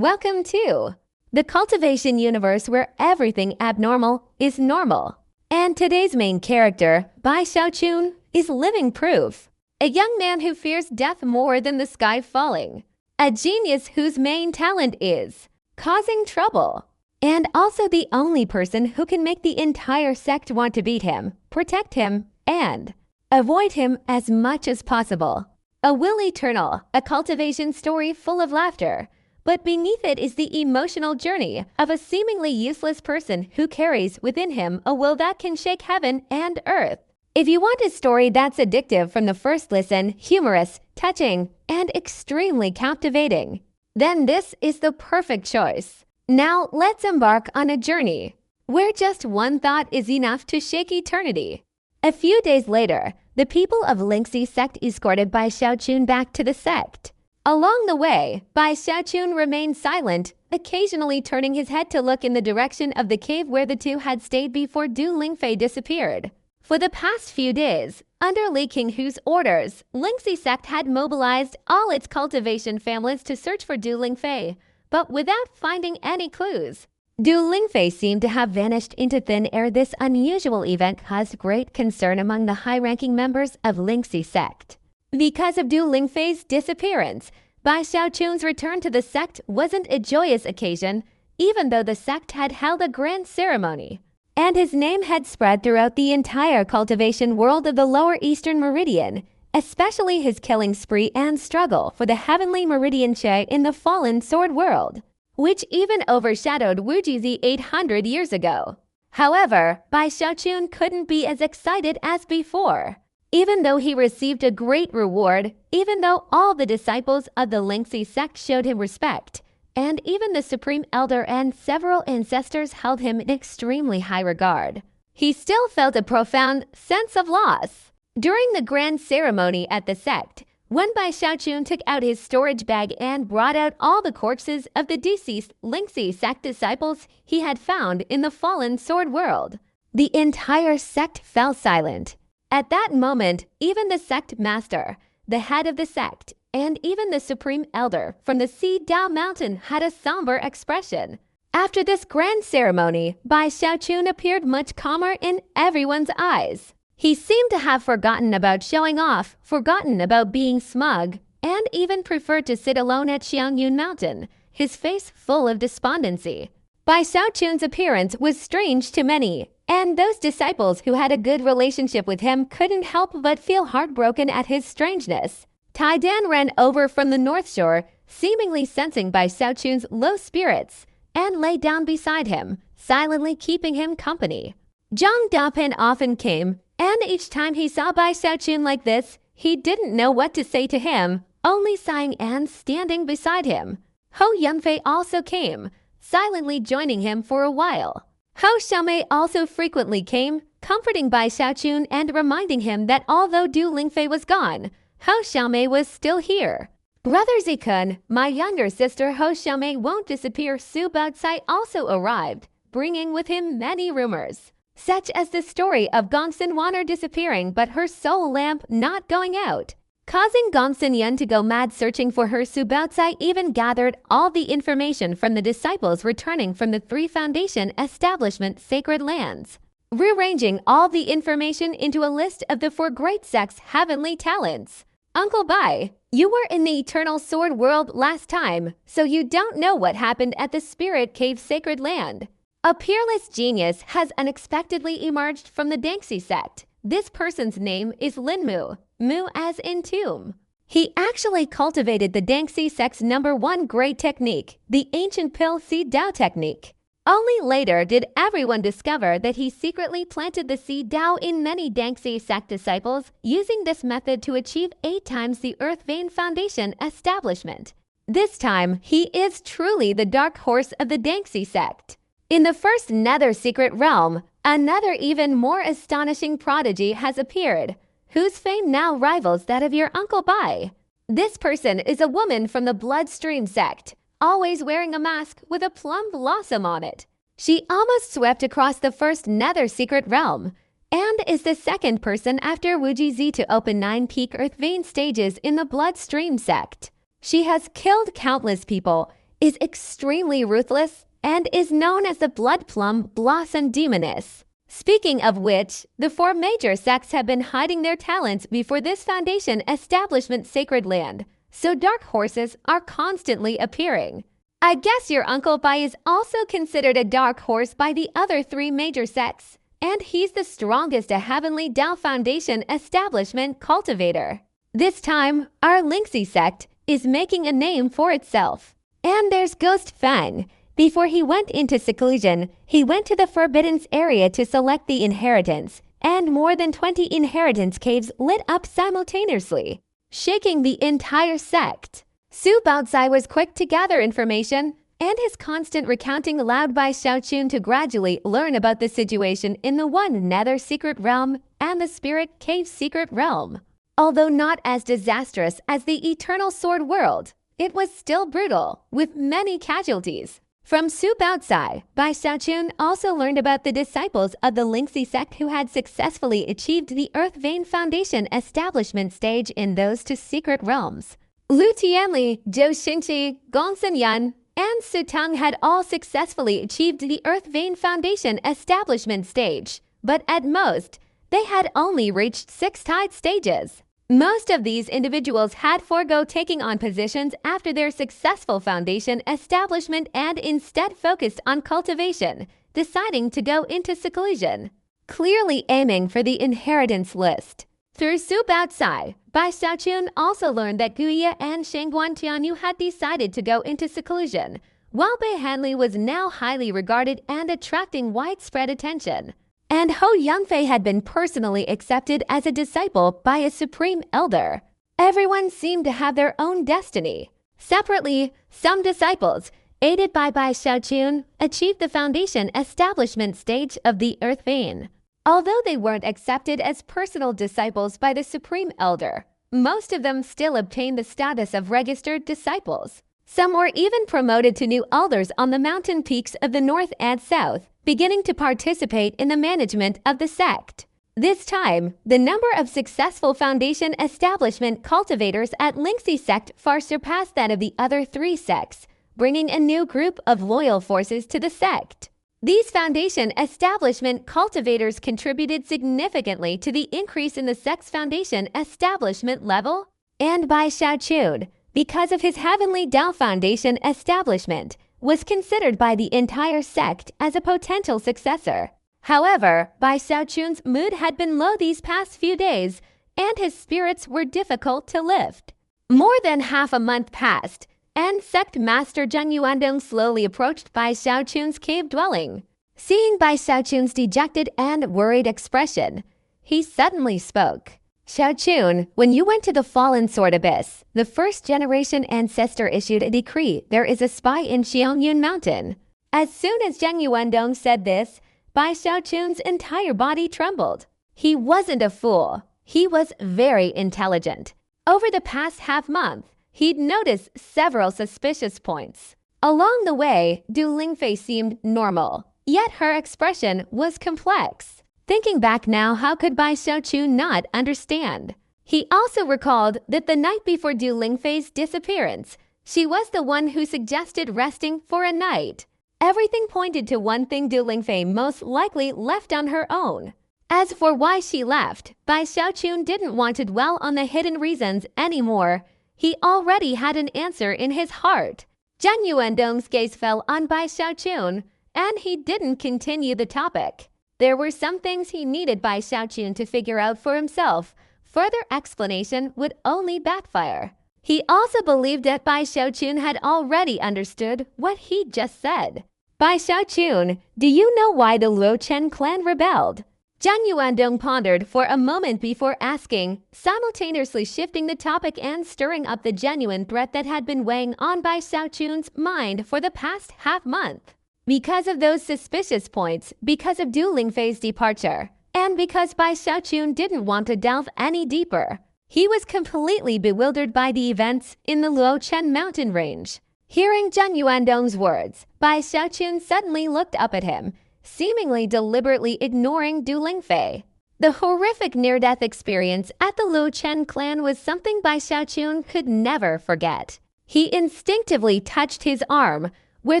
Welcome to the cultivation universe where everything abnormal is normal. And today's main character, Bai Xiaochun, is living proof. A young man who fears death more than the sky falling. A genius whose main talent is causing trouble. And also the only person who can make the entire sect want to beat him, protect him, and avoid him as much as possible. A will eternal, a cultivation story full of laughter. But beneath it is the emotional journey of a seemingly useless person who carries within him a will that can shake heaven and earth. If you want a story that's addictive from the first listen, humorous, touching, and extremely captivating, then this is the perfect choice. Now let's embark on a journey where just one thought is enough to shake eternity. A few days later, the people of Lingxi sect escorted Bai Xiaochun back to the sect. Along the way, Bai Xiaochun remained silent, occasionally turning his head to look in the direction of the cave where the two had stayed before Du Lingfei disappeared. For the past few days, under Li Qinghu's orders, Lingxi sect had mobilized all its cultivation families to search for Du Lingfei, but without finding any clues. Du Lingfei seemed to have vanished into thin air. This unusual event caused great concern among the high-ranking members of Lingxi sect. Because of Du Lingfei's disappearance, Bai Xiaochun's return to the sect wasn't a joyous occasion, even though the sect had held a grand ceremony. And his name had spread throughout the entire cultivation world of the Lower Eastern Meridian, especially his killing spree and struggle for the heavenly Meridian Che in the fallen sword world, which even overshadowed Wujizi 800 years ago. However, Bai Xiaochun couldn't be as excited as before. Even though he received a great reward, even though all the disciples of the Lingxi sect showed him respect, and even the Supreme Elder and several ancestors held him in extremely high regard, he still felt a profound sense of loss. During the grand ceremony at the sect, when Bai Xiaochun took out his storage bag and brought out all the corpses of the deceased Lingxi sect disciples he had found in the fallen sword world, the entire sect fell silent. At that moment, even the sect master, the head of the sect, and even the Supreme Elder from the Si Dao Mountain had a somber expression. After this grand ceremony, Bai Xiaochun appeared much calmer in everyone's eyes. He seemed to have forgotten about showing off, forgotten about being smug, and even preferred to sit alone at Xiangyun Mountain, his face full of despondency. Bai Xiaochun's appearance was strange to many, and those disciples who had a good relationship with him couldn't help but feel heartbroken at his strangeness. Tai Dan ran over from the North Shore, seemingly sensing Bai Xiaochun's low spirits, and lay down beside him, silently keeping him company. Zhang Dapin often came, and each time he saw Bai Xiaochun like this, he didn't know what to say to him, only sighing and standing beside him. Hou Yunfei also came, silently joining him for a while. Hou Xiaomei also frequently came, comforting Bai Xiaochun and reminding him that although Du Lingfei was gone, Hou Xiaomei was still here. Brother Zikun, my younger sister Hou Xiaomei won't disappear. Su Baocai also arrived, bringing with him many rumors, such as the story of Gongsun Waner disappearing but her soul lamp not going out, causing Gongsun Yun to go mad searching for her. Su Baocai even gathered all the information from the disciples returning from the Three Foundation Establishment Sacred Lands, rearranging all the information into a list of the four great sects' heavenly talents. Uncle Bai, you were in the Eternal Sword world last time, so you don't know what happened at the Spirit Cave Sacred Land. A peerless genius has unexpectedly emerged from the Dangxi sect. This person's name is Lin Mu, Mu as in tomb. He actually cultivated the Dangxi sect's #1 great technique, the ancient pill Si Dao technique. Only later did everyone discover that he secretly planted the Si Dao in many Dangxi sect disciples, using this method to achieve 8 times the Earth Vein Foundation establishment. This time, he is truly the dark horse of the Dangxi sect. In the first nether secret realm, another even more astonishing prodigy has appeared, whose fame now rivals that of your Uncle Bai. This person is a woman from the Bloodstream sect, always wearing a mask with a plum blossom on it. She almost swept across the first nether secret realm, and is the second person after Wujizi to open 9 peak Earth Vein stages in the Bloodstream sect. She has killed countless people, is extremely ruthless and is known as the Blood Plum Blossom Demoness. Speaking of which, the 4 major sects have been hiding their talents before this foundation establishment sacred land, so dark horses are constantly appearing. I guess your Uncle Bai is also considered a dark horse by the other 3 major sects, and he's the strongest Heavenly Tao Foundation establishment cultivator. This time, our Lingxi sect is making a name for itself. And there's Ghost Fang. Before he went into seclusion, he went to the Forbidden area to select the inheritance, and more than 20 inheritance caves lit up simultaneously, shaking the entire sect. Su Baozai was quick to gather information, and his constant recounting allowed Bai Xiaoqun to gradually learn about the situation in the One Nether Secret Realm and the Spirit Cave Secret Realm. Although not as disastrous as the Eternal Sword World, it was still brutal, with many casualties. From Su Baozai, Bai Xiaoqun also learned about the disciples of the Lingxi sect who had successfully achieved the Earth Vein Foundation establishment stage in those 2 secret realms. Lu Tianli, Zhou Xingqi, Gong Xinyan, and Su Tang had all successfully achieved the Earth Vein Foundation establishment stage, but at most, they had only reached 6 tide stages. Most of these individuals had forego taking on positions after their successful foundation establishment and instead focused on cultivation, deciding to go into seclusion, clearly aiming for the inheritance list. Through Su Baozai, Bai Xiaoqun also learned that Guye and Shangguan Tianyu had decided to go into seclusion, while Bei Hanli was now highly regarded and attracting widespread attention. And Ho Yangfei had been personally accepted as a disciple by a supreme elder. Everyone seemed to have their own destiny. Separately, some disciples, aided by Bai Xiaoqun, achieved the foundation establishment stage of the Earth Vein. Although they weren't accepted as personal disciples by the supreme elder, most of them still obtained the status of registered disciples. Some were even promoted to new elders on the mountain peaks of the north and south, beginning to participate in the management of the sect. This time, the number of successful foundation establishment cultivators at Lingxi sect far surpassed that of the other 3 sects, bringing a new group of loyal forces to the sect. These foundation establishment cultivators contributed significantly to the increase in the sect's foundation establishment level, and Bai Xiaoqun, because of his Heavenly Tao Foundation establishment, was considered by the entire sect as a potential successor. However, Bai Xiaoqun's mood had been low these past few days, and his spirits were difficult to lift. More than half a month passed, and sect master Zheng Yuandong slowly approached Bai Xiaoqun's cave dwelling. Seeing Bai Xiaoqun's dejected and worried expression, he suddenly spoke. Xiaoqun, when you went to the Fallen Sword Abyss, the first-generation ancestor issued a decree there is a spy in Xiangyun Mountain. As soon as Zheng Yuandong said this, Bai Xiaoqun's entire body trembled. He wasn't a fool. He was very intelligent. Over the past half-month, he'd noticed several suspicious points. Along the way, Du Lingfei seemed normal, yet her expression was complex. Thinking back now, how could Bai Xiaoqun not understand? He also recalled that the night before Du Lingfei's disappearance, she was the one who suggested resting for a night. Everything pointed to one thing Du Lingfei most likely left on her own. As for why she left, Bai Xiaoqun didn't want to dwell on the hidden reasons anymore. He already had an answer in his heart. Zheng Yuandong's gaze fell on Bai Xiaoqun, and he didn't continue the topic. There were some things he needed Bai Xiaoqun to figure out for himself. Further explanation would only backfire. He also believed that Bai Xiaoqun had already understood what he'd just said. Bai Xiaoqun, do you know why the Luo Chen clan rebelled? Zheng Yuandong pondered for a moment before asking, simultaneously shifting the topic and stirring up the genuine threat that had been weighing on Bai Xiaoqun's mind for the past half-month. Because of those suspicious points, because of Du Lingfei's departure, and because Bai Xiaoqun didn't want to delve any deeper. He was completely bewildered by the events in the Luo Chen mountain range. Hearing Zheng Yuandong's words, Bai Xiaoqun suddenly looked up at him, seemingly deliberately ignoring Du Lingfei. The horrific near-death experience at the Luo Chen clan was something Bai Xiaoqun could never forget. He instinctively touched his arm, where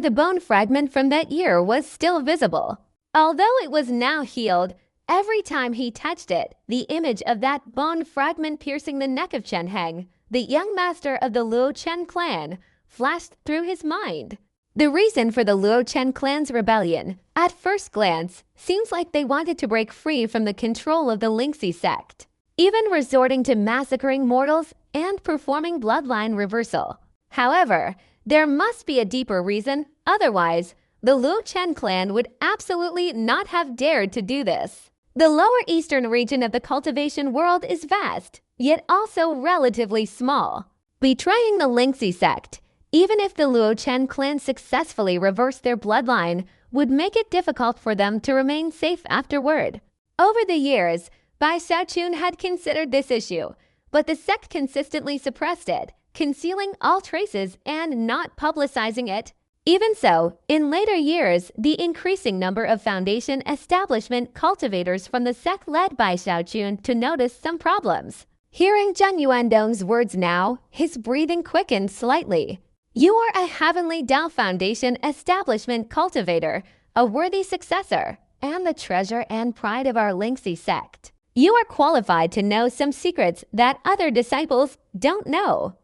the bone fragment from that year was still visible. Although it was now healed, every time he touched it, the image of that bone fragment piercing the neck of Chen Heng, the young master of the Luo Chen clan, flashed through his mind. The reason for the Luo Chen clan's rebellion, at first glance, seems like they wanted to break free from the control of the Lingxi sect, even resorting to massacring mortals and performing bloodline reversal. However, there must be a deeper reason, otherwise, the Luo Chen clan would absolutely not have dared to do this. The lower eastern region of the cultivation world is vast, yet also relatively small. Betraying the Lingxi sect, even if the Luo Chen clan successfully reversed their bloodline, would make it difficult for them to remain safe afterward. Over the years, Bai Xiaochun had considered this issue, but the sect consistently suppressed it, concealing all traces and not publicizing it. Even so, in later years, the increasing number of foundation establishment cultivators from the sect led by Xiaochun to notice some problems. Hearing Zhang Yuandong's words now, his breathing quickened slightly. You are a Heavenly Dao Foundation establishment cultivator, a worthy successor, and the treasure and pride of our Lingxi sect. You are qualified to know some secrets that other disciples don't know.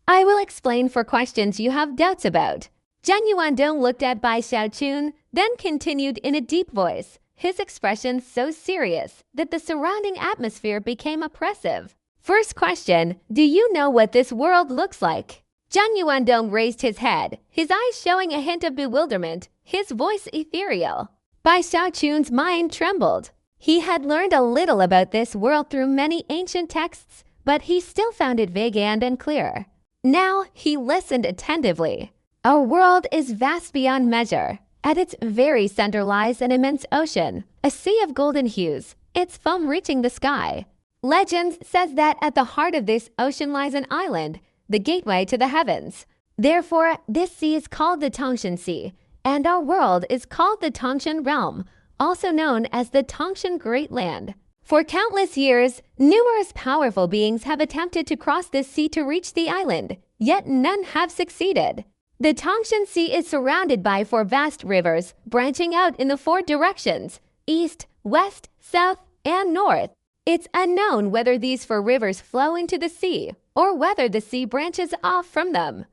I will explain for questions you have doubts about. Zhang Yuandong looked at Bai Xiaochun, then continued in a deep voice, his expression so serious that the surrounding atmosphere became oppressive. First question, do you know what this world looks like? Zhang Yuandong raised his head, his eyes showing a hint of bewilderment, his voice ethereal. Bai Xiaochun's mind trembled. He had learned a little about this world through many ancient texts, but he still found it vague and unclear. Now he listened attentively. Our world is vast beyond measure. At its very center lies an immense ocean, a sea of golden hues, its foam reaching the sky. Legends says that at the heart of this ocean lies an island, the gateway to the heavens. Therefore, this sea is called the Tongshan Sea, and our world is called the Tongshan Realm, also known as the Tongshan Great Land. For countless years, numerous powerful beings have attempted to cross this sea to reach the island, yet none have succeeded. The Tongshan Sea is surrounded by 4 vast rivers, branching out in the 4 directions, east, west, south, and north. It's unknown whether these 4 rivers flow into the sea, or whether the sea branches off from them.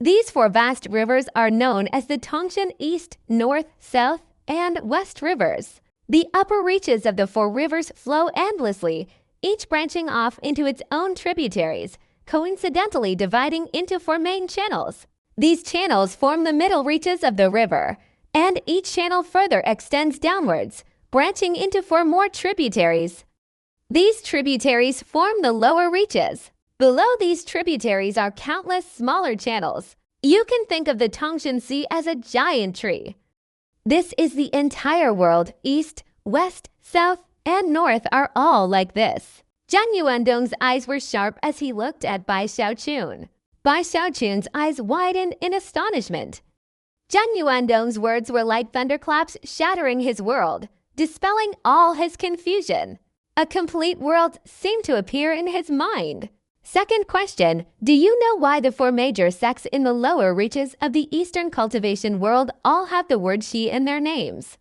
These 4 vast rivers are known as the Tongshan East, North, South, and West rivers. The upper reaches of the 4 rivers flow endlessly, each branching off into its own tributaries, coincidentally dividing into 4 main channels. These channels form the middle reaches of the river, and each channel further extends downwards, branching into 4 more tributaries. These tributaries form the lower reaches. Below these tributaries are countless smaller channels. You can think of the Tongshan Sea as a giant tree. This is the entire world. East, west, south, and north are all like this. Zhang Yuandong's eyes were sharp as he looked at Bai Xiaochun. Bai Xiaochun's eyes widened in astonishment. Zhang Yuandong's words were like thunderclaps shattering his world, dispelling all his confusion. A complete world seemed to appear in his mind. Second question, do you know why the 4 major sects in the lower reaches of the Eastern cultivation world all have the word Xi in their names?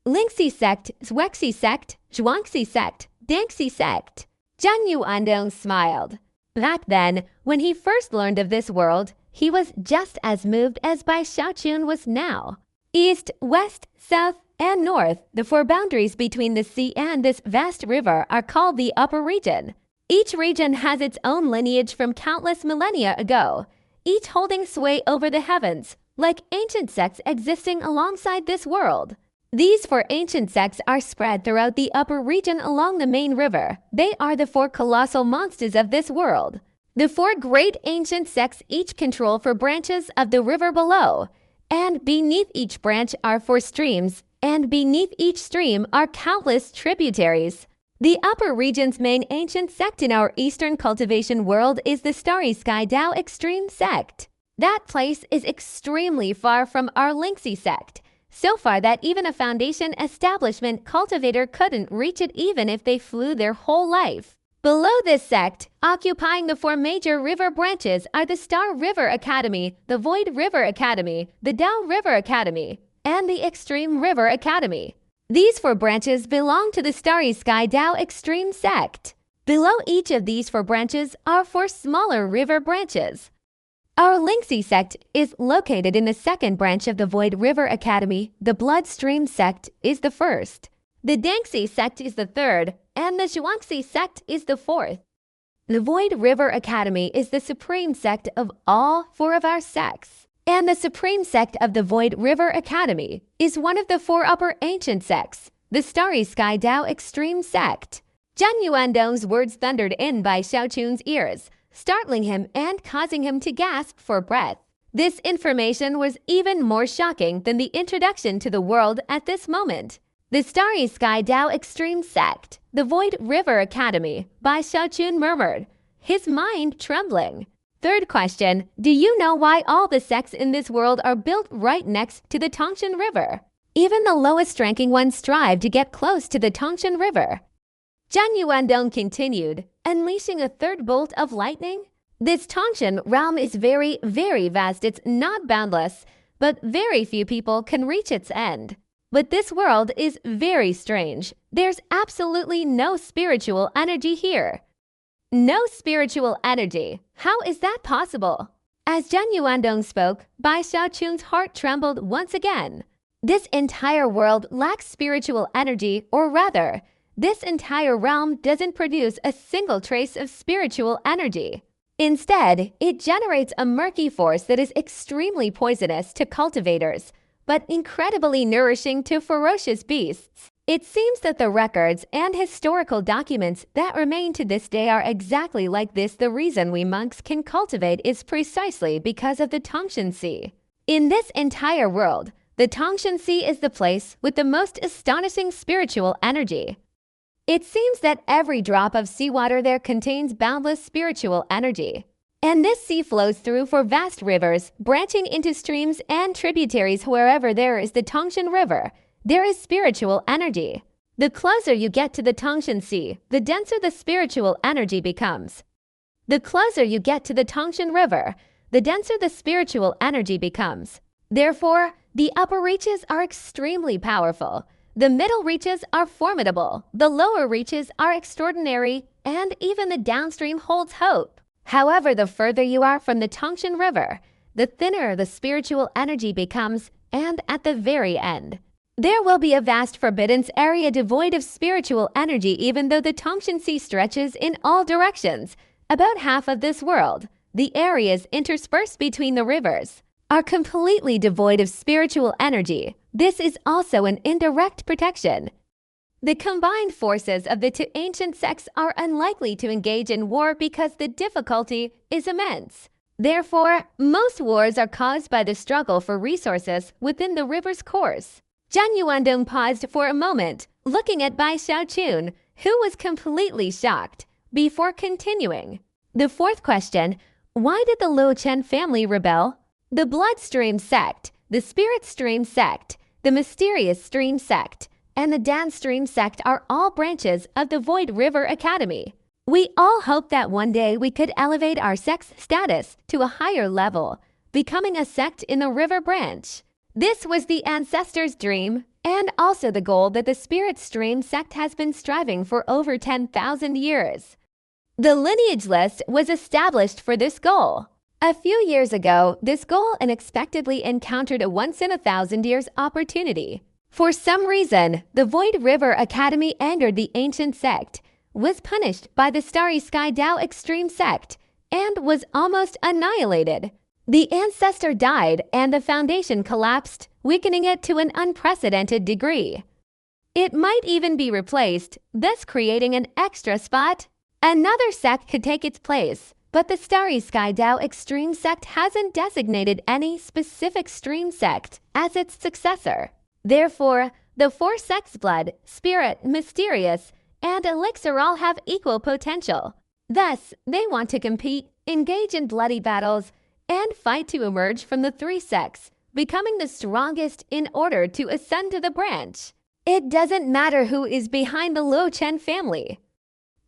Lingxi sect, Zwexi sect, Zhuangxi sect, Dangxi sect. Zhang Yuandong smiled. Back then, when he first learned of this world, he was just as moved as Bai Xiaochun was now. East, west, south, and north, the 4 boundaries between the sea and this vast river are called the upper region. Each region has its own lineage from countless millennia ago, each holding sway over the heavens, like ancient sects existing alongside this world. These 4 ancient sects are spread throughout the upper region along the main river. They are the 4 colossal monsters of this world. The 4 great ancient sects each control 4 branches of the river below, and beneath each branch are 4 streams, and beneath each stream are countless tributaries. The upper region's main ancient sect in our Eastern cultivation world is the Starry Sky Dao Extreme sect. That place is extremely far from our Lingxi sect, so far that even a foundation establishment cultivator couldn't reach it even if they flew their whole life. Below this sect, occupying the four major river branches are the Star River Academy, the Void River Academy, the Tao River Academy, and the Extreme River Academy. These four branches belong to the Starry Sky Tao Extreme sect. Below each of these four branches are four smaller river branches. Our Lingxi sect is located in the second branch of the Void River Academy. The Bloodstream sect is the first. The Dangxi sect is the third, and the Zhuangxi sect is the fourth. The Void River Academy is the supreme sect of all four of our sects, and the supreme sect of the Void River Academy is one of the four upper ancient sects, the Starry Sky Tao Extreme sect. Zhan Yuandong's words thundered in by Xiaochun's ears, startling him and causing him to gasp for breath. This information was even more shocking than the introduction to the world at this moment. The Starry Sky Tao Extreme sect, the Void River Academy, by Xiaochun murmured, his mind trembling. Third question, do you know why all the sects in this world are built right next to the Tangshan River? Even the lowest-ranking ones strive to get close to the Tangshan River. Zhan Yuandong continued, unleashing a third bolt of lightning. This Tangshan realm is very, very vast. It's not boundless, but very few people can reach its end. But this world is very strange. There's absolutely no spiritual energy here. No spiritual energy. How is that possible? As Zhan Yuandong spoke, Bai Xiaochun's heart trembled once again. This entire world lacks spiritual energy, or rather, this entire realm doesn't produce a single trace of spiritual energy. Instead, it generates a murky force that is extremely poisonous to cultivators, but incredibly nourishing to ferocious beasts. It seems that the records and historical documents that remain to this day are exactly like this. The reason we monks can cultivate is precisely because of the Tangshan Sea. In this entire world, the Tangshan Sea is the place with the most astonishing spiritual energy. It seems that every drop of seawater there contains boundless spiritual energy. And this sea flows through four vast rivers, branching into streams and tributaries. Wherever there is the Tangshan River, there is spiritual energy. The closer you get to the Tangshan Sea, the denser the spiritual energy becomes. The closer you get to the Tangshan River, the denser the spiritual energy becomes. Therefore, the upper reaches are extremely powerful. The middle reaches are formidable. The lower reaches are extraordinary, and even the downstream holds hope. However, the further you are from the Tangshan River, the thinner the spiritual energy becomes, and at the very end, there will be a vast forbidden area devoid of spiritual energy. Even though the Tangshan Sea stretches in all directions, about half of this world, the areas interspersed between the rivers, are completely devoid of spiritual energy. This is also an indirect protection. The combined forces of the two ancient sects are unlikely to engage in war because the difficulty is immense. Therefore, most wars are caused by the struggle for resources within the river's course. Zhan Yuandong paused for a moment, looking at Bai Xiaochun, who was completely shocked, before continuing. The fourth question, why did the Luo Chen family rebel? The Bloodstream sect, the Spirit Stream sect, the Mysterious Stream sect, and the Downstream sect are all branches of the Void River Academy. We all hope that one day we could elevate our sect's status to a higher level, becoming a sect in the river branch. This was the ancestors' dream, and also the goal that the Spirit Stream sect has been striving for over 10,000 years. The lineage list was established for this goal. A few years ago, this goal unexpectedly encountered a once-in-a-thousand-years opportunity. For some reason, the Void River Academy angered the ancient sect, was punished by the Starry Sky Tao Extreme sect, and was almost annihilated. The ancestor died and the foundation collapsed, weakening it to an unprecedented degree. It might even be replaced, thus creating an extra spot. Another sect could take its place, but the Starry Sky Tao Extreme sect hasn't designated any specific stream sect as its successor. Therefore, the four sects Blood, Spirit, Mysterious, and Elixir all have equal potential. Thus, they want to compete, engage in bloody battles, and fight to emerge from the three sects, becoming the strongest in order to ascend to the branch. It doesn't matter who is behind the Luo Chen family.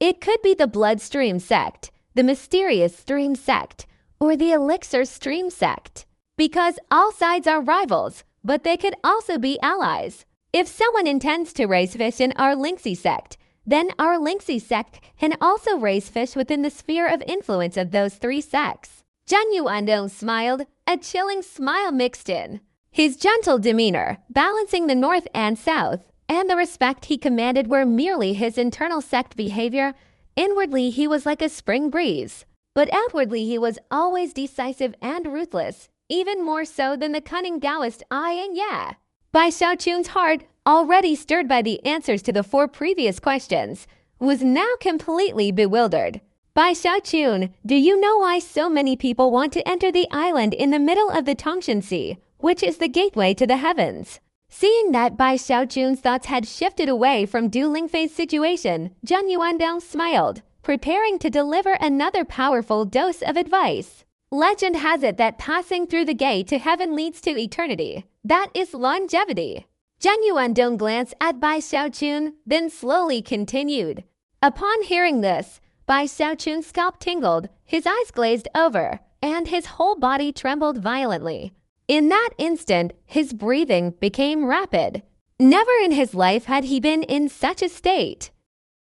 It could be the Bloodstream sect, the Mysterious Stream sect, or the Elixir Stream sect. Because all sides are rivals, but they could also be allies. If someone intends to raise fish in our Linksy sect, then our Linksy sect can also raise fish within the sphere of influence of those three sects. Zhang Yuandong smiled, a chilling smile mixed in. His gentle demeanor, balancing the north and south, and the respect he commanded were merely his internal sect behavior. Inwardly he was like a spring breeze, but outwardly he was always decisive and ruthless, even more so than the cunning Taoist I and Ya. Bai Xiaochun's heart, already stirred by the answers to the 4 previous questions, was now completely bewildered. Bai Xiaochun, do you know why so many people want to enter the island in the middle of the Tongshan Sea, which is the gateway to the heavens? Seeing that Bai Xiaochun's thoughts had shifted away from Du Lingfei's situation, Zhang Yuandong smiled, preparing to deliver another powerful dose of advice. Legend has it that passing through the gate to heaven leads to eternity. That is longevity. Zhang Yuandong glanced at Bai Xiaochun, then slowly continued. Upon hearing this, Bai Xiaochun's scalp tingled, his eyes glazed over, and his whole body trembled violently. In that instant, his breathing became rapid. Never in his life had he been in such a state.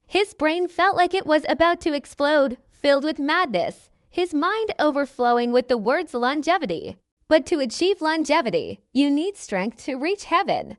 His brain felt like it was about to explode, filled with madness, his mind overflowing with the words longevity. But to achieve longevity, you need strength to reach heaven.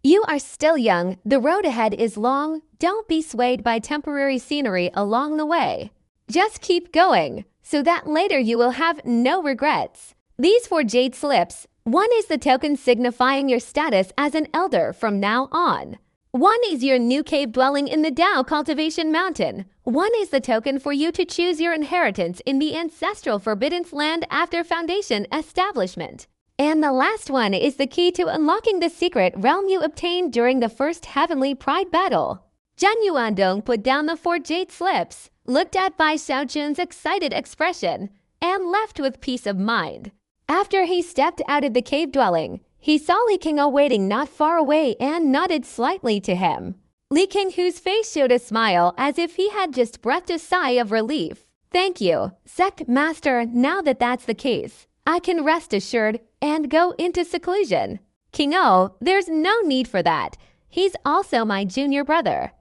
You are still young, the road ahead is long, don't be swayed by temporary scenery along the way. Just keep going, so that later you will have no regrets. These 4 jade slips, one is the token signifying your status as an elder from now on. One is your new cave dwelling in the Dao Cultivation Mountain. One is the token for you to choose your inheritance in the ancestral Forbidden Land after Foundation establishment. And the last one is the key to unlocking the secret realm you obtained during the first Heavenly Pride battle. Zhang Yuandong put down the 4 jade slips, looked at Bai Xiaochun's excited expression, and left with peace of mind. After he stepped out of the cave dwelling, he saw Li Qinghe waiting not far away and nodded slightly to him. Li Qinghe, whose face showed a smile as if he had just breathed a sigh of relief. Thank you, Sect Master. Now that that's the case, I can rest assured and go into seclusion. Qinghe, there's no need for that. He's also my junior brother.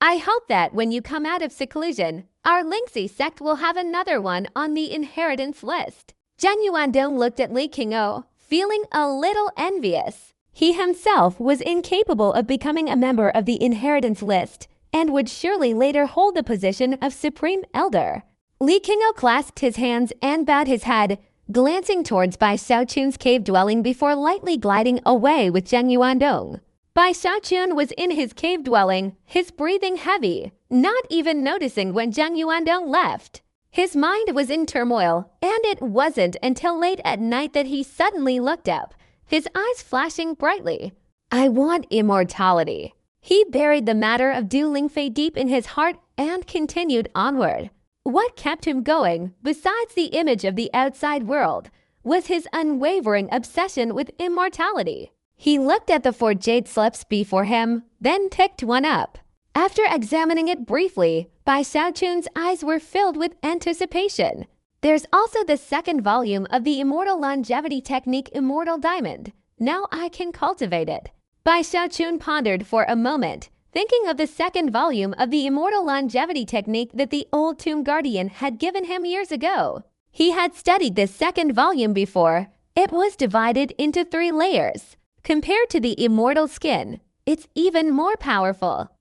I hope that when you come out of seclusion, our Linksy sect will have another one on the inheritance list. Zhang Yuandong looked at Li Qinghe, feeling a little envious. He himself was incapable of becoming a member of the inheritance list and would surely later hold the position of Supreme Elder. Li Qinghe clasped his hands and bowed his head, glancing towards Bai Xiaochun's cave dwelling before lightly gliding away with Zhang Yuandong. Bai Xiaochun was in his cave dwelling, his breathing heavy, not even noticing when Zhang Yuandong left. His mind was in turmoil, and it wasn't until late at night that he suddenly looked up, his eyes flashing brightly. I want immortality. He buried the matter of Du Lingfei deep in his heart and continued onward. What kept him going, besides the image of the outside world, was his unwavering obsession with immortality. He looked at the 4 jade slips before him, then picked one up. After examining it briefly, Bai Xiaochun's eyes were filled with anticipation. There's also the 2nd volume of the Immortal Longevity Technique Immortal Diamond. Now I can cultivate it. Bai Xiaochun pondered for a moment, thinking of the 2nd volume of the Immortal Longevity Technique that the old Tomb Guardian had given him years ago. He had studied this 2nd volume before. It was divided into 3 layers. Compared to the Immortal Skin, it's even more powerful.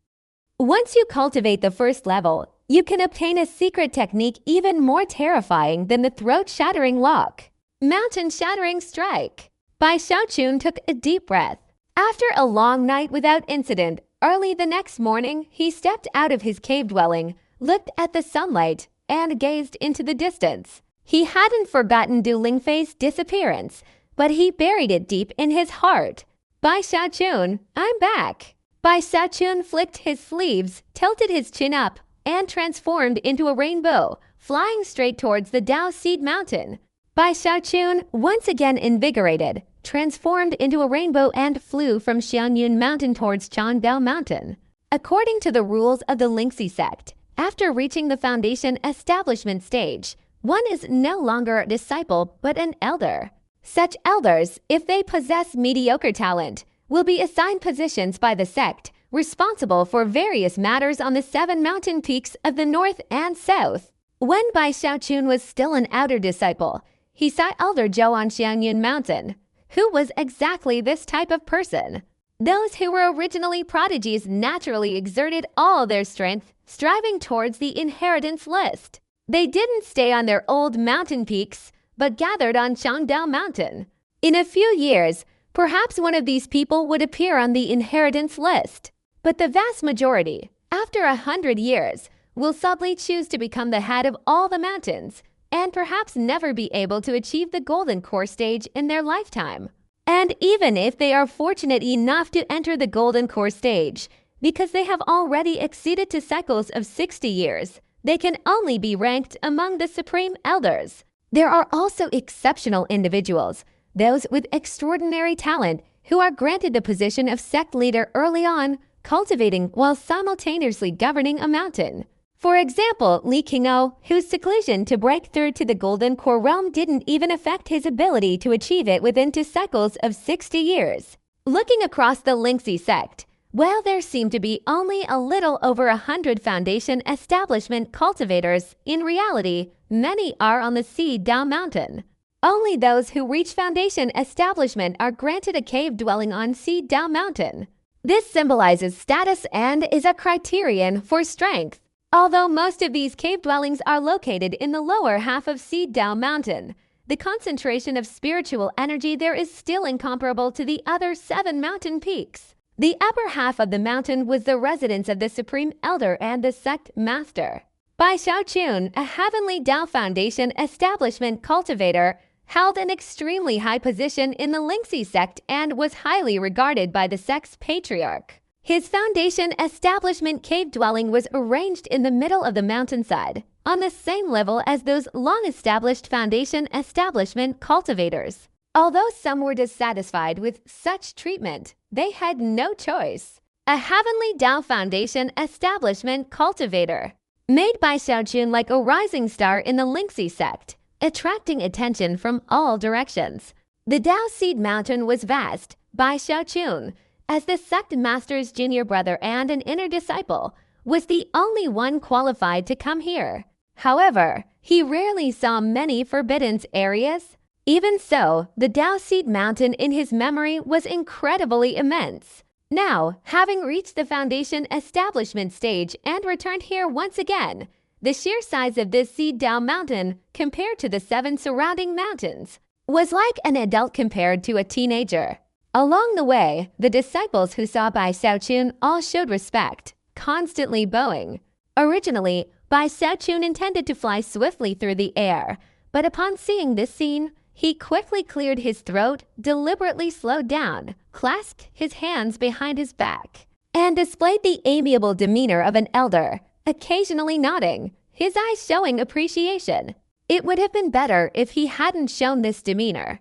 Once you cultivate the 1st level, you can obtain a secret technique even more terrifying than the throat-shattering lock. Mountain-shattering strike. Bai Xiaochun took a deep breath. After a long night without incident, early the next morning, he stepped out of his cave dwelling, looked at the sunlight, and gazed into the distance. He hadn't forgotten Du Lingfei's disappearance, but he buried it deep in his heart. Bai Xiaochun, I'm back. Bai Xiaochun flicked his sleeves, tilted his chin up, and transformed into a rainbow, flying straight towards the Dao Seed Mountain. Bai Xiaochun, once again invigorated, transformed into a rainbow and flew from Xianyun Mountain towards Changdao Mountain. According to the rules of the Linksy sect, After reaching the foundation establishment stage, one is no longer a disciple but an elder. Such elders, if they possess mediocre talent, will be assigned positions by the sect responsible for various matters on the 7 mountain peaks of the north and south. When Bai Xiaochun was still an outer disciple, he saw Elder Zhou on Xiangyun Mountain, who was exactly this type of person. Those who were originally prodigies naturally exerted all their strength, striving towards the inheritance list. They didn't stay on their old mountain peaks, but gathered on Changdao Mountain. In a few years, perhaps one of these people would appear on the inheritance list. But the vast majority, after 100 years, will suddenly choose to become the head of all the mountains, and perhaps never be able to achieve the golden core stage in their lifetime. And even if they are fortunate enough to enter the golden core stage, because they have already exceeded to cycles of 60 years, they can only be ranked among the supreme elders. There are also exceptional individuals, those with extraordinary talent, who are granted the position of sect leader early on, cultivating while simultaneously governing a mountain. For example, Li Qing'o, whose seclusion to break through to the golden core realm didn't even affect his ability to achieve it within 2 cycles of 60 years. Looking across the Lingxi sect, while there seem to be only a little over 100 foundation establishment cultivators, in reality, many are on the Seed Dao Mountain. Only those who reach foundation establishment are granted a cave dwelling on Seed Dao Mountain. This symbolizes status and is a criterion for strength. Although most of these cave dwellings are located in the lower half of Seed Dao Mountain, the concentration of spiritual energy there is still incomparable to the other 7 mountain peaks. The upper half of the mountain was the residence of the Supreme Elder and the Sect Master. Bai Xiaochun, a Heavenly Dao Foundation establishment cultivator, held an extremely high position in the Lingxi sect and was highly regarded by the sect's patriarch. His foundation establishment cave dwelling was arranged in the middle of the mountainside, on the same level as those long-established foundation establishment cultivators. Although some were dissatisfied with such treatment, they had no choice. A Heavenly Dao Foundation establishment cultivator, made Bai Xiaochun like a rising star in the Lingxi sect, attracting attention from all directions. The Dao Seed Mountain was vast. Bai Xiaochun, as the sect master's junior brother and an inner disciple, was the only one qualified to come here. However, he rarely saw many forbidden areas. Even so, the Dao Seed Mountain in his memory was incredibly immense. Now, having reached the foundation establishment stage and returned here once again, the sheer size of this Seed Dao Mountain, compared to the 7 surrounding mountains, was like an adult compared to a teenager. Along the way, the disciples who saw Bai Xiaochun all showed respect, constantly bowing. Originally, Bai Xiaochun intended to fly swiftly through the air, but upon seeing this scene, he quickly cleared his throat, deliberately slowed down, clasped his hands behind his back, and displayed the amiable demeanor of an elder, occasionally nodding, his eyes showing appreciation. It would have been better if he hadn't shown this demeanor.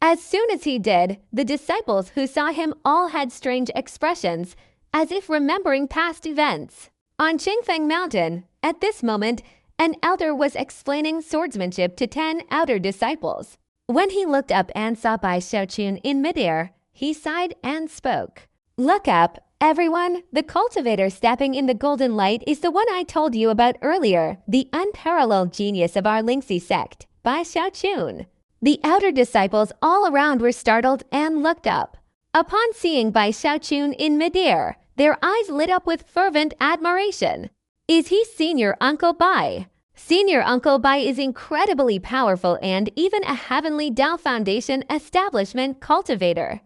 As soon as he did, the disciples who saw him all had strange expressions, as if remembering past events. On Qingfeng Mountain, at this moment, an elder was explaining swordsmanship to 10 outer disciples. When he looked up and saw Bai Xiaochun in midair, he sighed and spoke. "Look up, everyone. The cultivator stepping in the golden light is the one I told you about earlier, the unparalleled genius of our Lingxi sect, Bai Xiaochun." The outer disciples all around were startled and looked up. Upon seeing Bai Xiaochun in midair, their eyes lit up with fervent admiration. "Is he Senior Uncle Bai?" Senior Uncle Bai is incredibly powerful and even a Heavenly Dao Foundation establishment cultivator.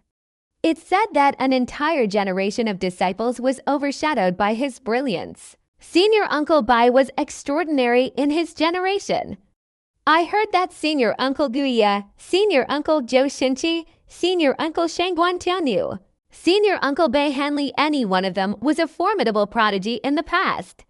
It's said that an entire generation of disciples was overshadowed by his brilliance. Senior Uncle Bai was extraordinary in his generation. I heard that Senior Uncle Guya, Senior Uncle Zhou Xinqi, Senior Uncle Shangguan Tianyu, Senior Uncle Bai Hanli, any one of them was a formidable prodigy in the past.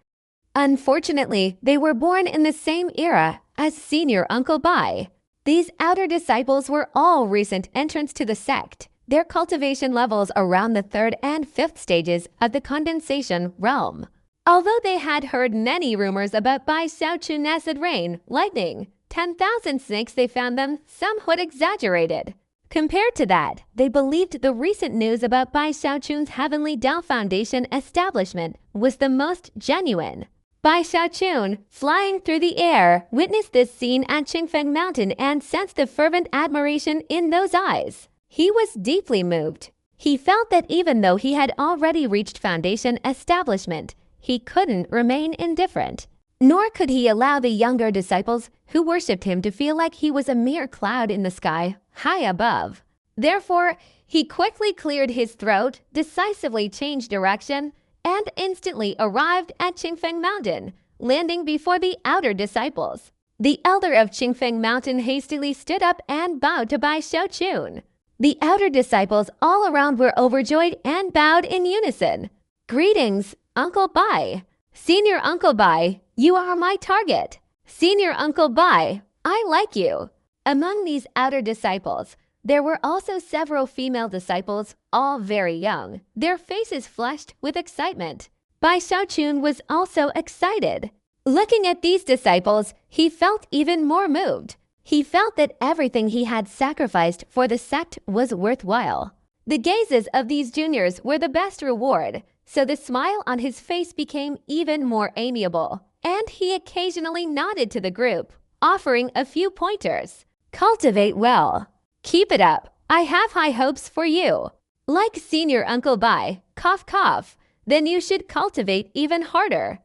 Unfortunately, they were born in the same era as Senior Uncle Bai. These outer disciples were all recent entrants to the sect, their cultivation levels around the 3rd and 5th stages of the condensation realm. Although they had heard many rumors about Bai Xiaochun's acid rain, lightning, 10,000 snakes, they found them somewhat exaggerated. Compared to that, they believed the recent news about Bai Xiaochun's Heavenly Tao Foundation establishment was the most genuine. Bai Xiaochun, flying through the air, witnessed this scene at Qingfeng Mountain and sensed the fervent admiration in those eyes. He was deeply moved. He felt that even though he had already reached foundation establishment, he couldn't remain indifferent. Nor could he allow the younger disciples who worshipped him to feel like he was a mere cloud in the sky, high above. Therefore, he quickly cleared his throat, decisively changed direction, and instantly arrived at Qingfeng Mountain, landing before the outer disciples. The elder of Qingfeng Mountain hastily stood up and bowed to Bai Xiaochun. The outer disciples all around were overjoyed and bowed in unison. "Greetings, Uncle Bai. Senior Uncle Bai, you are my target. Senior Uncle Bai, I like you." Among these outer disciples, there were also several female disciples, all very young, their faces flushed with excitement. Bai Xiaochun was also excited. Looking at these disciples, he felt even more moved. He felt that everything he had sacrificed for the sect was worthwhile. The gazes of these juniors were the best reward, so the smile on his face became even more amiable, and he occasionally nodded to the group, offering a few pointers. "Cultivate well. Keep it up. I have high hopes for you. Like Senior Uncle Bai, cough cough, then you should cultivate even harder.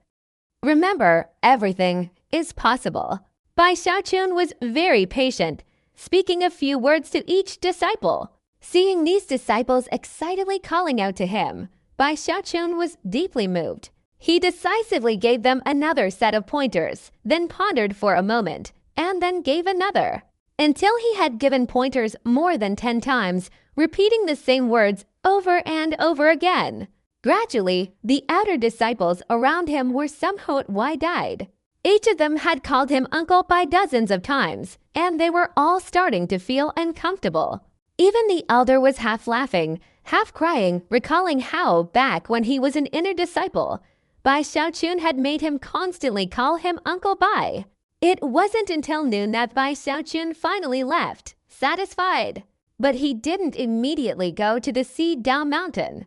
Remember, everything is possible." Bai Xiaochun was very patient, speaking a few words to each disciple. Seeing these disciples excitedly calling out to him, Bai Xiaochun was deeply moved. He decisively gave them another set of pointers, then pondered for a moment, and then gave another, until he had given pointers more than 10 times, repeating the same words over and over again. Gradually, the outer disciples around him were somewhat wide-eyed. Each of them had called him uncle by dozens of times, and they were all starting to feel uncomfortable. Even the elder was half laughing, half crying, recalling how, back when he was an inner disciple, Bai Xiaochun had made him constantly call him Uncle Bai. It wasn't until noon that Bai Xiaochun finally left, satisfied. But he didn't immediately go to the Defied Mountain.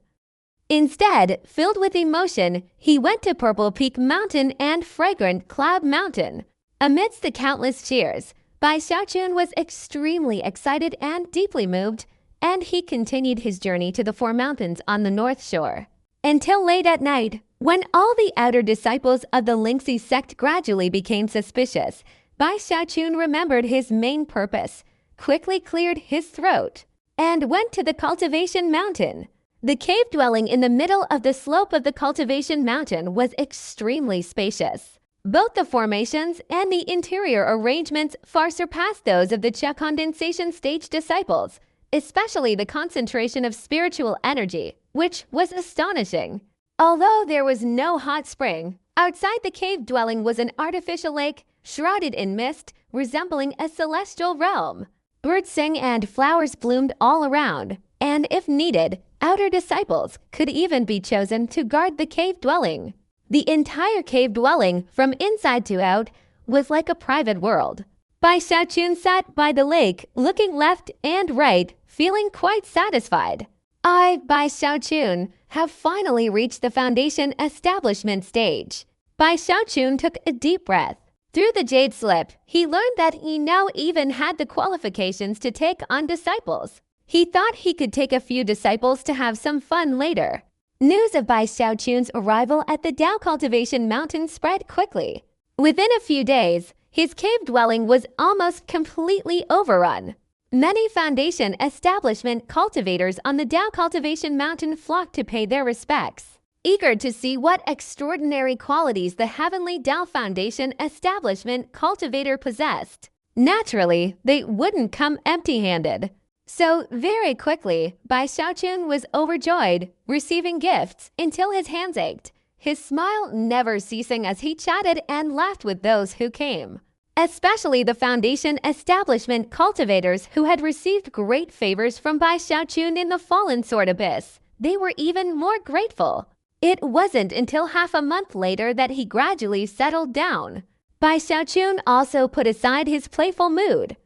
Instead, filled with emotion, he went to Purple Peak Mountain and Fragrant Cloud Mountain. Amidst the countless cheers, Bai Xiaochun was extremely excited and deeply moved, and he continued his journey to the 4 mountains on the north shore. Until late at night, when all the outer disciples of the Lingxi sect gradually became suspicious, Bai Xiaochun remembered his main purpose, quickly cleared his throat, and went to the Cultivation Mountain. The cave dwelling in the middle of the slope of the Cultivation Mountain was extremely spacious. Both the formations and the interior arrangements far surpassed those of the Cha condensation stage disciples, especially the concentration of spiritual energy, which was astonishing. Although there was no hot spring, outside the cave dwelling was an artificial lake shrouded in mist, resembling a celestial realm. Birds sang and flowers bloomed all around, and if needed, outer disciples could even be chosen to guard the cave dwelling. The entire cave dwelling, from inside to out, was like a private world. Bai Xiaochun sat by the lake, looking left and right, feeling quite satisfied. I, Bai Xiaochun, have finally reached the foundation establishment stage. Bai Xiaochun took a deep breath. Through the jade slip, he learned that he now even had the qualifications to take on disciples. He thought he could take a few disciples to have some fun later. News of Bai Xiaochun's arrival at the Dao Cultivation Mountain spread quickly. Within a few days, his cave dwelling was almost completely overrun. Many foundation establishment cultivators on the Dao Cultivation Mountain flocked to pay their respects, eager to see what extraordinary qualities the Heavenly Dao Foundation establishment cultivator possessed. Naturally, they wouldn't come empty-handed. So very quickly, Bai Xiaochun was overjoyed, receiving gifts until his hands ached, his smile never ceasing as he chatted and laughed with those who came. Especially the foundation establishment cultivators who had received great favors from Bai Xiaochun in the Fallen Sword Abyss. They were even more grateful. It wasn't until half a month later that he gradually settled down. Bai Xiaochun also put aside his playful mood.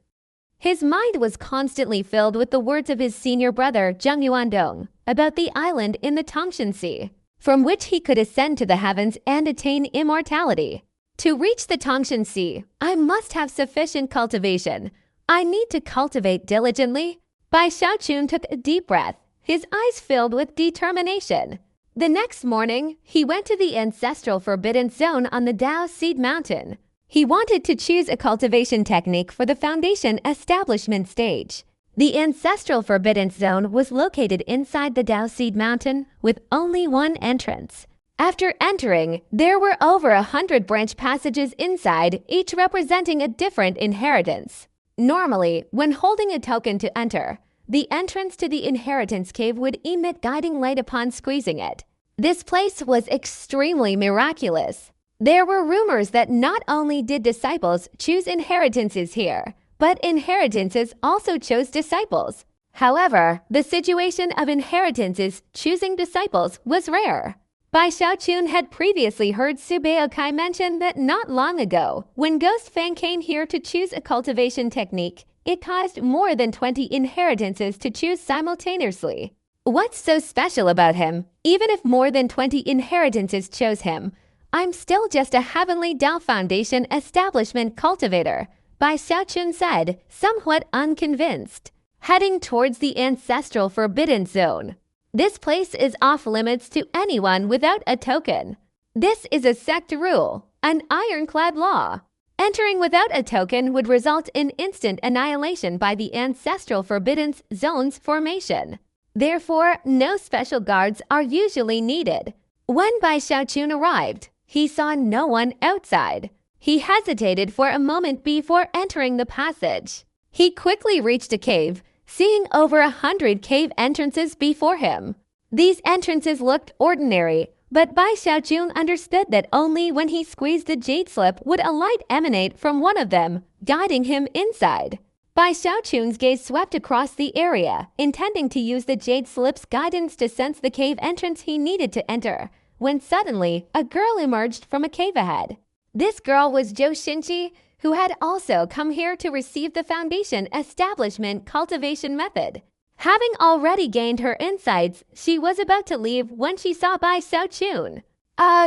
His mind was constantly filled with the words of his senior brother Zheng Yuandong about the island in the Tangshan Sea, from which he could ascend to the heavens and attain immortality. To reach the Tangshan Sea, I must have sufficient cultivation. I need to cultivate diligently. Bai Xiaochun took a deep breath, his eyes filled with determination. The next morning, he went to the ancestral forbidden zone on the Dao Seed Mountain. He wanted to choose a cultivation technique for the foundation establishment stage. The ancestral forbidden zone was located inside the Dao Seed Mountain with only one entrance. After entering, there were over 100 branch passages inside, each representing a different inheritance. Normally, when holding a token to enter, the entrance to the inheritance cave would emit guiding light upon squeezing it. This place was extremely miraculous. There were rumors that not only did disciples choose inheritances here, but inheritances also chose disciples. However, the situation of inheritances choosing disciples was rare. Bai Xiaochun had previously heard Su Beokai mention that not long ago, when Ghost Fang came here to choose a cultivation technique, it caused more than 20 inheritances to choose simultaneously. What's so special about him? Even if more than 20 inheritances chose him, I'm still just a Heavenly Dao Foundation establishment cultivator, Bai Xiaochun said, somewhat unconvinced. Heading towards the ancestral forbidden zone. This place is off limits to anyone without a token. This is a sect rule, an ironclad law. Entering without a token would result in instant annihilation by the ancestral forbidden zone's formation. Therefore, no special guards are usually needed. When Bai Xiaochun arrived, he saw no one outside. He hesitated for a moment before entering the passage. He quickly reached a cave, seeing over 100 cave entrances before him. These entrances looked ordinary, but Bai Xiaochun understood that only when he squeezed the jade slip would a light emanate from one of them, guiding him inside. Bai Xiaochun's gaze swept across the area, intending to use the jade slip's guidance to sense the cave entrance he needed to enter, when suddenly a girl emerged from a cave ahead. This girl was Zhou Xinqi, who had also come here to receive the foundation establishment cultivation method. Having already gained her insights, she was about to leave when she saw Bai Xiaochun.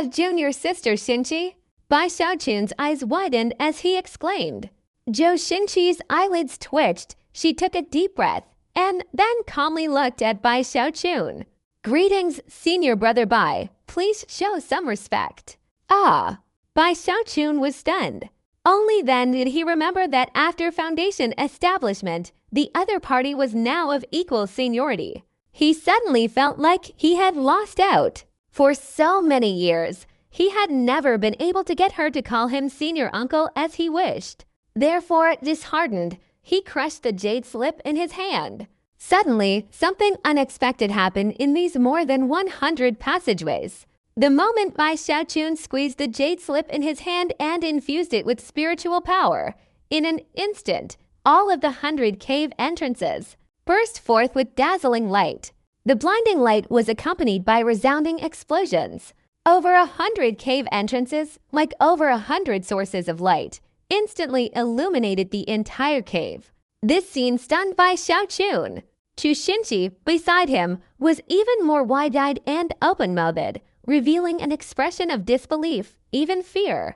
Junior sister Xinqi. Bai Xiaochun's eyes widened as he exclaimed. Zhou Xinqi's eyelids twitched. She took a deep breath and then calmly looked at Bai Xiaochun. Greetings, senior brother Bai. Please show some respect. Bai Xiaochun was stunned. Only then did he remember that after foundation establishment, the other party was now of equal seniority. He suddenly felt like he had lost out. For so many years, he had never been able to get her to call him senior uncle as he wished. Therefore, disheartened, he crushed the jade slip in his hand. Suddenly, something unexpected happened in these more than 100 passageways. The moment Bai Xiaochun squeezed the jade slip in his hand and infused it with spiritual power, in an instant, all of the 100 cave entrances burst forth with dazzling light. The blinding light was accompanied by resounding explosions. Over 100 cave entrances, like over 100 sources of light, instantly illuminated the entire cave. This scene stunned Bai Xiaochun. Zhou Xinqi, beside him, was even more wide-eyed and open-mouthed, revealing an expression of disbelief, even fear.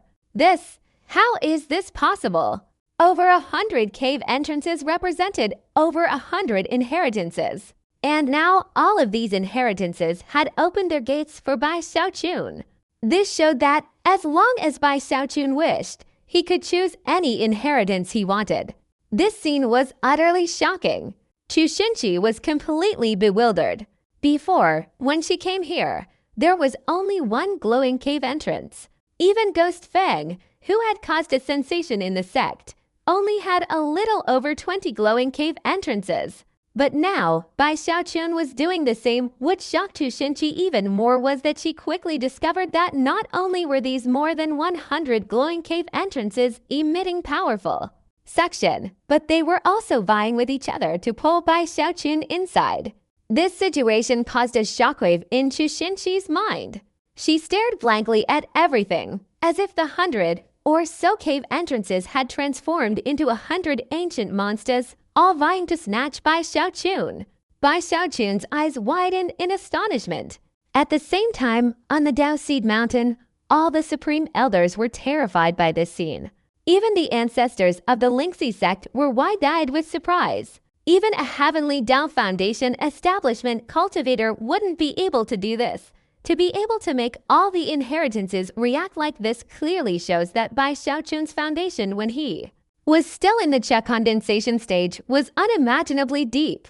How is this possible? Over 100 cave entrances represented over 100 inheritances. And now all of these inheritances had opened their gates for Bai Xiaochun. This showed that, as long as Bai Xiaochun wished, he could choose any inheritance he wanted. This scene was utterly shocking. Zhou Xinqi was completely bewildered. Before, when she came here, there was only one glowing cave entrance. Even Ghost Fang, who had caused a sensation in the sect, only had a little over 20 glowing cave entrances. But now, Bai Xiaochun was doing the same. What shocked Zhou Xinqi even more was that she quickly discovered that not only were these more than 100 glowing cave entrances emitting powerful suction, but they were also vying with each other to pull Bai Xiaochun inside. This situation caused a shockwave in Zhou Xinqi's mind. She stared blankly at everything, as if the 100 or so cave entrances had transformed into 100 ancient monsters, all vying to snatch Bai Xiaochun. Bai Xiaochun's eyes widened in astonishment. At the same time, on the Defied mountain, all the supreme elders were terrified by this scene. Even the ancestors of the Lingxi sect were wide-eyed with surprise. Even a Heavenly Dao Foundation establishment cultivator wouldn't be able to do this. To be able to make all the inheritances react like this clearly shows that Bai Xiaochun's foundation when he was still in the Qi condensation stage was unimaginably deep.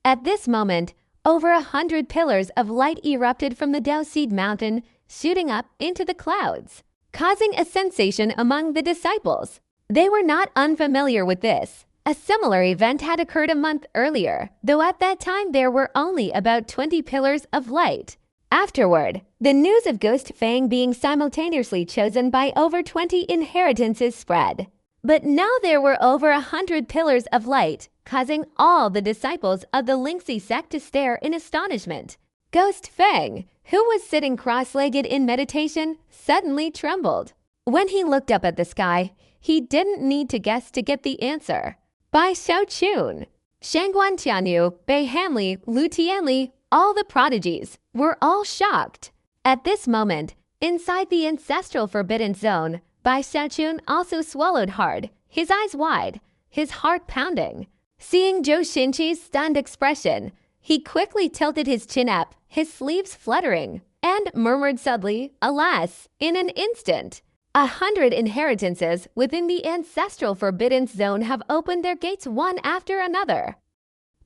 At this moment, over 100 pillars of light erupted from the Defied mountain, shooting up into the clouds, causing a sensation among the disciples. They were not unfamiliar with this. A similar event had occurred a month earlier, though at that time there were only about 20 pillars of light. Afterward, the news of Ghost Fang being simultaneously chosen by over 20 inheritances spread. But now there were over 100 pillars of light, causing all the disciples of the Lingxi sect to stare in astonishment. Ghost Fang, who was sitting cross-legged in meditation, suddenly trembled. When he looked up at the sky, he didn't need to guess to get the answer. Bai Xiaochun, Shangguan Tianyu, Bei Hanli, Lu Tianli, all the prodigies, were all shocked. At this moment, inside the ancestral forbidden zone, Bai Xiaochun also swallowed hard, his eyes wide, his heart pounding. Seeing Zhou Xinqi's stunned expression, he quickly tilted his chin up, his sleeves fluttering, and murmured suddenly, alas, in an instant. 100 inheritances within the ancestral forbidden zone have opened their gates one after another.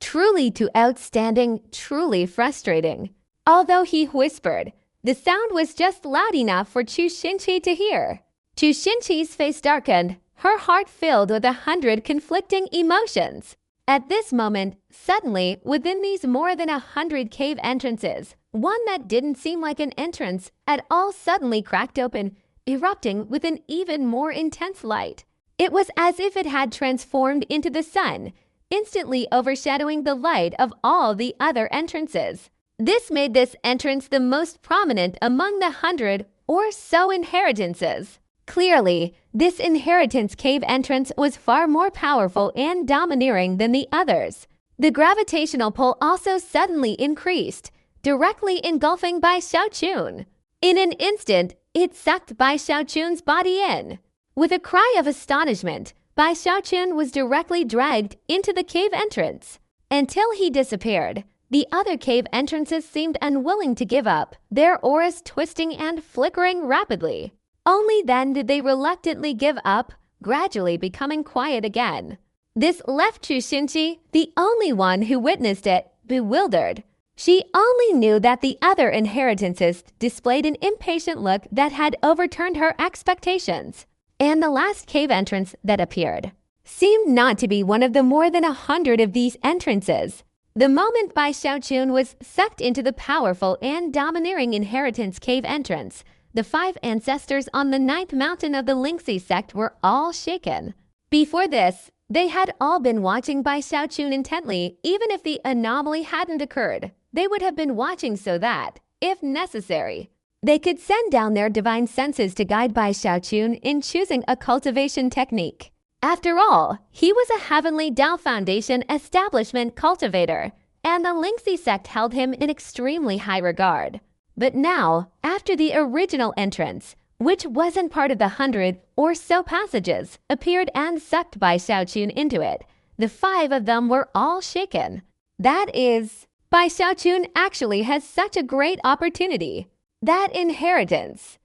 Truly too outstanding, truly frustrating. Although he whispered, the sound was just loud enough for Zhou Xinqi to hear. Zhou Xinqi's face darkened, her heart filled with 100 conflicting emotions. At this moment, suddenly, within these more than 100 cave entrances, one that didn't seem like an entrance at all suddenly cracked open, erupting with an even more intense light. It was as if it had transformed into the sun, instantly overshadowing the light of all the other entrances. This made this entrance the most prominent among the 100 or so inheritances. Clearly, this inheritance cave entrance was far more powerful and domineering than the others. The gravitational pull also suddenly increased, directly engulfing Bai Xiaochun. In an instant, it sucked Bai Xiaochun's body in. With a cry of astonishment, Bai Xiaochun was directly dragged into the cave entrance. Until he disappeared, the other cave entrances seemed unwilling to give up, their auras twisting and flickering rapidly. Only then did they reluctantly give up, gradually becoming quiet again. This left Zhou Xinqi, the only one who witnessed it, bewildered. She only knew that the other inheritances displayed an impatient look that had overturned her expectations. And the last cave entrance that appeared seemed not to be one of the more than 100 of these entrances. The moment Bai Xiaochun was sucked into the powerful and domineering inheritance cave entrance, the 5 ancestors on the 9th mountain of the Lingxi sect were all shaken. Before this, they had all been watching Bai Xiaochun intently. Even if the anomaly hadn't occurred, they would have been watching so that, if necessary, they could send down their divine senses to guide Bai Xiaochun in choosing a cultivation technique. After all, he was a Heavenly Dao Foundation establishment cultivator, and the Lingxi sect held him in extremely high regard. But now, after the original entrance, which wasn't part of the 100 or so passages, appeared and sucked Bai Xiaochun into it, the 5 of them were all shaken. That is, Bai Xiaochun actually has such a great opportunity. That inheritance.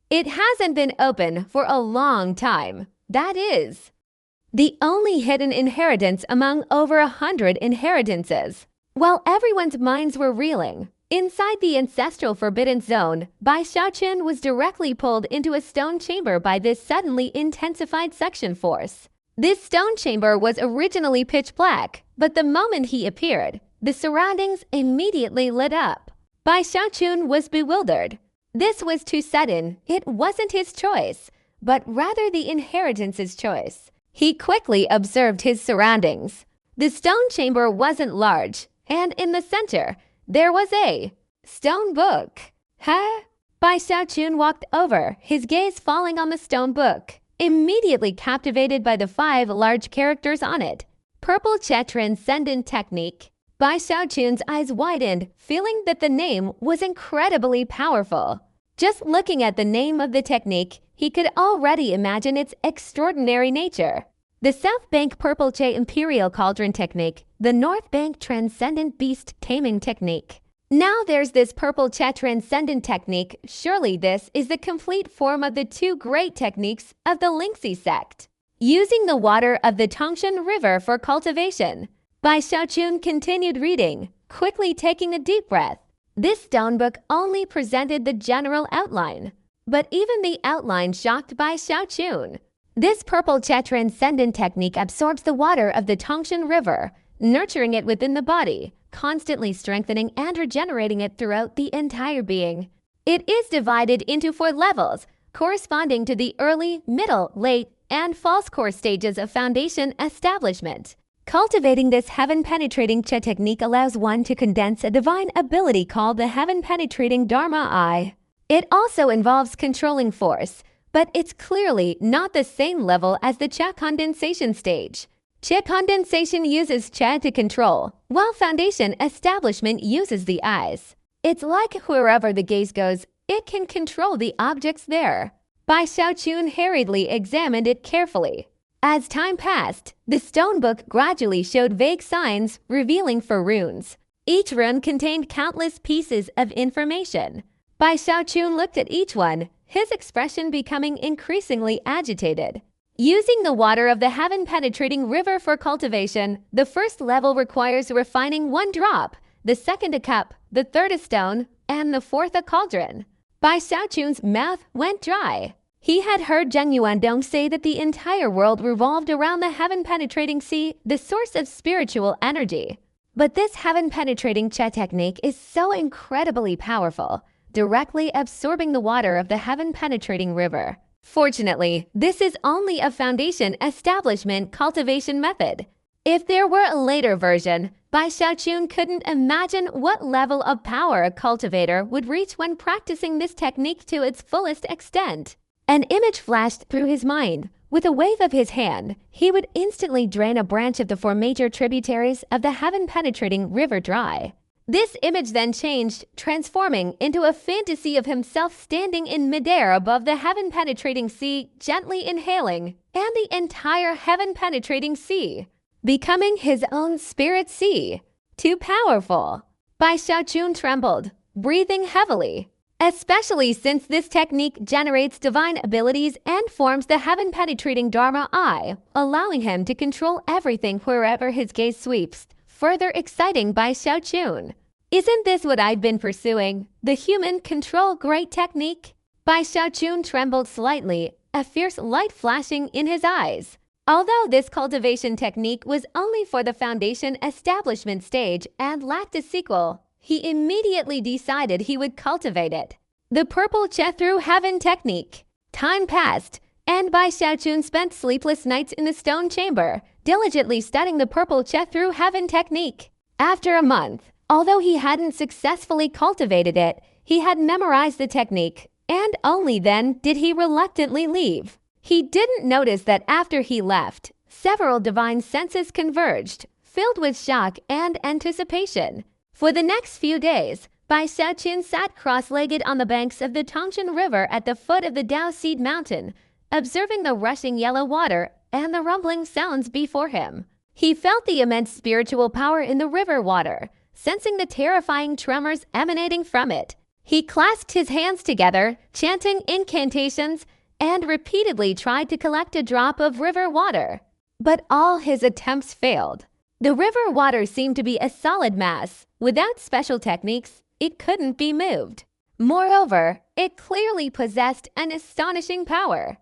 It hasn't been open for a long time. That is the only hidden inheritance among over 100 inheritances. While everyone's minds were reeling, inside the ancestral forbidden zone, Bai Xiaochun was directly pulled into a stone chamber by this suddenly intensified suction force. This stone chamber was originally pitch black, but the moment he appeared, the surroundings immediately lit up. Bai Xiaochun was bewildered. This was too sudden. It wasn't his choice, but rather the inheritance's choice. He quickly observed his surroundings. The stone chamber wasn't large, and in the center, there was a stone book. Huh? Bai Xiaochun walked over, his gaze falling on the stone book, immediately captivated by the 5 large characters on it. Purple Che Transcendent Technique. Bai Xiaochun's eyes widened, feeling that the name was incredibly powerful. Just looking at the name of the technique, he could already imagine its extraordinary nature. The South Bank Purple Che Imperial Cauldron Technique, the North Bank Transcendent Beast Taming Technique. Now there's this Purple Che Transcendent Technique. Surely this is the complete form of the 2 great techniques of the Lingxi sect. Using the water of the Tongshan River for cultivation. Bai Xiaochun continued reading, quickly taking a deep breath. This stone book only presented the general outline, but even the outline shocked Bai Xiaochun. This Purple Che Transcendent Technique absorbs the water of the Tongshan River, nurturing it within the body, constantly strengthening and regenerating it throughout the entire being. It is divided into 4 levels, corresponding to the early, middle, late, and false core stages of foundation establishment. Cultivating this heaven-penetrating Che technique allows one to condense a divine ability called the heaven-penetrating Dharma Eye. It also involves controlling force, but it's clearly not the same level as the Che condensation stage. Che condensation uses Che to control, while foundation establishment uses the eyes. It's like wherever the gaze goes, it can control the objects there. Bai Xiaochun hurriedly examined it carefully. As time passed, the stone book gradually showed vague signs revealing for runes. Each rune contained countless pieces of information. Bai Xiaochun looked at each one, his expression becoming increasingly agitated. Using the water of the heaven-penetrating river for cultivation, the first level requires refining 1 drop, the second a cup, the third a stone, and the fourth a cauldron. Bai Xiaochun's mouth went dry. He had heard Zheng Yuandong say that the entire world revolved around the heaven-penetrating sea, the source of spiritual energy. But this heaven-penetrating Che technique is so incredibly powerful, directly absorbing the water of the heaven-penetrating river. Fortunately, this is only a foundation establishment cultivation method. If there were a later version, Bai Xiaochun couldn't imagine what level of power a cultivator would reach when practicing this technique to its fullest extent. An image flashed through his mind. With a wave of his hand, he would instantly drain a branch of the 4 major tributaries of the heaven-penetrating river dry. This image then changed, transforming into a fantasy of himself standing in midair above the heaven-penetrating sea, gently inhaling, and the entire heaven-penetrating sea, becoming his own spirit sea. Too powerful. Bai Xiaochun trembled, breathing heavily. Especially since this technique generates divine abilities and forms the heaven-penetrating Dharma Eye, allowing him to control everything wherever his gaze sweeps, further exciting Bai Xiaochun. Isn't this what I've been pursuing? The human control great technique? Bai Xiaochun trembled slightly, a fierce light flashing in his eyes. Although this cultivation technique was only for the foundation establishment stage and lacked a sequel, he immediately decided he would cultivate it. The Purple Che Through Heaven Technique. Time passed, and Bai Xiaochun spent sleepless nights in the stone chamber, diligently studying the Purple Che Through Heaven Technique. After a month, although he hadn't successfully cultivated it, he had memorized the technique, and only then did he reluctantly leave. He didn't notice that after he left, several divine senses converged, filled with shock and anticipation. For the next few days, Bai Xiaochun sat cross-legged on the banks of the Tongshan River at the foot of the Dao Seed Mountain, observing the rushing yellow water and the rumbling sounds before him. He felt the immense spiritual power in the river water, sensing the terrifying tremors emanating from it. He clasped his hands together, chanting incantations, and repeatedly tried to collect a drop of river water. But all his attempts failed. The river water seemed to be a solid mass. Without special techniques, it couldn't be moved. Moreover, it clearly possessed an astonishing power.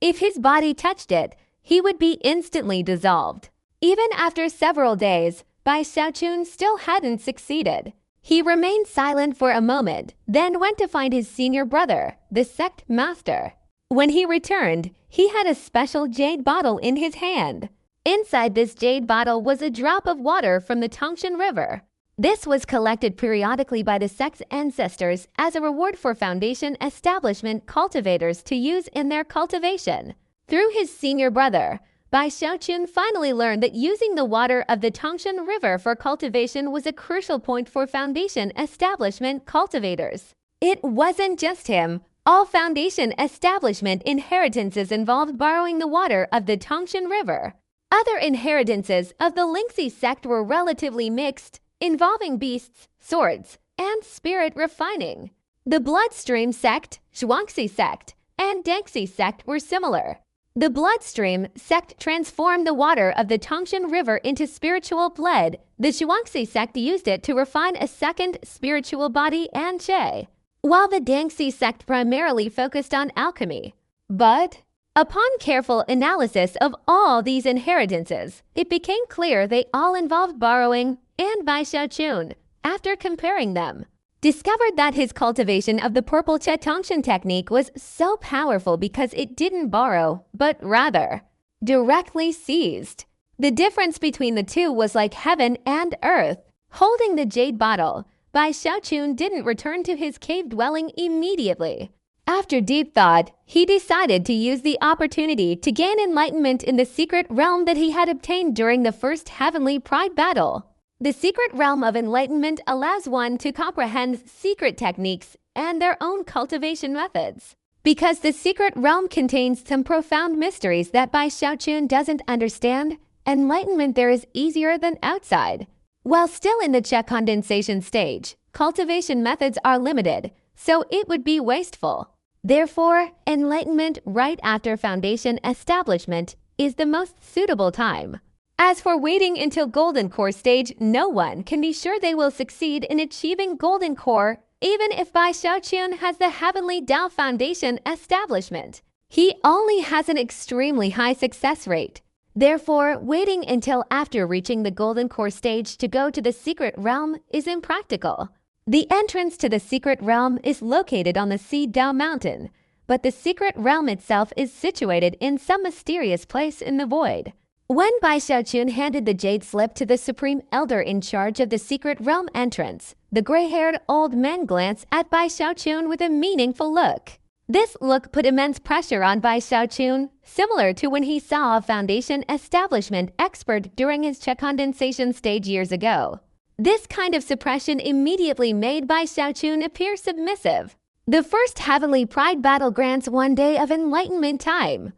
If his body touched it, he would be instantly dissolved. Even after several days, Bai Xiaochun still hadn't succeeded. He remained silent for a moment, then went to find his senior brother, the sect master. When he returned, he had a special jade bottle in his hand. Inside this jade bottle was a drop of water from the Tongshan River. This was collected periodically by the sect's ancestors as a reward for Foundation establishment cultivators to use in their cultivation. Through his senior brother, Bai Xiaochun finally learned that using the water of the Tangshan River for cultivation was a crucial point for Foundation establishment cultivators. It wasn't just him. All Foundation establishment inheritances involved borrowing the water of the Tangshan River. Other inheritances of the Lingxi sect were relatively mixed, involving beasts, swords, and spirit refining. The Bloodstream sect, Zhuangxi sect, and Dengxi sect were similar. The Bloodstream sect transformed the water of the Tangshan River into spiritual blood. The Zhuangxi sect used it to refine a second spiritual body and Che, while the Dengxi sect primarily focused on alchemy. But upon careful analysis of all these inheritances, it became clear they all involved borrowing, and Bai Xiaochun, after comparing them, discovered that his cultivation of the purple Che Tangshan technique was so powerful because it didn't borrow, but rather directly seized. The difference between the two was like heaven and earth. Holding the jade bottle, Bai Xiaochun didn't return to his cave dwelling immediately. After deep thought, he decided to use the opportunity to gain enlightenment in the secret realm that he had obtained during the first Heavenly Pride battle. The secret realm of enlightenment allows one to comprehend secret techniques and their own cultivation methods. Because the secret realm contains some profound mysteries that Bai Xiaochun doesn't understand, enlightenment there is easier than outside. While still in the Che condensation stage, cultivation methods are limited, so it would be wasteful. Therefore, enlightenment right after Foundation establishment is the most suitable time. As for waiting until Golden Core stage, no one can be sure they will succeed in achieving Golden Core, even if Bai Xiaochun has the Heavenly Dao Foundation establishment. He only has an extremely high success rate. Therefore, waiting until after reaching the Golden Core stage to go to the secret realm is impractical. The entrance to the secret realm is located on the Si Dao Mountain, but the secret realm itself is situated in some mysterious place in the void. When Bai Xiaochun handed the jade slip to the Supreme Elder in charge of the secret realm entrance, the gray-haired old man glanced at Bai Xiaochun with a meaningful look. This look put immense pressure on Bai Xiaochun, similar to when he saw a Foundation establishment expert during his Che condensation stage years ago. This kind of suppression immediately made Bai Xiaochun appear submissive. The first Heavenly Pride battle grants 1 day of enlightenment time.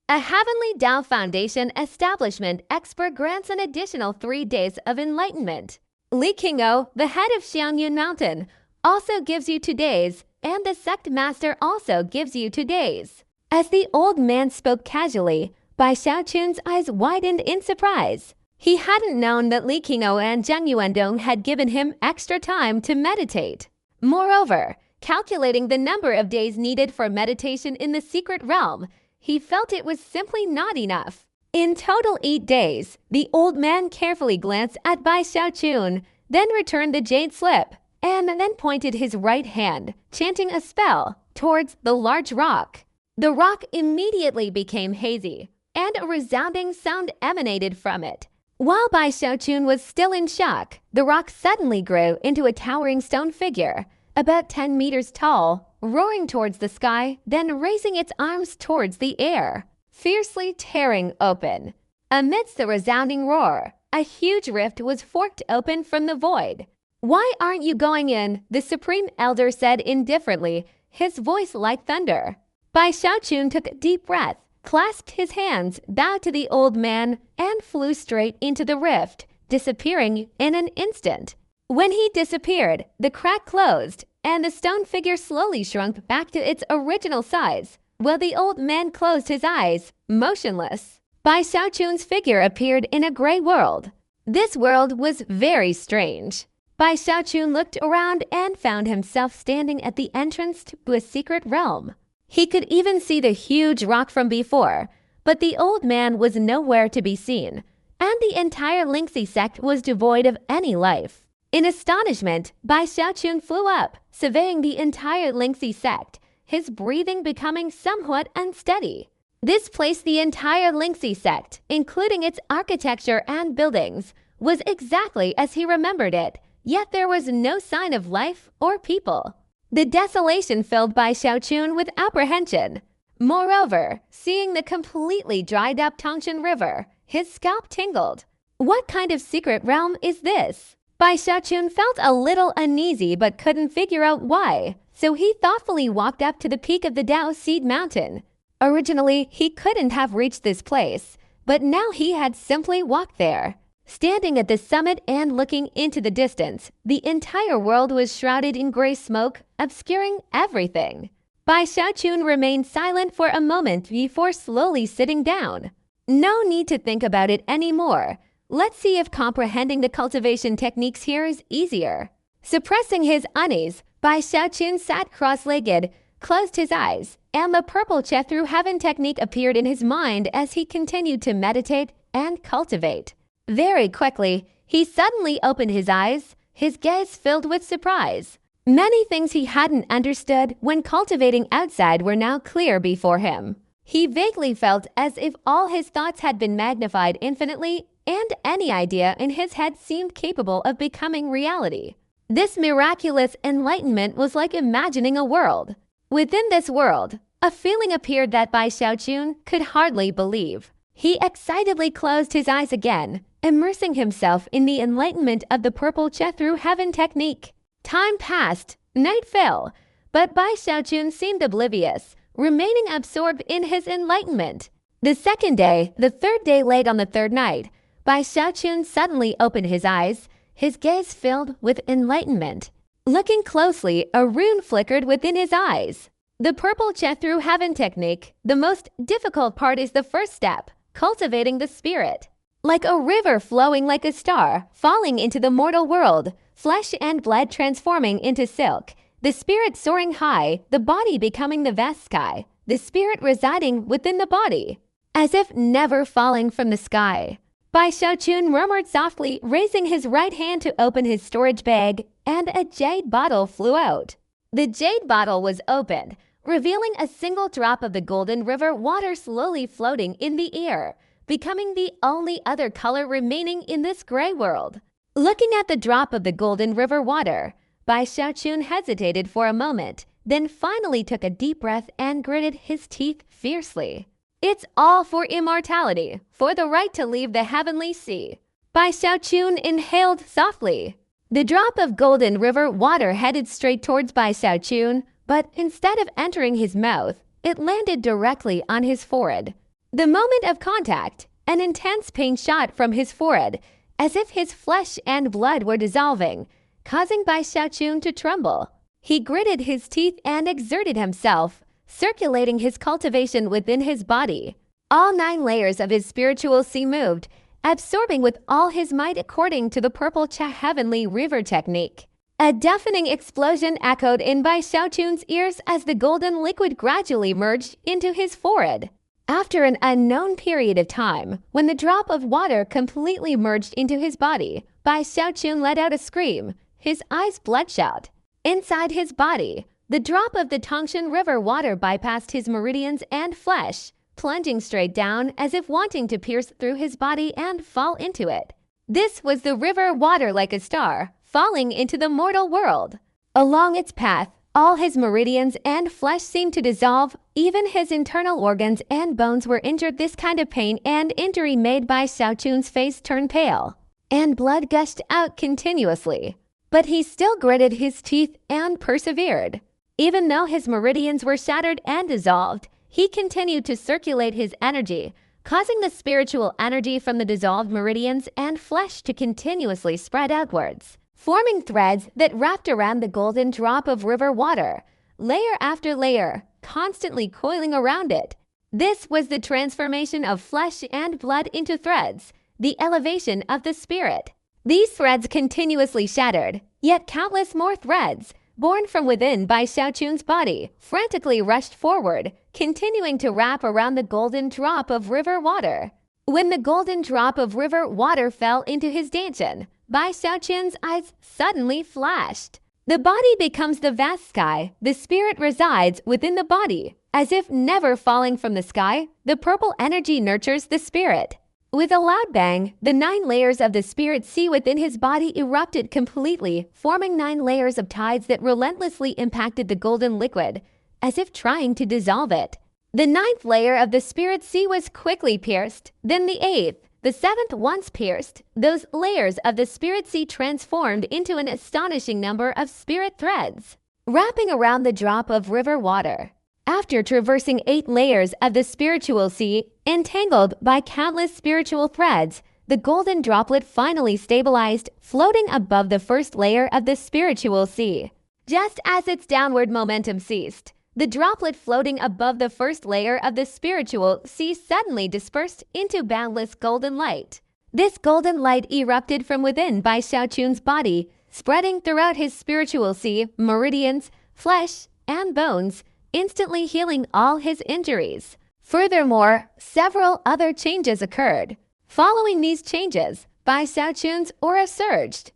A Heavenly Dao Foundation establishment expert grants an additional 3 days of enlightenment. Li Qingou, the head of Xiangyun Mountain, also gives you 2 days, and the sect master also gives you 2 days. As the old man spoke casually, Bai Xiaochun's eyes widened in surprise. He hadn't known that Li Qingou and Zheng Yuandong had given him extra time to meditate. Moreover, calculating the number of days needed for meditation in the secret realm, he felt it was simply not enough. In total 8 days, the old man carefully glanced at Bai Xiaochun, then returned the jade slip, and then pointed his right hand, chanting a spell, towards the large rock. The rock immediately became hazy, and a resounding sound emanated from it. While Bai Xiaochun was still in shock, the rock suddenly grew into a towering stone figure, about 10 meters tall, roaring towards the sky, then raising its arms towards the air, fiercely tearing open. Amidst the resounding roar, a huge rift was forked open from the void. "Why aren't you going in?" the Supreme Elder said indifferently, his voice like thunder. Bai Xiaochun took a deep breath, clasped his hands, bowed to the old man, and flew straight into the rift, disappearing in an instant. When he disappeared, the crack closed, and the stone figure slowly shrunk back to its original size, while the old man closed his eyes, motionless. Bai Xiaochun's figure appeared in a gray world. This world was very strange. Bai Xiaochun looked around and found himself standing at the entrance to a secret realm. He could even see the huge rock from before, but the old man was nowhere to be seen, and the entire Lingxi sect was devoid of any life. In astonishment, Bai Xiaochun flew up, surveying the entire Lingxi sect, his breathing becoming somewhat unsteady. This placed the entire Lingxi sect, including its architecture and buildings, was exactly as he remembered it, yet there was no sign of life or people. The desolation filled Bai Xiaochun with apprehension. Moreover, seeing the completely dried up Tangshan River, his scalp tingled. What kind of secret realm is this? Bai Xiaochun felt a little uneasy but couldn't figure out why, so he thoughtfully walked up to the peak of the Dao Seed Mountain. Originally, he couldn't have reached this place, but now he had simply walked there. Standing at the summit and looking into the distance, the entire world was shrouded in gray smoke, obscuring everything. Bai Xiaochun remained silent for a moment before slowly sitting down. No need to think about it anymore. Let's see if comprehending the cultivation techniques here is easier. Suppressing his unease, Bai Xiaochun sat cross-legged, closed his eyes, and the purple Che through heaven technique appeared in his mind as he continued to meditate and cultivate. Very quickly, he suddenly opened his eyes, his gaze filled with surprise. Many things he hadn't understood when cultivating outside were now clear before him. He vaguely felt as if all his thoughts had been magnified infinitely, and any idea in his head seemed capable of becoming reality. This miraculous enlightenment was like imagining a world. Within this world, a feeling appeared that Bai Xiaochun could hardly believe. He excitedly closed his eyes again, immersing himself in the enlightenment of the purple Che through heaven technique. Time passed, night fell, but Bai Xiaochun seemed oblivious, remaining absorbed in his enlightenment. The second day, the third day late on the third night, Bai Xiaochun suddenly opened his eyes, his gaze filled with enlightenment. Looking closely, a rune flickered within his eyes. The purple Che through heaven technique, the most difficult part is the first step, cultivating the spirit. Like a river flowing like a star, falling into the mortal world, flesh and blood transforming into silk, the spirit soaring high, the body becoming the vast sky, the spirit residing within the body, as if never falling from the sky. Bai Xiaochun murmured softly, raising his right hand to open his storage bag, and a jade bottle flew out. The jade bottle was opened, revealing a single drop of the golden river water slowly floating in the air, becoming the only other color remaining in this gray world. Looking at the drop of the golden river water, Bai Xiaochun hesitated for a moment, then finally took a deep breath and gritted his teeth fiercely. It's all for immortality, for the right to leave the heavenly sea. Bai Xiaochun inhaled softly. The drop of golden river water headed straight towards Bai Xiaochun, but instead of entering his mouth, it landed directly on his forehead. The moment of contact, an intense pain shot from his forehead, as if his flesh and blood were dissolving, causing Bai Xiaochun to tremble. He gritted his teeth and exerted himself, circulating his cultivation within his body. All 9 layers of his spiritual sea moved, absorbing with all his might according to the purple Che heavenly river technique. A deafening explosion echoed in Bai Xiaochun's ears as the golden liquid gradually merged into his forehead. After an unknown period of time, when the drop of water completely merged into his body, Bai Xiaochun let out a scream, his eyes bloodshot. Inside his body, the drop of the Tangshan River water bypassed his meridians and flesh, plunging straight down as if wanting to pierce through his body and fall into it. This was the river water like a star, falling into the mortal world. Along its path, all his meridians and flesh seemed to dissolve. Even his internal organs and bones were injured. This kind of pain and injury made Bai Xiaochun's face turn pale, and blood gushed out continuously. But he still gritted his teeth and persevered. Even though his meridians were shattered and dissolved, he continued to circulate his energy, causing the spiritual energy from the dissolved meridians and flesh to continuously spread outwards, forming threads that wrapped around the golden drop of river water, layer after layer, constantly coiling around it. This was the transformation of flesh and blood into threads, the elevation of the spirit. These threads continuously shattered, yet countless more threads, born from within Bai Xiaochun's body, frantically rushed forward, continuing to wrap around the golden drop of river water. When the golden drop of river water fell into his danchan, Bai Xiaochun's eyes suddenly flashed. The body becomes the vast sky, the spirit resides within the body. As if never falling from the sky, the purple energy nurtures the spirit. With a loud bang, the 9 layers of the spirit sea within his body erupted completely, forming 9 layers of tides that relentlessly impacted the golden liquid, as if trying to dissolve it. The 9th layer of the spirit sea was quickly pierced, then the 8th, the 7th once pierced. Those layers of the spirit sea transformed into an astonishing number of spirit threads, wrapping around the drop of river water. After traversing 8 layers of the spiritual sea, entangled by countless spiritual threads, the golden droplet finally stabilized, floating above the first layer of the spiritual sea. Just as its downward momentum ceased, the droplet floating above the first layer of the spiritual sea suddenly dispersed into boundless golden light. This golden light erupted from within Bai Xiaochun's body, spreading throughout his spiritual sea, meridians, flesh, and bones, instantly healing all his injuries. Furthermore, several other changes occurred. Following these changes, Bai Xiaochun's aura surged.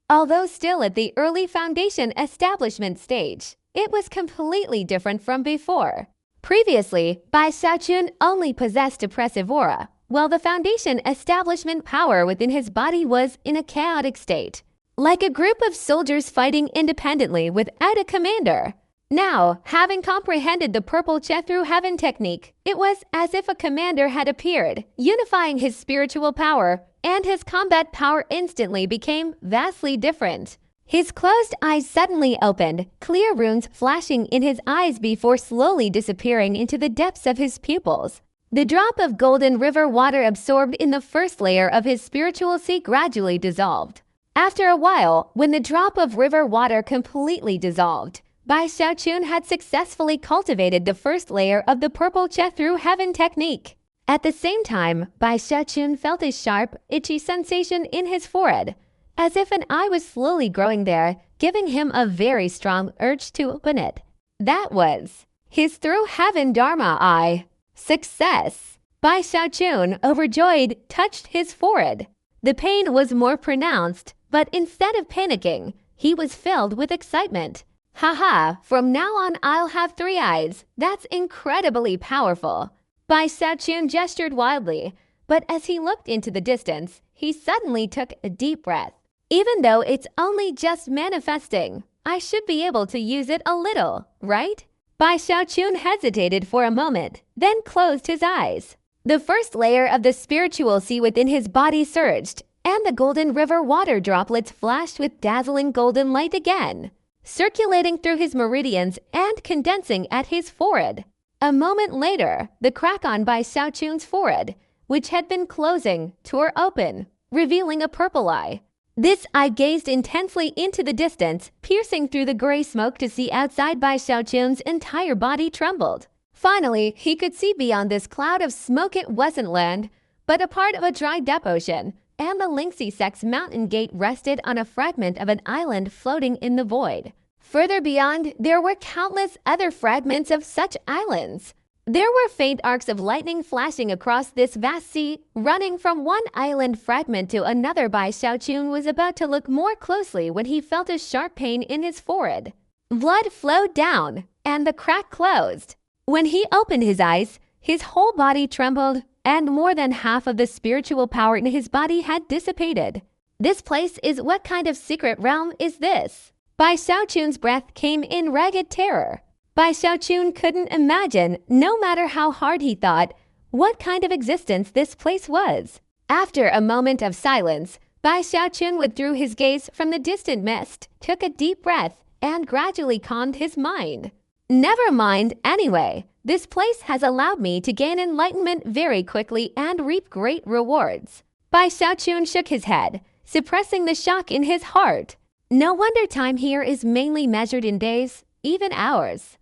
Although still at the early foundation establishment stage, it was completely different from before. Previously, Bai Xiaochun only possessed oppressive aura, while the foundation establishment power within his body was in a chaotic state, like a group of soldiers fighting independently without a commander. Now, having comprehended the purple Che through heaven technique, it was as if a commander had appeared, unifying his spiritual power, and his combat power instantly became vastly different. His closed eyes suddenly opened, clear runes flashing in his eyes before slowly disappearing into the depths of his pupils. The drop of golden river water absorbed in the first layer of his spiritual sea gradually dissolved. After a while, when the drop of river water completely dissolved, Bai Xiaochun had successfully cultivated the first layer of the purple Che through heaven technique. At the same time, Bai Xiaochun felt a sharp, itchy sensation in his forehead, as if an eye was slowly growing there, giving him a very strong urge to open it. That was his through heaven Dharma eye. Success! Bai Xiaochun, overjoyed, touched his forehead. The pain was more pronounced, but instead of panicking, he was filled with excitement. Haha, from now on I'll have 3 eyes. That's incredibly powerful. Bai Xiaochun gestured wildly, but as he looked into the distance, he suddenly took a deep breath. Even though it's only just manifesting, I should be able to use it a little, right? Bai Xiaochun hesitated for a moment, then closed his eyes. The first layer of the spiritual sea within his body surged, and the golden river water droplets flashed with dazzling golden light again, circulating through his meridians and condensing at his forehead. A moment later, the crack on Bai Xiaochun's forehead, which had been closing, tore open, revealing a purple eye. This eye gazed intensely into the distance, piercing through the gray smoke to see outside. Bai Xiaochun's entire body trembled. Finally, he could see beyond this cloud of smoke. It wasn't land, but a part of a dried up ocean, and the Lingxi Sect's mountain gate rested on a fragment of an island floating in the void. Further beyond, there were countless other fragments of such islands. There were faint arcs of lightning flashing across this vast sea, running from one island fragment to another. Bai Xiaochun was about to look more closely when he felt a sharp pain in his forehead. Blood flowed down, and the crack closed. When he opened his eyes, his whole body trembled, and more than half of the spiritual power in his body had dissipated. This place is what kind of secret realm is this? Bai Xiaochun's breath came in ragged terror. Bai Xiaochun couldn't imagine, no matter how hard he thought, what kind of existence this place was. After a moment of silence, Bai Xiaochun withdrew his gaze from the distant mist, took a deep breath, and gradually calmed his mind. Never mind, anyway. This place has allowed me to gain enlightenment very quickly and reap great rewards. Bai Xiaochun shook his head, suppressing the shock in his heart. No wonder time here is mainly measured in days, even hours.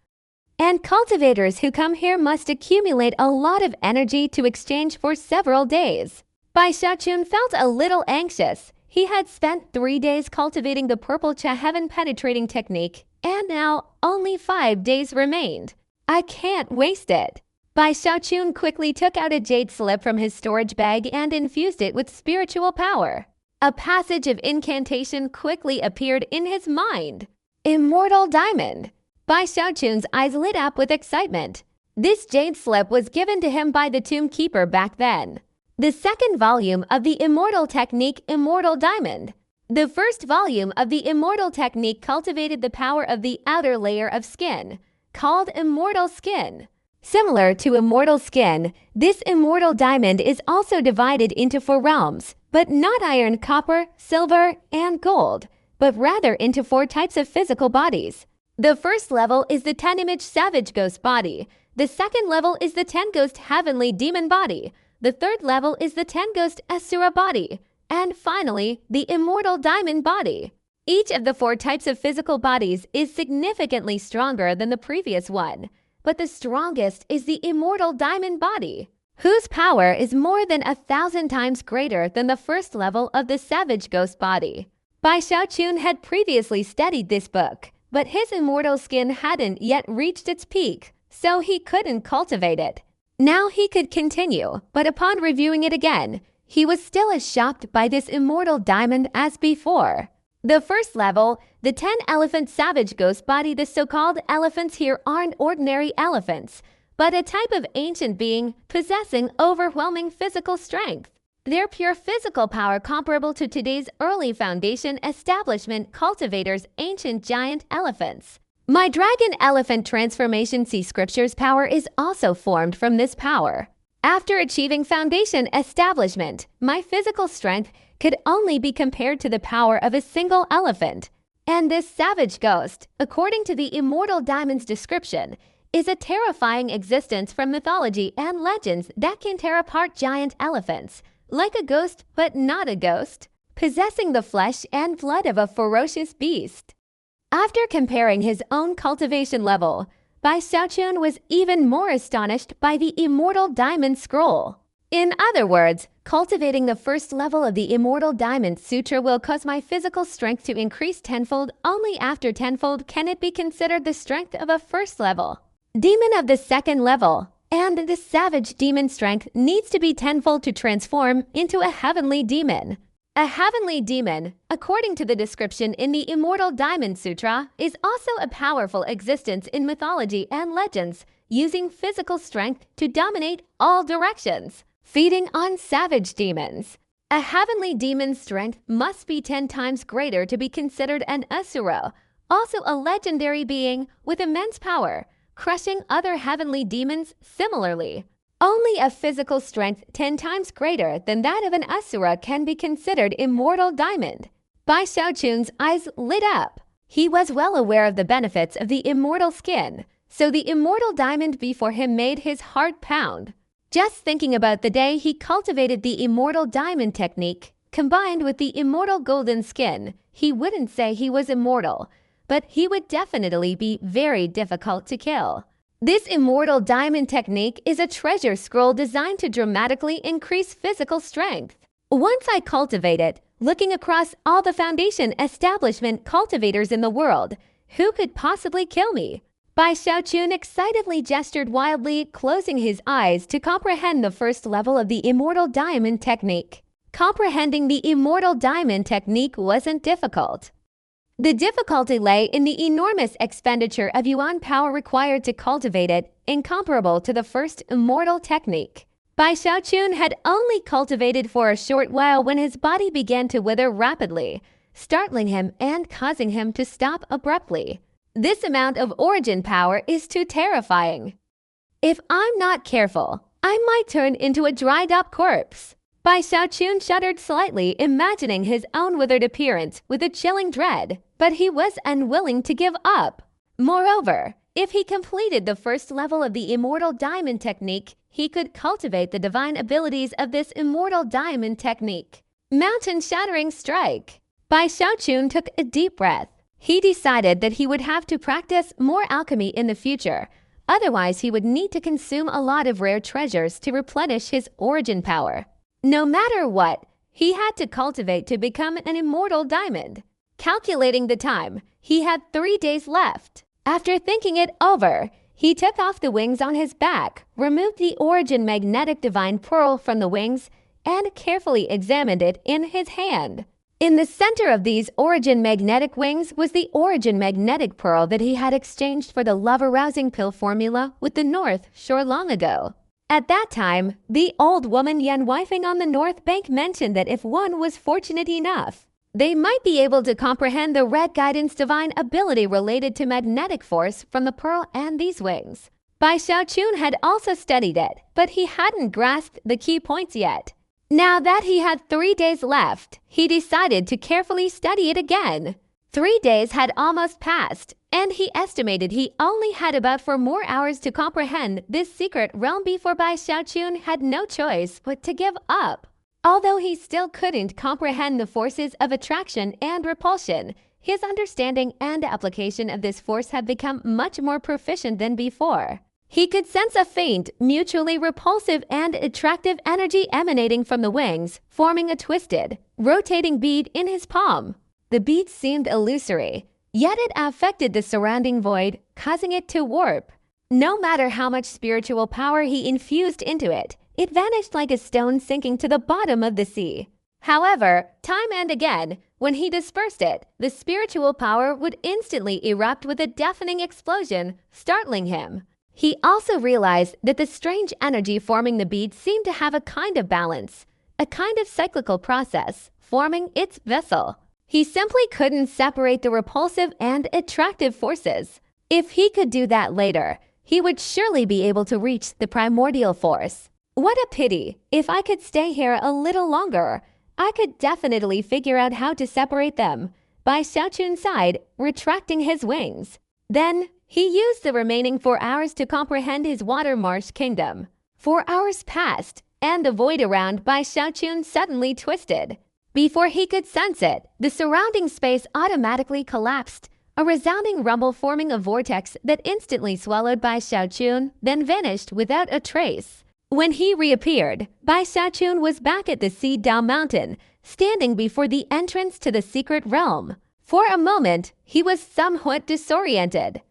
And cultivators who come here must accumulate a lot of energy to exchange for several days. Bai Xiaochun felt a little anxious. He had spent 3 days cultivating the purple Che heaven penetrating technique, and now only 5 days remained. I can't waste it. Bai Xiaochun quickly took out a jade slip from his storage bag and infused it with spiritual power. A passage of incantation quickly appeared in his mind. Immortal Diamond. Bai Xiaochun's eyes lit up with excitement. This jade slip was given to him by the tomb keeper back then. The second volume of the immortal technique, Immortal Diamond. The first volume of the immortal technique cultivated the power of the outer layer of skin, called immortal skin. Similar to immortal skin, this immortal diamond is also divided into 4 realms, but not iron, copper, silver, and gold, but rather into 4 types of physical bodies. The first level is the 10-image savage ghost body. The second level is the 10-ghost heavenly demon body. The third level is the 10-ghost asura body. And finally, the immortal diamond body. Each of the 4 types of physical bodies is significantly stronger than the previous one, but the strongest is the immortal diamond body, whose power is more than 1,000 times greater than the first level of the savage ghost body. Bai Xiaochun had previously studied this book, but his immortal skin hadn't yet reached its peak, so he couldn't cultivate it. Now he could continue, but upon reviewing it again, he was still as shocked by this immortal diamond as before. The first level, the 10-elephant savage ghost body. The so-called elephants here aren't ordinary elephants, but a type of ancient being possessing overwhelming physical strength. Their pure physical power comparable to today's early Foundation establishment cultivators' ancient giant elephants. My dragon elephant transformation see scriptures power is also formed from this power. After achieving Foundation establishment, my physical strength could only be compared to the power of a single elephant. And this savage ghost, according to the immortal diamond's description, is a terrifying existence from mythology and legends that can tear apart giant elephants, like a ghost but not a ghost, possessing the flesh and blood of a ferocious beast. After comparing his own cultivation level, Bai Xiaochun was even more astonished by the immortal diamond scroll. In other words, cultivating the first level of the immortal diamond sutra will cause my physical strength to increase tenfold. Only after tenfold can it be considered the strength of a first level demon of the second level, and the savage demon strength needs to be tenfold to transform into a heavenly demon. A heavenly demon, according to the description in the Immortal Diamond Sutra, is also a powerful existence in mythology and legends, using physical strength to dominate all directions, feeding on savage demons. A heavenly demon's strength must be 10 times greater to be considered an asura, also a legendary being with immense power, crushing other heavenly demons similarly. Only a physical strength 10 times greater than that of an asura can be considered immortal diamond. Bai Xiaochun's eyes lit up. He was well aware of the benefits of the immortal skin, so the immortal diamond before him made his heart pound. Just thinking about the day he cultivated the immortal diamond technique, combined with the immortal golden skin, he wouldn't say he was immortal, but he would definitely be very difficult to kill. This immortal diamond technique is a treasure scroll designed to dramatically increase physical strength. Once I cultivate it, looking across all the Foundation establishment cultivators in the world, who could possibly kill me? Bai Xiaochun excitedly gestured wildly, closing his eyes to comprehend the first level of the immortal diamond technique. Comprehending the immortal diamond technique wasn't difficult. The difficulty lay in the enormous expenditure of yuan power required to cultivate it, incomparable to the first immortal technique. Bai Xiaochun had only cultivated for a short while when his body began to wither rapidly, startling him and causing him to stop abruptly. This amount of origin power is too terrifying. If I'm not careful, I might turn into a dried-up corpse. Bai Xiaochun shuddered slightly, imagining his own withered appearance with a chilling dread, but he was unwilling to give up. Moreover, if he completed the first level of the immortal diamond technique, he could cultivate the divine abilities of this immortal diamond technique. Mountain-shattering strike. Bai Xiaochun took a deep breath. He decided that he would have to practice more alchemy in the future. Otherwise, he would need to consume a lot of rare treasures to replenish his origin power. No matter what, he had to cultivate to become an immortal diamond. Calculating the time, he had 3 days left. After thinking it over, he took off the wings on his back, removed the origin magnetic divine pearl from the wings, and carefully examined it in his hand. In the center of these origin magnetic wings was the origin magnetic pearl that he had exchanged for the love-arousing pill formula with the North Shore long ago. At that time, the old woman Yan wifing on the north bank mentioned that if one was fortunate enough, they might be able to comprehend the red guidance divine ability related to magnetic force from the pearl and these wings. Bai Xiaochun had also studied it, but he hadn't grasped the key points yet. Now that he had 3 days left, he decided to carefully study it again. 3 days had almost passed, and he estimated he only had about 4 more hours to comprehend this secret realm before Bai Xiaochun had no choice but to give up. Although he still couldn't comprehend the forces of attraction and repulsion, his understanding and application of this force had become much more proficient than before. He could sense a faint, mutually repulsive and attractive energy emanating from the wings, forming a twisted, rotating bead in his palm. The bead seemed illusory, yet it affected the surrounding void, causing it to warp. No matter how much spiritual power he infused into it, it vanished like a stone sinking to the bottom of the sea. However, time and again, when he dispersed it, the spiritual power would instantly erupt with a deafening explosion, startling him. He also realized that the strange energy forming the bead seemed to have a kind of balance, a kind of cyclical process, forming its vessel. He simply couldn't separate the repulsive and attractive forces. If he could do that later, he would surely be able to reach the primordial force. What a pity! If I could stay here a little longer, I could definitely figure out how to separate them. Bai Xiaochun sighed, retracting his wings. Then, he used the remaining 4 hours to comprehend his water marsh kingdom. 4 hours passed, and the void around Bai Xiaochun suddenly twisted. Before he could sense it, the surrounding space automatically collapsed, a resounding rumble forming a vortex that instantly swallowed Bai Xiaochun, then vanished without a trace. When he reappeared, Bai Xiaochun was back at the Xidao Mountain, standing before the entrance to the secret realm. For a moment, he was somewhat disoriented.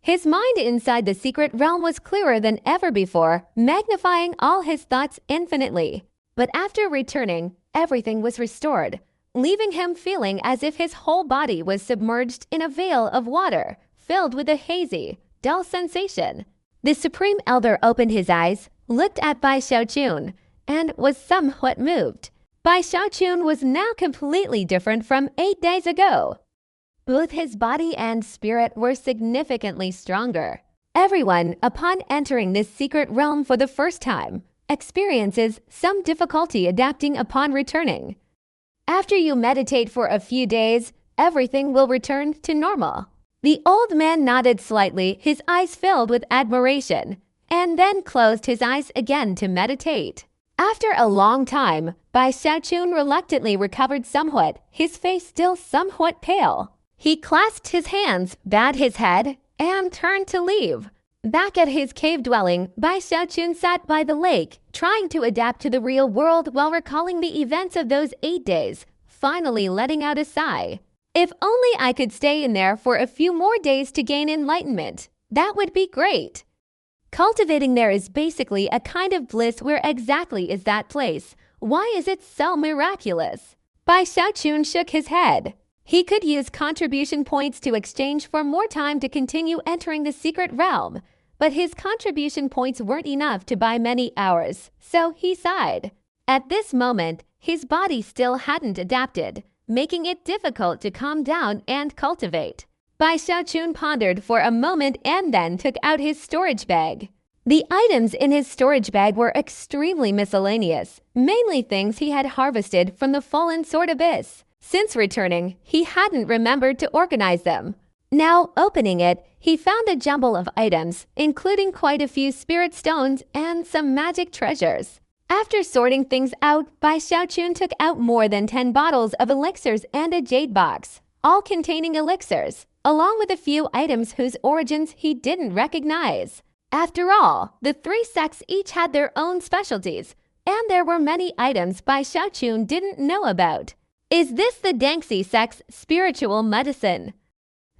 His mind inside the secret realm was clearer than ever before, magnifying all his thoughts infinitely. But after returning, everything was restored, leaving him feeling as if his whole body was submerged in a veil of water, filled with a hazy, dull sensation. The Supreme Elder opened his eyes, looked at Bai Xiaochun, and was somewhat moved. Bai Xiaochun was now completely different from 8 days ago. Both his body and spirit were significantly stronger. Everyone, upon entering this secret realm for the first time, experiences some difficulty adapting upon returning. After you meditate for a few days, everything will return to normal. The old man nodded slightly, his eyes filled with admiration, and then closed his eyes again to meditate. After a long time, Bai Xiaochun reluctantly recovered somewhat, his face still somewhat pale. He clasped his hands, bowed his head, and turned to leave. Back at his cave dwelling, Bai Xiaochun sat by the lake, trying to adapt to the real world while recalling the events of those 8 days, finally letting out a sigh. If only I could stay in there for a few more days to gain enlightenment. That would be great. Cultivating there is basically a kind of bliss. Where exactly is that place? Why is it so miraculous? Bai Xiaochun shook his head. He could use contribution points to exchange for more time to continue entering the secret realm, but his contribution points weren't enough to buy many hours, so he sighed. At this moment, his body still hadn't adapted, making it difficult to calm down and cultivate. Bai Xiaochun pondered for a moment and then took out his storage bag. The items in his storage bag were extremely miscellaneous, mainly things he had harvested from the fallen sword abyss. Since returning, he hadn't remembered to organize them. Now, opening it, he found a jumble of items, including quite a few spirit stones and some magic treasures. After sorting things out, Bai Xiaochun took out more than 10 bottles of elixirs and a jade box, all containing elixirs, along with a few items whose origins he didn't recognize. After all, the 3 sects each had their own specialties, and there were many items Bai Xiaochun didn't know about. Is this the Dangxi sect's spiritual medicine?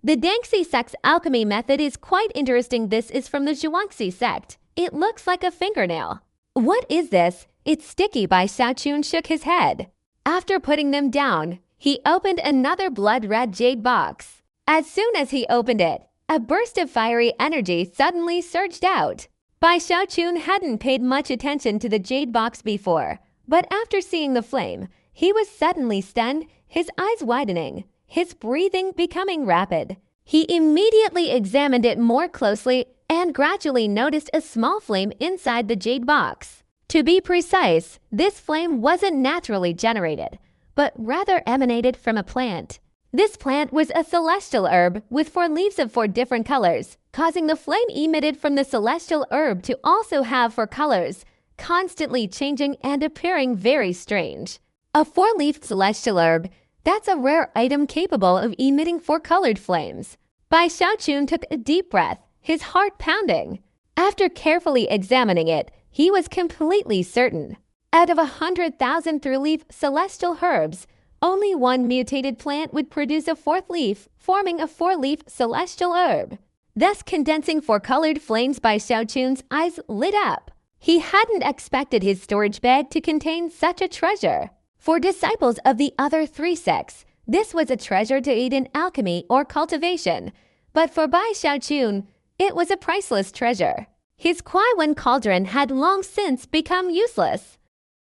The Dangxi sect's alchemy method is quite interesting. This is from the Zhuangxi sect. It looks like a fingernail. What is this? It's sticky. Bai Xiaochun shook his head. After putting them down, he opened another blood-red jade box. As soon as he opened it, a burst of fiery energy suddenly surged out. Bai Xiaochun hadn't paid much attention to the jade box before, but after seeing the flame, he was suddenly stunned, his eyes widening, his breathing becoming rapid. He immediately examined it more closely and gradually noticed a small flame inside the jade box. To be precise, this flame wasn't naturally generated, but rather emanated from a plant. This plant was a celestial herb with 4 leaves of 4 different colors, causing the flame emitted from the celestial herb to also have 4 colors, constantly changing and appearing very strange. A 4-leaf celestial herb, that's a rare item capable of emitting 4-colored flames. Bai Xiaochun took a deep breath, his heart pounding. After carefully examining it, he was completely certain. Out of 100,000 3-leaf celestial herbs, only 1 mutated plant would produce a 4th leaf, forming a 4-leaf celestial herb. Thus condensing 4-colored flames. Bai Xiaochun's eyes lit up. He hadn't expected his storage bag to contain such a treasure. For disciples of the other 3 sects, this was a treasure to aid in alchemy or cultivation. But for Bai Xiaochun, it was a priceless treasure. His Kuai-Wen cauldron had long since become useless.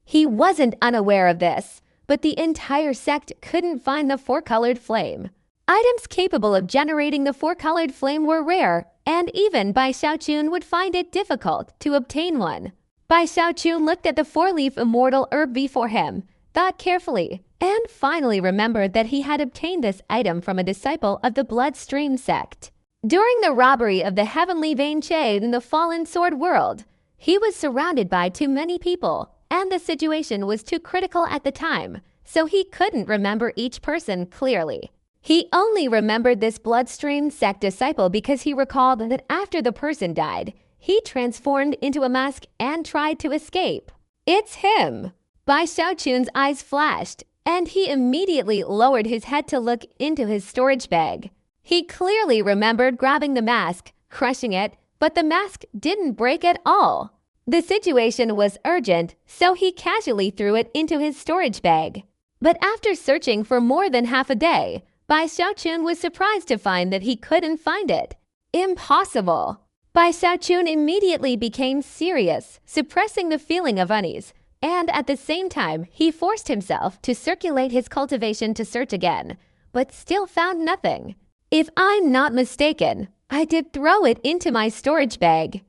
He wasn't unaware of this, but the entire sect couldn't find the 4-colored flame. Items capable of generating the 4-colored flame were rare, and even Bai Xiaochun would find it difficult to obtain one. Bai Xiaochun looked at the 4-leaf immortal herb before him, thought carefully, and finally remembered that he had obtained this item from a disciple of the Bloodstream sect. During the robbery of the heavenly vein chain in the fallen sword world, he was surrounded by too many people, and the situation was too critical at the time, so he couldn't remember each person clearly. He only remembered this Bloodstream sect disciple because he recalled that after the person died, he transformed into a mask and tried to escape. It's him! Bai Xiaochun's eyes flashed, and he immediately lowered his head to look into his storage bag. He clearly remembered grabbing the mask, crushing it, but the mask didn't break at all. The situation was urgent, so he casually threw it into his storage bag. But after searching for more than half a day, Bai Xiaochun was surprised to find that he couldn't find it. Impossible! Bai Xiaochun immediately became serious, suppressing the feeling of unease, and at the same time, he forced himself to circulate his cultivation to search again, but still found nothing. If I'm not mistaken, I did throw it into my storage bag.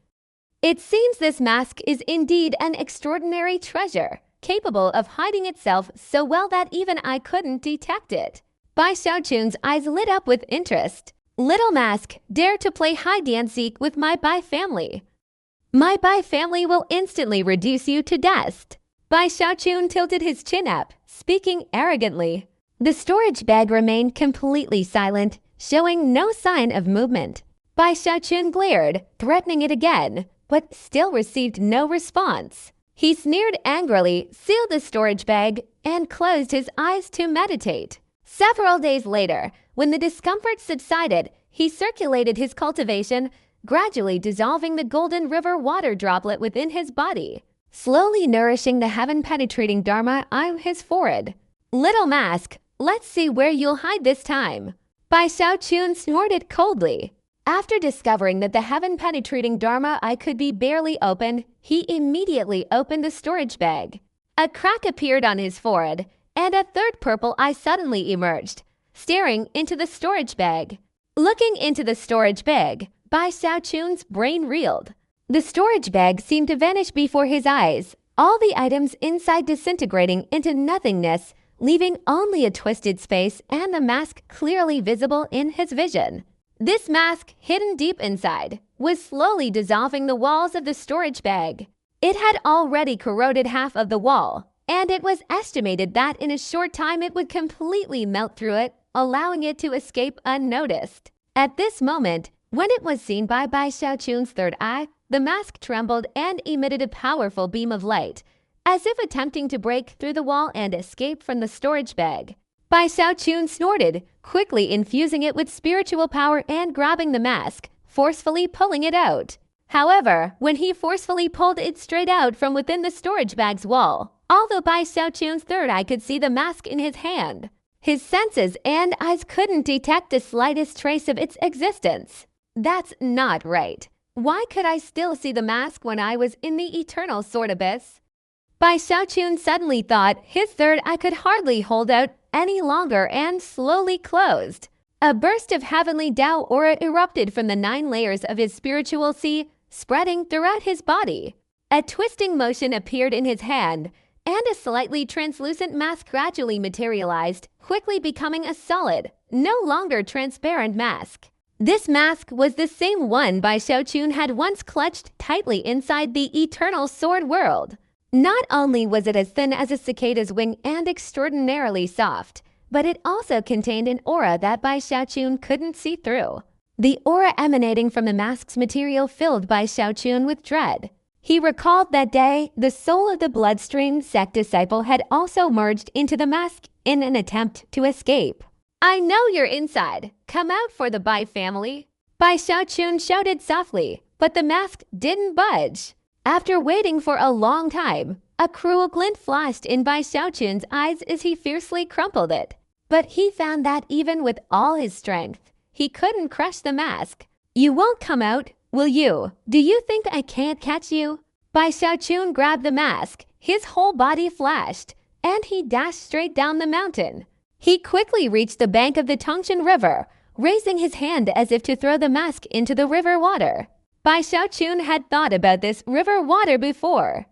It seems this mask is indeed an extraordinary treasure, capable of hiding itself so well that even I couldn't detect it. Bai Xiaochun's eyes lit up with interest. Little mask, dare to play hide and seek with my Bai family. My Bai family will instantly reduce you to dust. Bai Xiaochun tilted his chin up, speaking arrogantly. The storage bag remained completely silent, showing no sign of movement. Bai Xiaochun glared, threatening it again, but still received no response. He sneered angrily, sealed the storage bag, and closed his eyes to meditate. Several days later, when the discomfort subsided, he circulated his cultivation, gradually dissolving the golden river water droplet within his body, slowly nourishing the heaven-penetrating Dharma on his forehead. Little mask, let's see where you'll hide this time. Bai Xiaochun snorted coldly. After discovering that the heaven-penetrating Dharma eye could be barely opened, he immediately opened the storage bag. A crack appeared on his forehead, and a 3rd purple eye suddenly emerged, staring into the storage bag. Looking into the storage bag, Bai Xiaochun's brain reeled. The storage bag seemed to vanish before his eyes, all the items inside disintegrating into nothingness, leaving only a twisted space and the mask clearly visible in his vision. This mask, hidden deep inside, was slowly dissolving the walls of the storage bag. It had already corroded half of the wall, and it was estimated that in a short time it would completely melt through it, allowing it to escape unnoticed. At this moment, when it was seen by Bai Xiaochun's 3rd eye, the mask trembled and emitted a powerful beam of light, as if attempting to break through the wall and escape from the storage bag. Bai Xiaochun snorted, quickly infusing it with spiritual power and grabbing the mask, forcefully pulling it out. However, when he forcefully pulled it straight out from within the storage bag's wall, although Bai Xiaochun's 3rd eye could see the mask in his hand, his senses and eyes couldn't detect the slightest trace of its existence. That's not right. Why could I still see the mask when I was in the eternal sword abyss? Bai Xiaochun suddenly thought his third eye could hardly hold out any longer and slowly closed. A burst of heavenly Tao aura erupted from the 9 layers of his spiritual sea, spreading throughout his body. A twisting motion appeared in his hand, and a slightly translucent mask gradually materialized, quickly becoming a solid, no longer transparent mask. This mask was the same one Bai Xiaochun had once clutched tightly inside the eternal sword world. Not only was it as thin as a cicada's wing and extraordinarily soft, but it also contained an aura that Bai Xiaochun couldn't see through. The aura emanating from the mask's material filled Bai Xiaochun with dread. He recalled that day the soul of the bloodstream sect disciple had also merged into the mask in an attempt to escape. "I know you're inside. Come out for the Bai family." Bai Xiaochun shouted softly, but the mask didn't budge. After waiting for a long time, a cruel glint flashed in Bai Xiaochun's eyes as he fiercely crumpled it. But he found that even with all his strength, he couldn't crush the mask. "You won't come out, will you? Do you think I can't catch you?" Bai Xiaochun grabbed the mask. His whole body flashed, and he dashed straight down the mountain. He quickly reached the bank of the Tongshan River, raising his hand as if to throw the mask into the river water. Bai Xiaochun had thought about this river water before.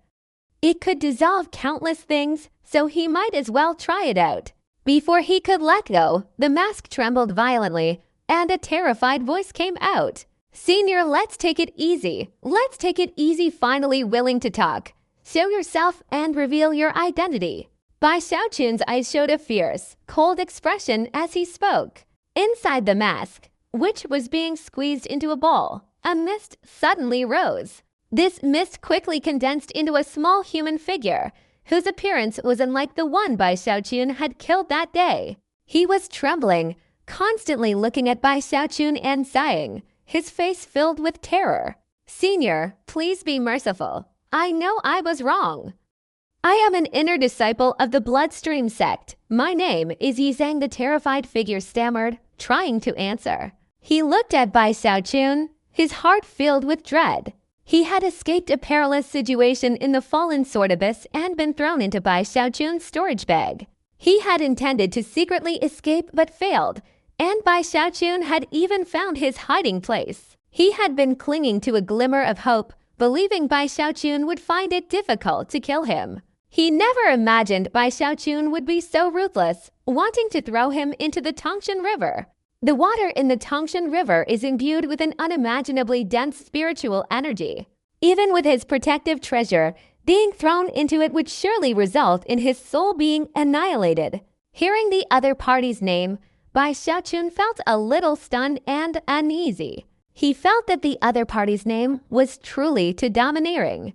It could dissolve countless things, so he might as well try it out. Before he could let go, the mask trembled violently, and a terrified voice came out. "Senior, let's take it easy. Let's take it easy, finally willing to talk. Show yourself and reveal your identity." Bai Xiaochun's eyes showed a fierce, cold expression as he spoke. Inside the mask, which was being squeezed into a ball, a mist suddenly rose. This mist quickly condensed into a small human figure, whose appearance was unlike the one Bai Xiaochun had killed that day. He was trembling, constantly looking at Bai Xiaochun and sighing, his face filled with terror. "Senior, please be merciful. I know I was wrong. I am an inner disciple of the Bloodstream sect. My name is Yizhang," the terrified figure stammered, trying to answer. He looked at Bai Xiaochun, his heart filled with dread. He had escaped a perilous situation in the fallen sword abyss and been thrown into Bai Xiaochun's storage bag. He had intended to secretly escape but failed, and Bai Xiaochun had even found his hiding place. He had been clinging to a glimmer of hope, believing Bai Xiaochun would find it difficult to kill him. He never imagined Bai Xiaochun would be so ruthless, wanting to throw him into the Tongshan River. The water in the Tongshan River is imbued with an unimaginably dense spiritual energy. Even with his protective treasure, being thrown into it would surely result in his soul being annihilated. Hearing the other party's name, Bai Xiaochun felt a little stunned and uneasy. He felt that the other party's name was truly too domineering.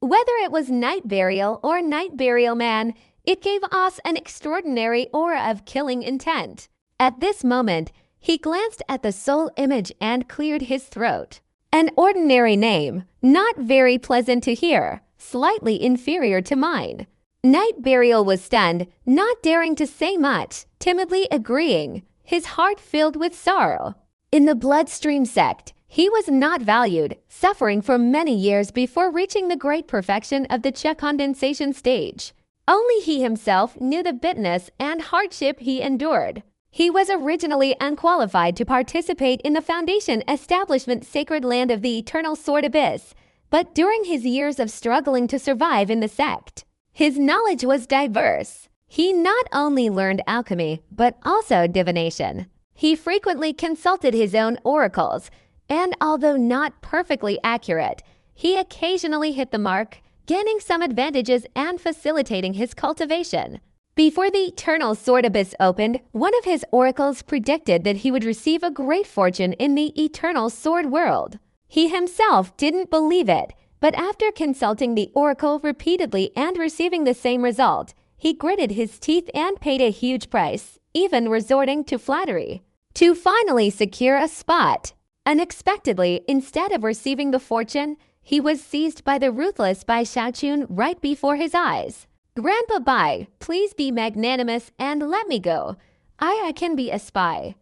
Whether it was Night Burial or Night Burial Man, it gave Oz an extraordinary aura of killing intent. At this moment, he glanced at the soul image and cleared his throat. An ordinary name, not very pleasant to hear, slightly inferior to mine. Night Burial was stunned, not daring to say much, timidly agreeing, his heart filled with sorrow. In the Bloodstream sect, he was not valued, suffering for many years before reaching the great perfection of the Qi condensation stage. Only he himself knew the bitterness and hardship he endured. He was originally unqualified to participate in the Foundation Establishment Sacred Land of the Eternal Sword Abyss, but during his years of struggling to survive in the sect, his knowledge was diverse. He not only learned alchemy, but also divination. He frequently consulted his own oracles, and although not perfectly accurate, he occasionally hit the mark, gaining some advantages and facilitating his cultivation. Before the Eternal Sword Abyss opened, one of his oracles predicted that he would receive a great fortune in the Eternal Sword world. He himself didn't believe it, but after consulting the oracle repeatedly and receiving the same result, he gritted his teeth and paid a huge price, even resorting to flattery, to finally secure a spot. Unexpectedly, instead of receiving the fortune, he was seized by the ruthless Bai Xiaochun right before his eyes. "Grandpa Bai, please be magnanimous and let me go. I can be a spy."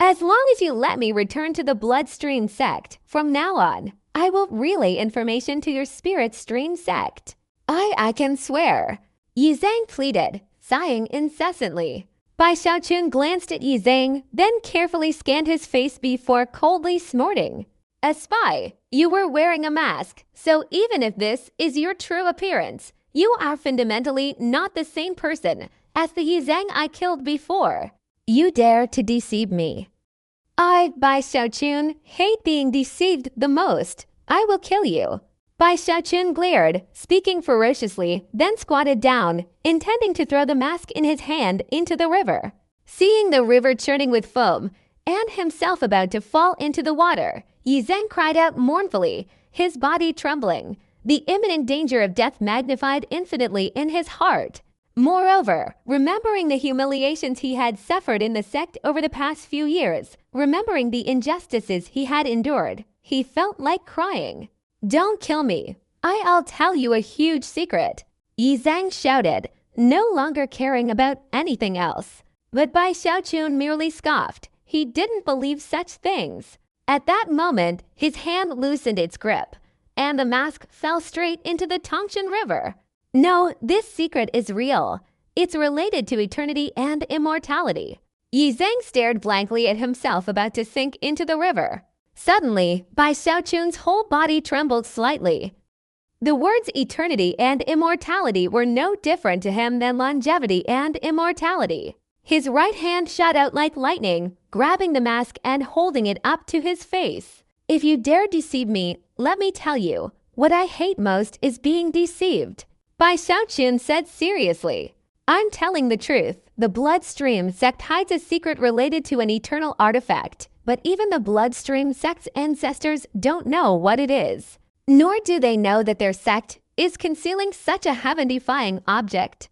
As long as you let me return to the bloodstream sect, from now on, I will relay information to your spirit stream sect. I can swear. Yi Zhang pleaded, sighing incessantly. Bai Xiaochun glanced at Yi Zhang, then carefully scanned his face before coldly snorting. A spy, you were wearing a mask, so even if this is your true appearance, you are fundamentally not the same person as the Yi Zhang I killed before. You dare to deceive me. I, Bai Xiaochun, hate being deceived the most. I will kill you. Bai Xiaochun glared, speaking ferociously, then squatted down, intending to throw the mask in his hand into the river. Seeing the river churning with foam, and himself about to fall into the water, Yi Zhang cried out mournfully, his body trembling, the imminent danger of death magnified infinitely in his heart. Moreover, remembering the humiliations he had suffered in the sect over the past few years, remembering the injustices he had endured, he felt like crying. Don't kill me. I'll tell you a huge secret. Yi Zhang shouted, no longer caring about anything else. But Bai Xiaochun merely scoffed. He didn't believe such things. At that moment, his hand loosened its grip, and the mask fell straight into the Tongshan River. No, this secret is real. It's related to eternity and immortality. Yi Zhang stared blankly at himself about to sink into the river. Suddenly, Bai Xiaochun's whole body trembled slightly. The words eternity and immortality were no different to him than longevity and immortality. His right hand shot out like lightning, grabbing the mask and holding it up to his face. If you dare deceive me, let me tell you, what I hate most is being deceived. Bai Xiaochun said seriously. I'm telling the truth. The bloodstream sect hides a secret related to an eternal artifact, but even the bloodstream sect's ancestors don't know what it is. Nor do they know that their sect is concealing such a heaven-defying object.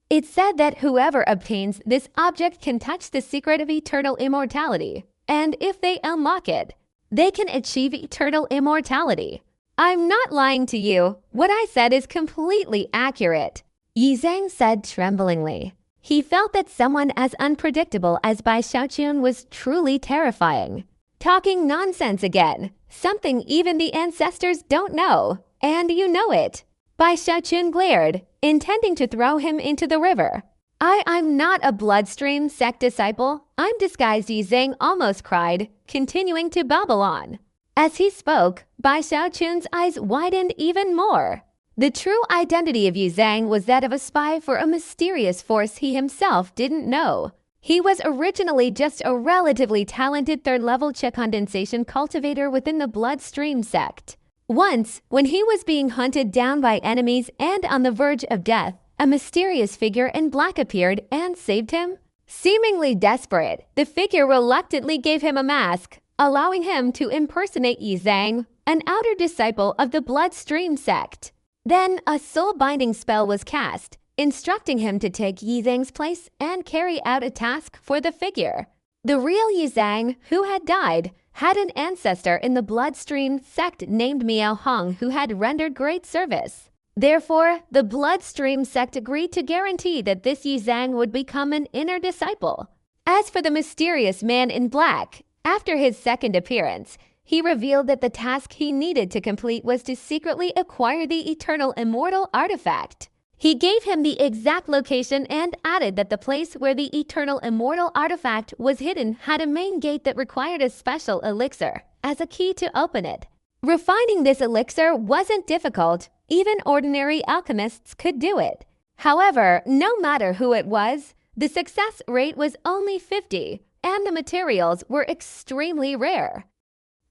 It's said that whoever obtains this object can touch the secret of eternal immortality, and if they unlock it, they can achieve eternal immortality. I'm not lying to you. What I said is completely accurate. Yi Zhang said tremblingly. He felt that someone as unpredictable as Bai Xiaochun was truly terrifying. Talking nonsense again. Something even the ancestors don't know. And you know it. Bai Xiaochun glared, intending to throw him into the river. I'm not a bloodstream sect disciple. I'm disguised, Yi Zhang almost cried, continuing to babble on. As he spoke, Bai Xiaochun's eyes widened even more. The true identity of Yi Zhang was that of a spy for a mysterious force he himself didn't know. He was originally just a relatively talented third-level Qi condensation cultivator within the bloodstream sect. Once, when he was being hunted down by enemies and on the verge of death, a mysterious figure in black appeared and saved him. Seemingly desperate, the figure reluctantly gave him a mask, allowing him to impersonate Yi Zhang, an outer disciple of the bloodstream sect. Then a soul-binding spell was cast, instructing him to take Yi Zhang's place and carry out a task for the figure. The real Yi Zhang, who had died, had an ancestor in the bloodstream sect named Miao Hong who had rendered great service. Therefore, the bloodstream sect agreed to guarantee that this Yi Zhang would become an inner disciple. As for the mysterious man in black, after his second appearance, he revealed that the task he needed to complete was to secretly acquire the eternal immortal artifact. He gave him the exact location and added that the place where the eternal immortal artifact was hidden had a main gate that required a special elixir as a key to open it. Refining this elixir wasn't difficult. Even ordinary alchemists could do it. However, no matter who it was, the success rate was only 50, and the materials were extremely rare.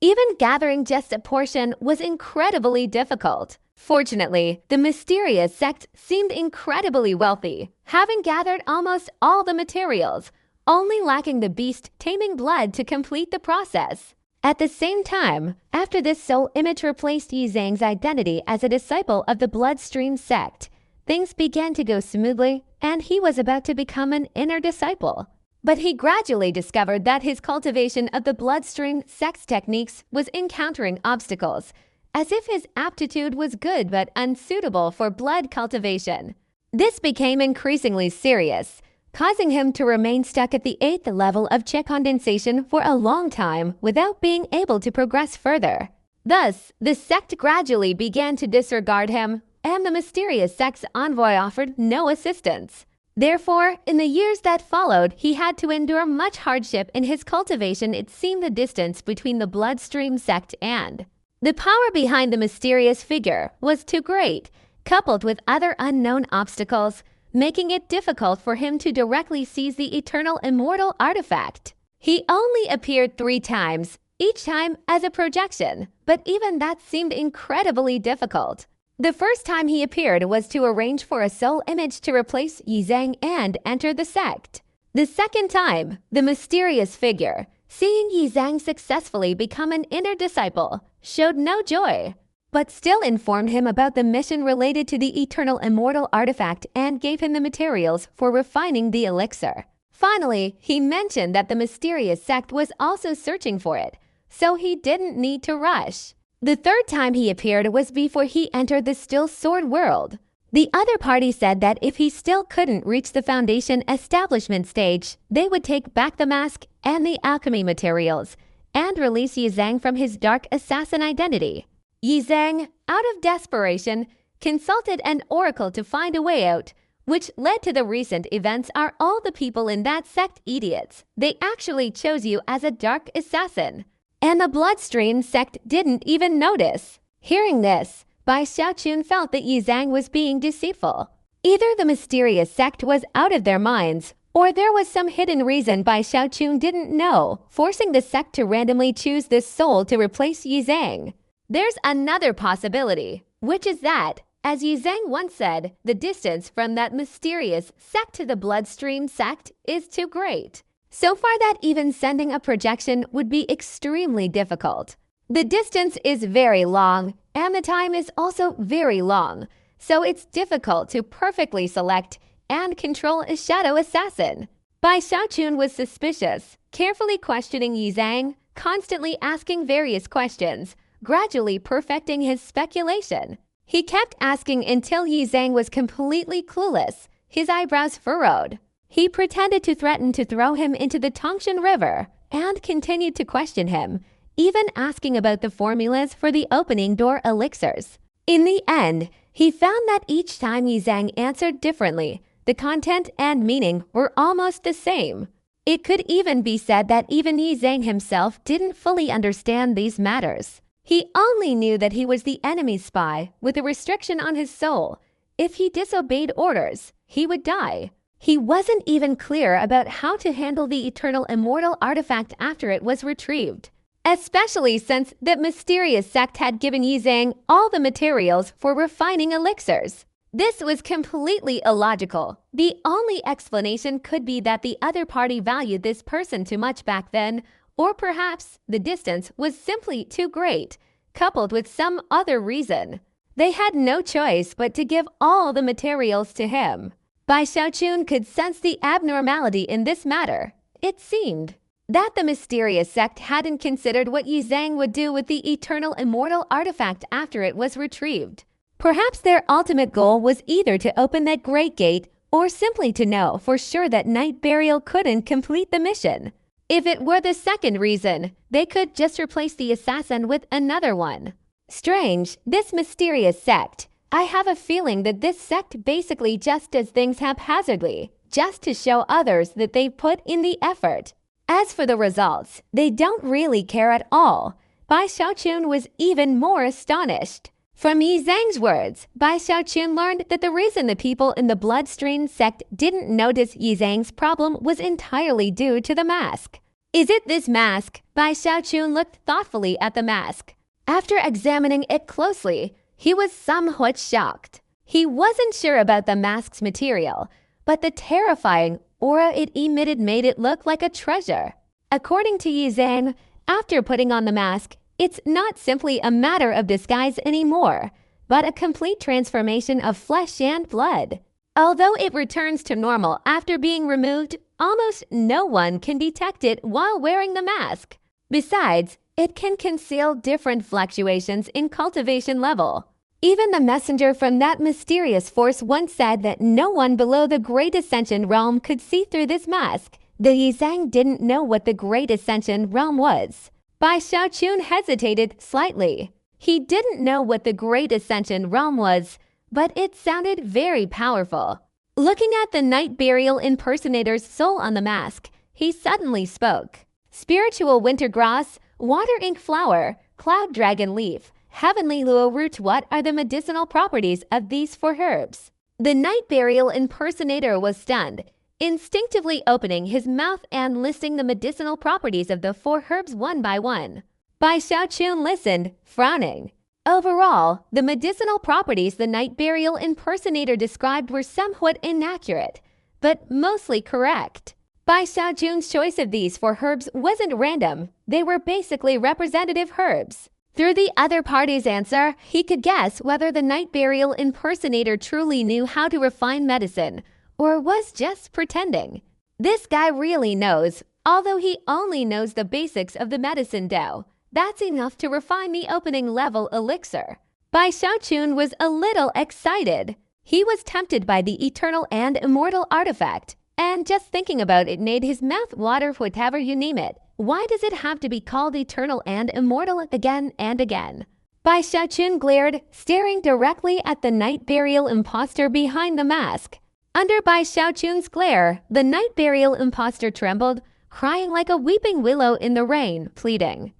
Even gathering just a portion was incredibly difficult. Fortunately, the mysterious sect seemed incredibly wealthy, having gathered almost all the materials, only lacking the beast-taming blood to complete the process. At the same time, after this soul image replaced Yi Zhang's identity as a disciple of the bloodstream sect, things began to go smoothly, and he was about to become an inner disciple. But he gradually discovered that his cultivation of the bloodstream sect's techniques was encountering obstacles, as if his aptitude was good but unsuitable for blood cultivation. This became increasingly serious. causing him to remain stuck at the 8th level of Qi condensation for a long time without being able to progress further. Thus, the sect gradually began to disregard him, and the mysterious sect's envoy offered no assistance. Therefore, in the years that followed, he had to endure much hardship in his cultivation. It seemed the distance between the bloodstream sect and the power behind the mysterious figure was too great, coupled with other unknown obstacles, making it difficult for him to directly seize the eternal immortal artifact. He only appeared 3 times, each time as a projection, but even that seemed incredibly difficult. The first time he appeared was to arrange for a soul image to replace Yi Zhang and enter the sect. The second time, the mysterious figure, seeing Yi Zhang successfully become an inner disciple, showed no joy, but still informed him about the mission related to the eternal immortal artifact and gave him the materials for refining the elixir. Finally, he mentioned that the mysterious sect was also searching for it, so he didn't need to rush. The third time he appeared was before he entered the Still Sword world. The other party said that if he still couldn't reach the Foundation establishment stage, they would take back the mask and the alchemy materials and release Yi Zhang from his dark assassin identity. Yi Zhang, out of desperation, consulted an oracle to find a way out, which led to the recent events. Are all the people in that sect idiots? They actually chose you as a dark assassin. And the bloodstream sect didn't even notice. Hearing this, Bai Xiaoqun felt that Yi Zhang was being deceitful. Either the mysterious sect was out of their minds, or there was some hidden reason Bai Xiaoqun didn't know, forcing the sect to randomly choose this soul to replace Yi Zhang. There's another possibility, which is that, as Yi Zhang once said, the distance from that mysterious sect to the bloodstream sect is too great. So far that even sending a projection would be extremely difficult. The distance is very long, and the time is also very long, so it's difficult to perfectly select and control a shadow assassin. Bai Xiaoqun was suspicious, carefully questioning Yi Zhang, constantly asking various questions, gradually perfecting his speculation. He kept asking until Yi Zhang was completely clueless, his eyebrows furrowed. He pretended to threaten to throw him into the Tongshan River and continued to question him, even asking about the formulas for the opening door elixirs. In the end, he found that each time Yi Zhang answered differently, the content and meaning were almost the same. It could even be said that even Yi Zhang himself didn't fully understand these matters. He only knew that he was the enemy's spy with a restriction on his soul. If he disobeyed orders, he would die. He wasn't even clear about how to handle the eternal immortal artifact after it was retrieved, especially since the mysterious sect had given Yi Zhang all the materials for refining elixirs. This was completely illogical. The only explanation could be that the other party valued this person too much back then, or perhaps the distance was simply too great, coupled with some other reason. They had no choice but to give all the materials to him. Bai Xiaoqun could sense the abnormality in this matter. It seemed that the mysterious sect hadn't considered what Yi Zhang would do with the eternal immortal artifact after it was retrieved. Perhaps their ultimate goal was either to open that great gate or simply to know for sure that Night Burial couldn't complete the mission. If it were the second reason, they could just replace the assassin with another one. Strange, this mysterious sect. I have a feeling that this sect basically just does things haphazardly, just to show others that they've put in the effort. As for the results, they don't really care at all. Bai Xiaoqun was even more astonished. From Yi Zhang's words, Bai Xiaoqun learned that the reason the people in the bloodstream sect didn't notice Yi Zhang's problem was entirely due to the mask. Is it this mask? Bai Xiaoqun looked thoughtfully at the mask. After examining it closely, he was somewhat shocked. He wasn't sure about the mask's material, but the terrifying aura it emitted made it look like a treasure. According to Yi Zhang, after putting on the mask, it's not simply a matter of disguise anymore, but a complete transformation of flesh and blood. Although it returns to normal after being removed, almost no one can detect it while wearing the mask. Besides, it can conceal different fluctuations in cultivation level. Even the messenger from that mysterious force once said that no one below the Great Ascension realm could see through this mask. The Yizang didn't know what the Great Ascension realm was. Bai Xiaochun hesitated slightly. He didn't know what the Great Ascension realm was, but it sounded very powerful. Looking at the night burial impersonator's soul on the mask, he suddenly spoke. Spiritual winter grass, water ink flower, cloud dragon leaf, heavenly luo root. What are the medicinal properties of these 4 herbs? The night burial impersonator was stunned, instinctively opening his mouth and listing the medicinal properties of the 4 herbs one by one. Bai Xiaochun listened, frowning. Overall, the medicinal properties the night burial impersonator described were somewhat inaccurate, but mostly correct. Bai Xiaochun's choice of these 4 herbs wasn't random. They were basically representative herbs. Through the other party's answer, he could guess whether the night burial impersonator truly knew how to refine medicine or was just pretending. This guy really knows, although he only knows the basics of the medicine dough. That's enough to refine the opening level elixir. Bai Xiaochun was a little excited. He was tempted by the eternal and immortal artifact, and just thinking about it made his mouth water. Whatever you name it, why does it have to be called eternal and immortal again and again? Bai Xiaochun glared, staring directly at the night burial imposter behind the mask. Under Bai Xiaochun's glare, the night burial imposter trembled, crying like a weeping willow in the rain, pleading.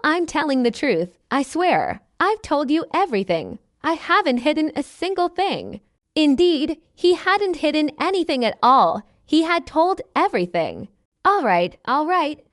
I'm telling the truth, I swear. I've told you everything. I haven't hidden a single thing. Indeed, he hadn't hidden anything at all. He had told everything. All right,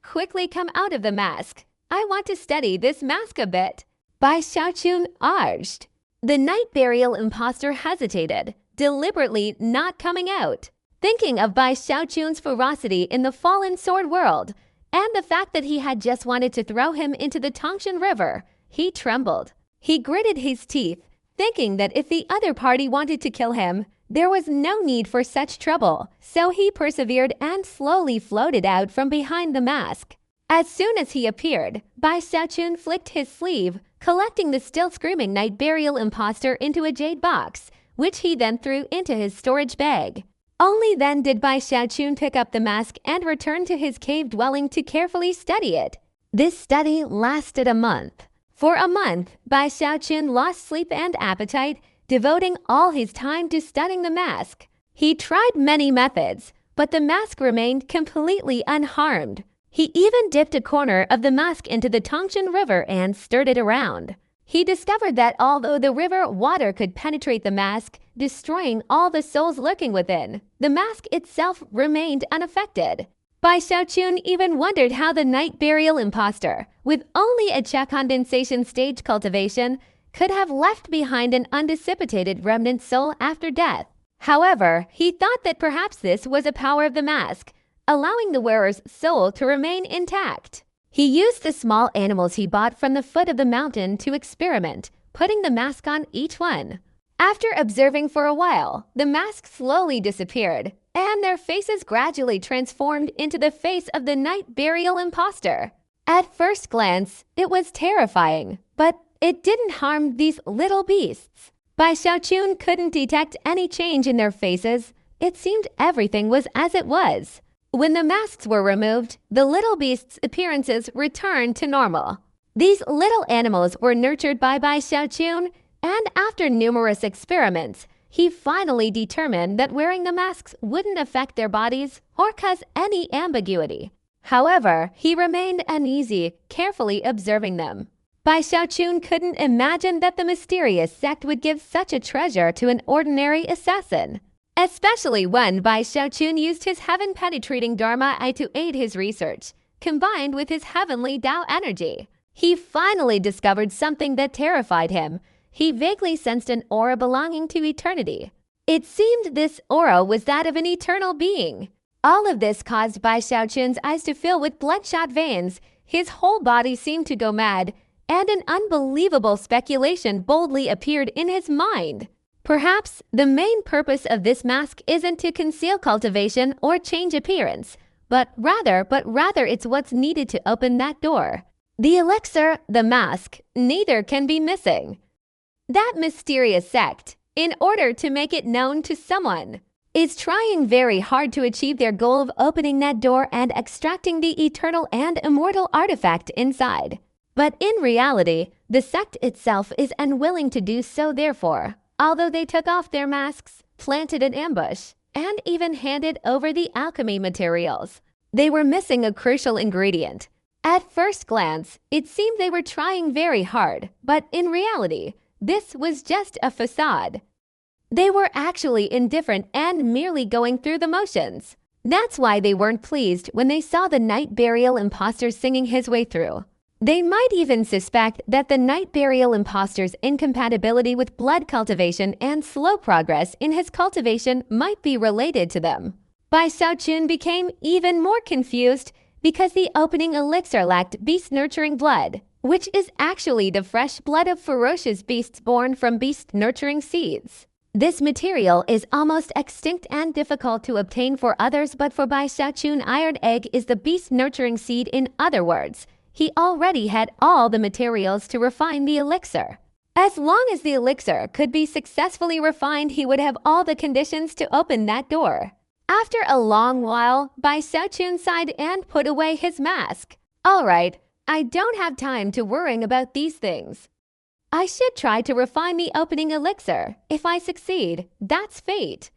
quickly come out of the mask. I want to study this mask a bit. Bai Xiaochun urged. The night burial imposter hesitated, deliberately not coming out. Thinking of Bai Xiaochun's ferocity in the fallen sword world, and the fact that he had just wanted to throw him into the Tangshan River, he trembled. He gritted his teeth, thinking that if the other party wanted to kill him, there was no need for such trouble, so he persevered and slowly floated out from behind the mask. As soon as he appeared, Bai Xiaochun flicked his sleeve, collecting the still screaming night burial imposter into a jade box, which he then threw into his storage bag. Only then did Bai Xiaochun pick up the mask and return to his cave dwelling to carefully study it. This study lasted a month. For a month, Bai Xiaochun lost sleep and appetite, devoting all his time to studying the mask. He tried many methods, but the mask remained completely unharmed. He even dipped a corner of the mask into the Tangshan River and stirred it around. He discovered that although the river water could penetrate the mask, destroying all the souls lurking within, the mask itself remained unaffected. Bai Xiaochun even wondered how the night burial imposter, with only a Cha condensation stage cultivation, could have left behind an undissipated remnant soul after death. However, he thought that perhaps this was a power of the mask, allowing the wearer's soul to remain intact. He used the small animals he bought from the foot of the mountain to experiment, putting the mask on each one. After observing for a while, the mask slowly disappeared, and their faces gradually transformed into the face of the night burial imposter. At first glance, it was terrifying, but it didn't harm these little beasts. Bai Xiaochun couldn't detect any change in their faces. It seemed everything was as it was. When the masks were removed, the little beasts' appearances returned to normal. These little animals were nurtured by Bai Xiaochun, and after numerous experiments, he finally determined that wearing the masks wouldn't affect their bodies or cause any ambiguity. However, he remained uneasy, carefully observing them. Bai Xiaochun couldn't imagine that the mysterious sect would give such a treasure to an ordinary assassin. Especially when Bai Xiaochun used his heaven-penetrating Dharma Eye to aid his research, combined with his heavenly Tao energy. He finally discovered something that terrified him. He vaguely sensed an aura belonging to eternity. It seemed this aura was that of an eternal being. All of this caused Bai Xiaochun's eyes to fill with bloodshot veins. His whole body seemed to go mad, and an unbelievable speculation boldly appeared in his mind. Perhaps the main purpose of this mask isn't to conceal cultivation or change appearance, but rather it's what's needed to open that door. The elixir, the mask, neither can be missing. That mysterious sect, in order to make it known to someone, is trying very hard to achieve their goal of opening that door and extracting the eternal and immortal artifact inside. But in reality, the sect itself is unwilling to do so. Therefore, although they took off their masks, planted an ambush, and even handed over the alchemy materials, they were missing a crucial ingredient. At first glance, it seemed they were trying very hard, but in reality, this was just a facade. They were actually indifferent and merely going through the motions. That's why they weren't pleased when they saw the Night Burial imposter singing his way through. They might even suspect that the Night Burial imposter's incompatibility with blood cultivation and slow progress in his cultivation might be related to them. Bai Xiaochun became even more confused because the opening elixir lacked beast-nurturing blood, which is actually the fresh blood of ferocious beasts born from beast-nurturing seeds. This material is almost extinct and difficult to obtain for others, but for Bai Xiaochun, Iron Egg is the beast-nurturing seed. In other words, he already had all the materials to refine the elixir. As long as the elixir could be successfully refined, he would have all the conditions to open that door. After a long while, Bai Xiaochun sighed and put away his mask. All right, I don't have time to worrying about these things. I should try to refine the opening elixir. If I succeed, that's fate.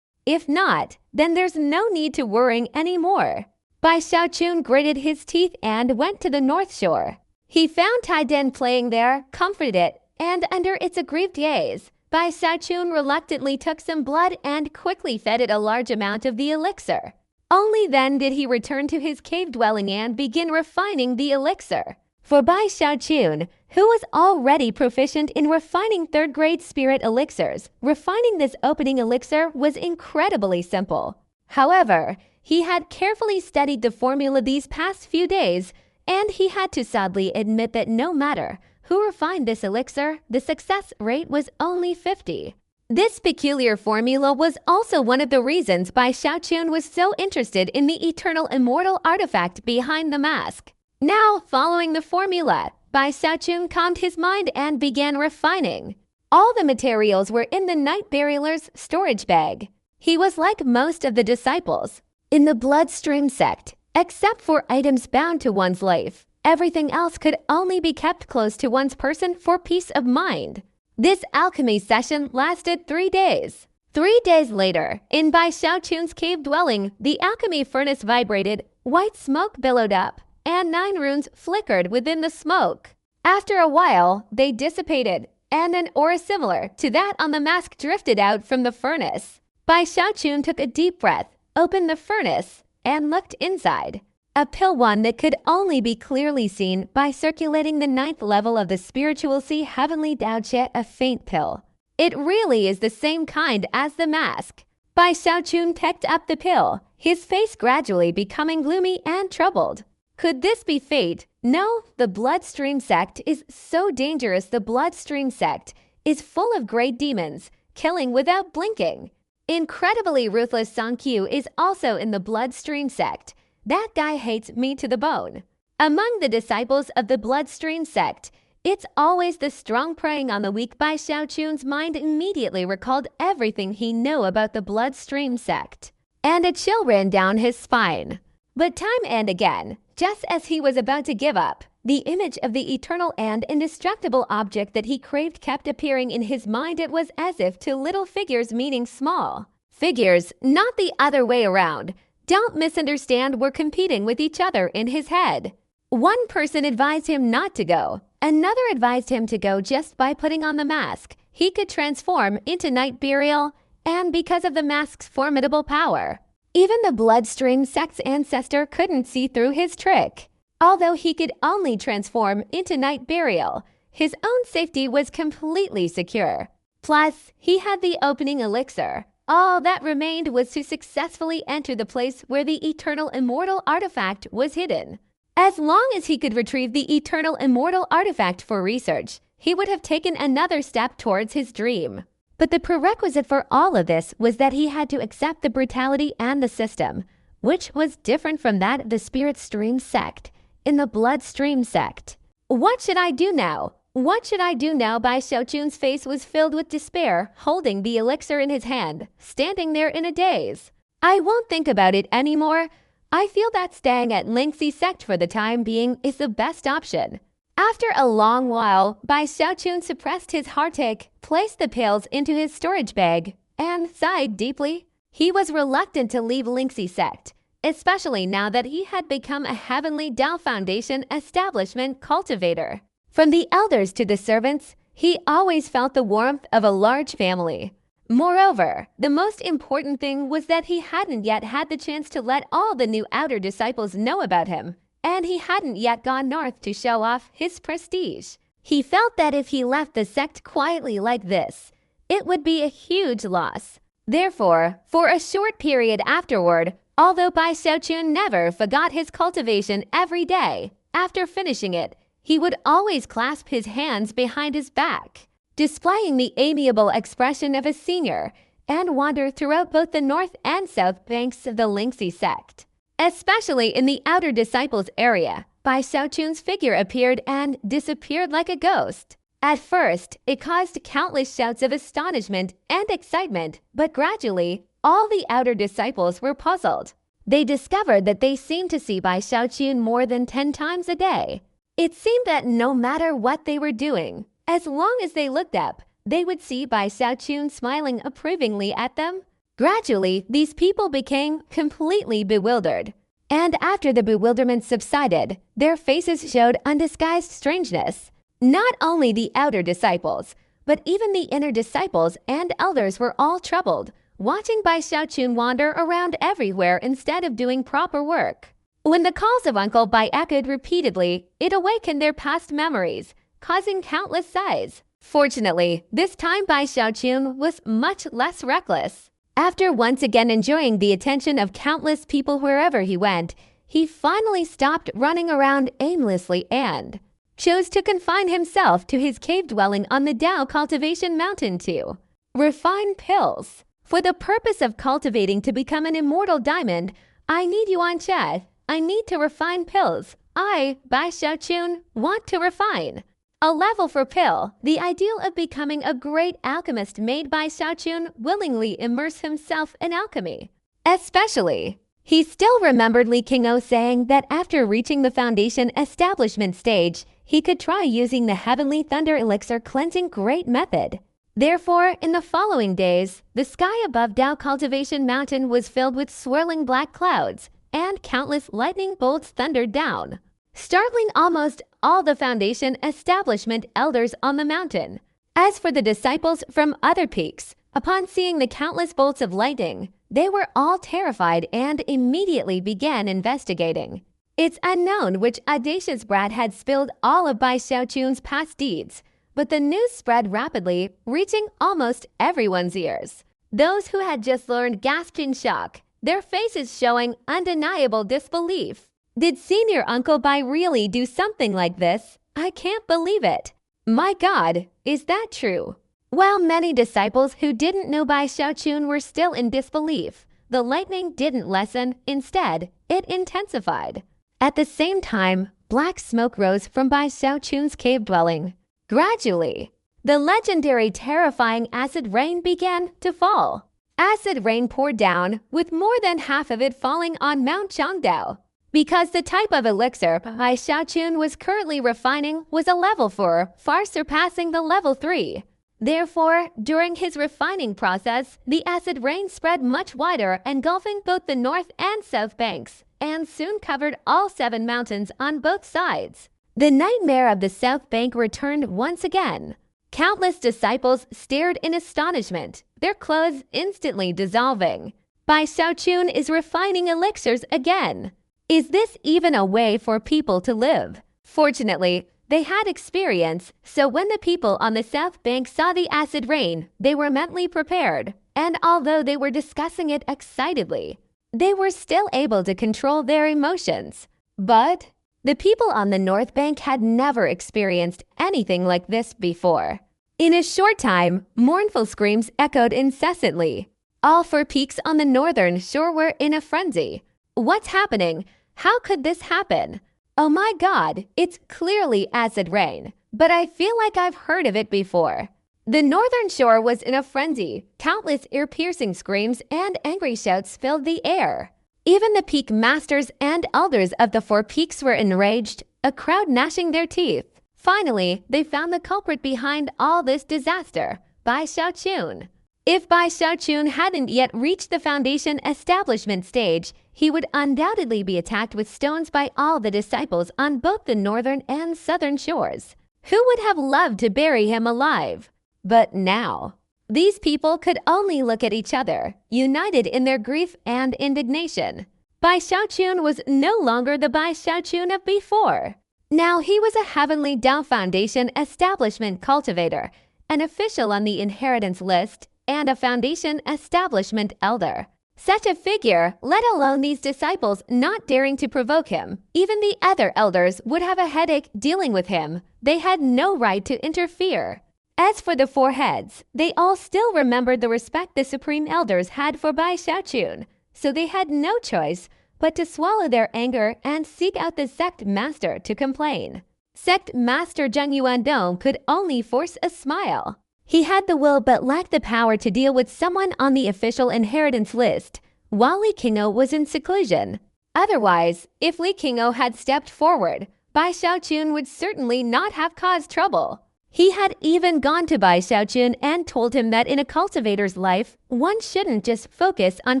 If not, then there's no need to worrying anymore. Bai Xiaochun gritted his teeth and went to the North Shore. He found Tai Den playing there, comforted it, and under its aggrieved gaze, Bai Xiaochun reluctantly took some blood and quickly fed it a large amount of the elixir. Only then did he return to his cave dwelling and begin refining the elixir. For Bai Xiaochun, who was already proficient in refining third-grade spirit elixirs, refining this opening elixir was incredibly simple. However, he had carefully studied the formula these past few days, and he had to sadly admit that no matter who refined this elixir, the success rate was only 50. This peculiar formula was also one of the reasons Bai Xiaochun was so interested in the eternal immortal artifact behind the mask. Now, following the formula, Bai Xiaochun calmed his mind and began refining. All the materials were in the Night Burialer's storage bag. He was like most of the disciples in the Bloodstream sect, except for items bound to one's life. Everything else could only be kept close to one's person for peace of mind. This alchemy session lasted 3 days. 3 days later, in Bai Xiaochun's cave dwelling, the alchemy furnace vibrated, white smoke billowed up, and 9 runes flickered within the smoke. After a while, they dissipated, and an aura similar to that on the mask drifted out from the furnace. Bai Xiaochun took a deep breath, opened the furnace, and looked inside. A pill, one that could only be clearly seen by circulating the 9th level of the spiritual sea heavenly Daoche, a faint pill. It really is the same kind as the mask. Bai Xiaochun picked up the pill, his face gradually becoming gloomy and troubled. Could this be fate? No, the Bloodstream sect is so dangerous. The Bloodstream sect is full of great demons, killing without blinking. Incredibly ruthless Song Qiu is also in the Bloodstream sect. That guy hates me to the bone. Among the disciples of the Bloodstream sect, it's always the strong preying on the weak. Bai Xiaochun's mind immediately recalled everything he knew about the Bloodstream sect, and a chill ran down his spine. But time and again, just as he was about to give up, the image of the eternal and indestructible object that he craved kept appearing in his mind. It was as if two little figures meeting small figures, not the other way around. Don't misunderstand, were competing with each other in his head. One person advised him not to go. Another advised him to go just by putting on the mask. He could transform into Night Burial, and because of the mask's formidable power, even the Bloodstream sect's ancestor couldn't see through his trick. Although he could only transform into Night Burial, his own safety was completely secure. Plus, he had the opening elixir. All that remained was to successfully enter the place where the eternal immortal artifact was hidden. As long as he could retrieve the eternal immortal artifact for research, he would have taken another step towards his dream. But the prerequisite for all of this was that he had to accept the brutality and the system, which was different from that of the Spirit Stream sect in the Bloodstream sect. What should I do now? What should I do now? Bai Xiaochun's face was filled with despair, holding the elixir in his hand, standing there in a daze. I won't think about it anymore. I feel that staying at Lingxi sect for the time being is the best option. After a long while, Bai Xiaochun suppressed his heartache, placed the pills into his storage bag, and sighed deeply. He was reluctant to leave Lingxi sect, especially now that he had become a Heavenly Tao Foundation establishment cultivator. From the elders to the servants, he always felt the warmth of a large family. Moreover, the most important thing was that he hadn't yet had the chance to let all the new outer disciples know about him, and he hadn't yet gone north to show off his prestige. He felt that if he left the sect quietly like this, it would be a huge loss. Therefore, for a short period afterward, although Bai Xiaochun never forgot his cultivation every day, after finishing it, he would always clasp his hands behind his back, displaying the amiable expression of a senior, and wander throughout both the north and south banks of the Lingxi sect. Especially in the outer disciples area, Bai Xiaochun's figure appeared and disappeared like a ghost. At first, it caused countless shouts of astonishment and excitement, but gradually, all the outer disciples were puzzled. They discovered that they seemed to see Bai Xiaochun more than 10 times a day. It seemed that no matter what they were doing, as long as they looked up, they would see Bai Xiaochun smiling approvingly at them. Gradually, these people became completely bewildered. And after the bewilderment subsided, their faces showed undisguised strangeness. Not only the outer disciples, but even the inner disciples and elders were all troubled, watching Bai Xiaochun wander around everywhere instead of doing proper work. When the calls of Uncle Bai echoed repeatedly, it awakened their past memories, causing countless sighs. Fortunately, this time Bai Xiaochun was much less reckless. After once again enjoying the attention of countless people wherever he went, he finally stopped running around aimlessly and chose to confine himself to his cave dwelling on the Tao Cultivation Mountain to refine pills. For the purpose of cultivating to become an immortal diamond, I need yuan che. I need to refine pills. I, Bai Xiaochun, want to refine. A level for pill, the ideal of becoming a great alchemist made Bai Xiaochun willingly immerse himself in alchemy. Especially, he still remembered Li Qing'o saying that after reaching the foundation establishment stage, he could try using the Heavenly Thunder Elixir cleansing great method. Therefore, in the following days, the sky above Tao Cultivation Mountain was filled with swirling black clouds, and countless lightning bolts thundered down, startling almost all the foundation establishment elders on the mountain. As for the disciples from other peaks, upon seeing the countless bolts of lightning, they were all terrified and immediately began investigating. It's unknown which audacious brat had spilled all of Bai Xiaochun's past deeds, but the news spread rapidly, reaching almost everyone's ears. Those who had just learned gasped in shock, their faces showing undeniable disbelief. Did Senior Uncle Bai really do something like this? I can't believe it. My God, is that true? While many disciples who didn't know Bai Xiaochun were still in disbelief, the lightning didn't lessen. Instead, it intensified. At the same time, black smoke rose from Bai Xiaochun's cave dwelling. Gradually, the legendary terrifying acid rain began to fall. Acid rain poured down, with more than half of it falling on Mount Changdao. Because the type of elixir Bai Xiaochun was currently refining was a level 4, far surpassing the level 3. Therefore, during his refining process, the acid rain spread much wider, engulfing both the north and south banks, and soon covered all 7 mountains on both sides. The nightmare of the south bank returned once again. Countless disciples stared in astonishment, their clothes instantly dissolving. Bai Xiaochun is refining elixirs again. Is this even a way for people to live? Fortunately, they had experience, so when the people on the south bank saw the acid rain, they were mentally prepared. And although they were discussing it excitedly, they were still able to control their emotions. But the people on the north bank had never experienced anything like this before. In a short time, mournful screams echoed incessantly. All 4 peaks on the northern shore were in a frenzy. What's happening? How could this happen? Oh my God, it's clearly acid rain. but I feel like I've heard of it before. The northern shore was in a frenzy. Countless ear-piercing screams and angry shouts filled the air. Even the peak masters and elders of the four peaks were enraged, a crowd gnashing their teeth. Finally, they found the culprit behind all this disaster, Bai Xiaochun. If Bai Xiaochun hadn't yet reached the foundation establishment stage, he would undoubtedly be attacked with stones by all the disciples on both the northern and southern shores. Who would have loved to bury him alive? But now, these people could only look at each other, united in their grief and indignation. Bai Xiaochun was no longer the Bai Xiaochun of before. Now he was a Heavenly Dao Foundation establishment cultivator, an official on the inheritance list, and a foundation establishment elder. Such a figure, let alone these disciples not daring to provoke him. Even the other elders would have a headache dealing with him. They had no right to interfere. As for the four heads, they all still remembered the respect the supreme elders had for Bai Xiaochun, so they had no choice but to swallow their anger and seek out the sect master to complain. Sect master Zheng Yuandong could only force a smile. He had the will but lacked the power to deal with someone on the official inheritance list, while Li Qingou was in seclusion. Otherwise, if Li Qingou had stepped forward, Bai Xiaochun would certainly not have caused trouble. He had even gone to Bai Xiaochun and told him that in a cultivator's life, one shouldn't just focus on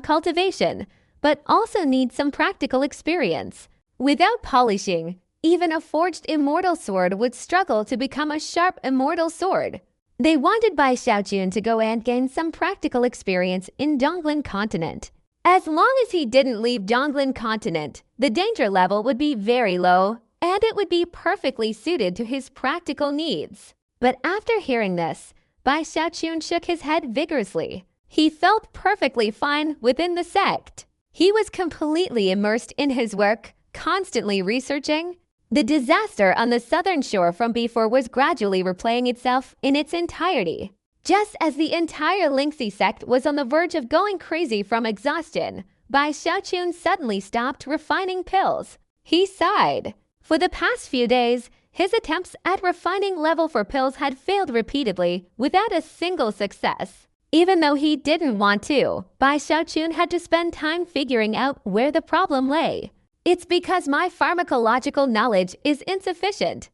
cultivation, but also need some practical experience. Without polishing, even a forged immortal sword would struggle to become a sharp immortal sword. They wanted Bai Xiaochun to go and gain some practical experience in Donglan Continent. As long as he didn't leave Donglan Continent, the danger level would be very low, and it would be perfectly suited to his practical needs. But after hearing this, Bai Xiaochun shook his head vigorously. He felt perfectly fine within the sect. He was completely immersed in his work, constantly researching. The disaster on the southern shore from before was gradually replaying itself in its entirety. Just as the entire Lingxi sect was on the verge of going crazy from exhaustion, Bai Xiaochun suddenly stopped refining pills. He sighed. For the past few days, his attempts at refining level for pills had failed repeatedly without a single success. Even though he didn't want to, Bai Xiaochun had to spend time figuring out where the problem lay. It's because my pharmacological knowledge is insufficient.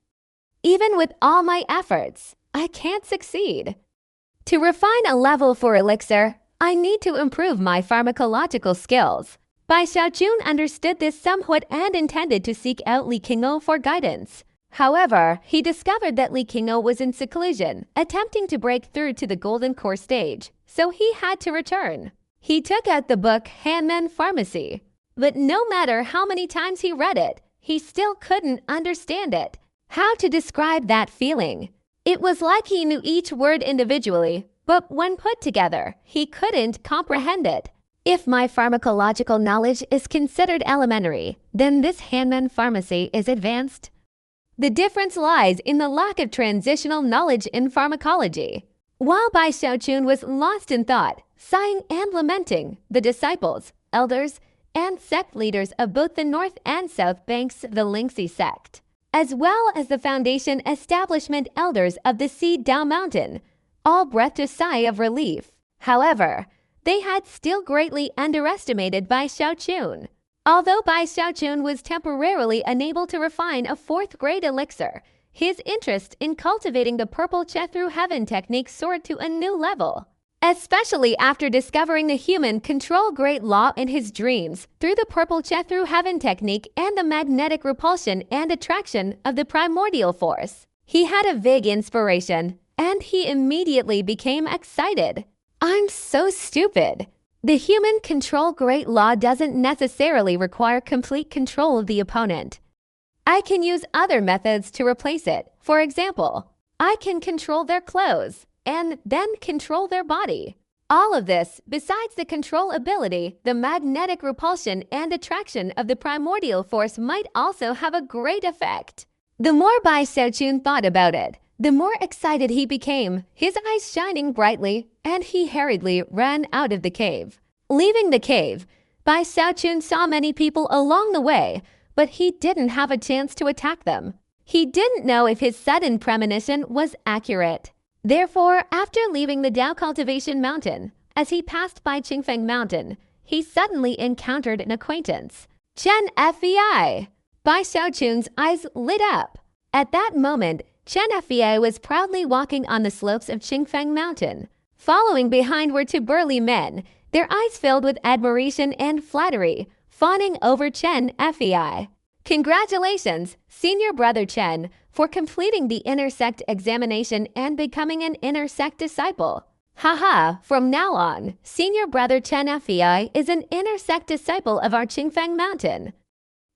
Even with all my efforts, I can't succeed. To refine a level for elixir, I need to improve my pharmacological skills. Bai Xiaochun understood this somewhat and intended to seek out Li Qingou for guidance. However, he discovered that Li Qingou was in seclusion, attempting to break through to the Golden Core stage, so he had to return. He took out the book Hanmen Pharmacy, but no matter how many times he read it, he still couldn't understand it. How to describe that feeling? It was like he knew each word individually, but when put together, he couldn't comprehend it. If my pharmacological knowledge is considered elementary, then this Hanmen Pharmacy is advanced. The difference lies in the lack of transitional knowledge in pharmacology. While Bai Xiaochun was lost in thought, sighing and lamenting, the disciples, elders, and sect leaders of both the north and south banks of the Lingxi sect, as well as the foundation establishment elders of the Seed Dao Mountain, all breathed a sigh of relief. However, they had still greatly underestimated Bai Xiaochun. Although Bai Xiaochun was temporarily unable to refine a fourth-grade elixir, his interest in cultivating the purple Chethru Heaven technique soared to a new level. Especially after discovering the human control great law in his dreams through the purple Chethru Heaven technique and the magnetic repulsion and attraction of the primordial force. He had a vague inspiration, and he immediately became excited. I'm so stupid. The human control great law doesn't necessarily require complete control of the opponent. I can use other methods to replace it. For example, I can control their clothes and then control their body. All of this, besides the control ability, the magnetic repulsion and attraction of the primordial force might also have a great effect. The more Bai Xiaochun thought about it, the more excited he became, his eyes shining brightly, and he hurriedly ran out of the cave. Leaving the cave, Bai Xiaochun saw many people along the way, but he didn't have a chance to attack them. He didn't know if his sudden premonition was accurate. Therefore, after leaving the Dao Cultivation Mountain, as he passed by Qingfeng Mountain, he suddenly encountered an acquaintance. Chen Fei! Bai Xiaochun's eyes lit up. At that moment, Chen Fei was proudly walking on the slopes of Qingfeng Mountain. Following behind were two burly men, their eyes filled with admiration and flattery, fawning over Chen Fei. Congratulations, Senior Brother Chen, for completing the Inner Sect examination and becoming an Inner Sect disciple. Haha, from now on, Senior Brother Chen Fei is an Inner Sect disciple of our Qingfeng Mountain.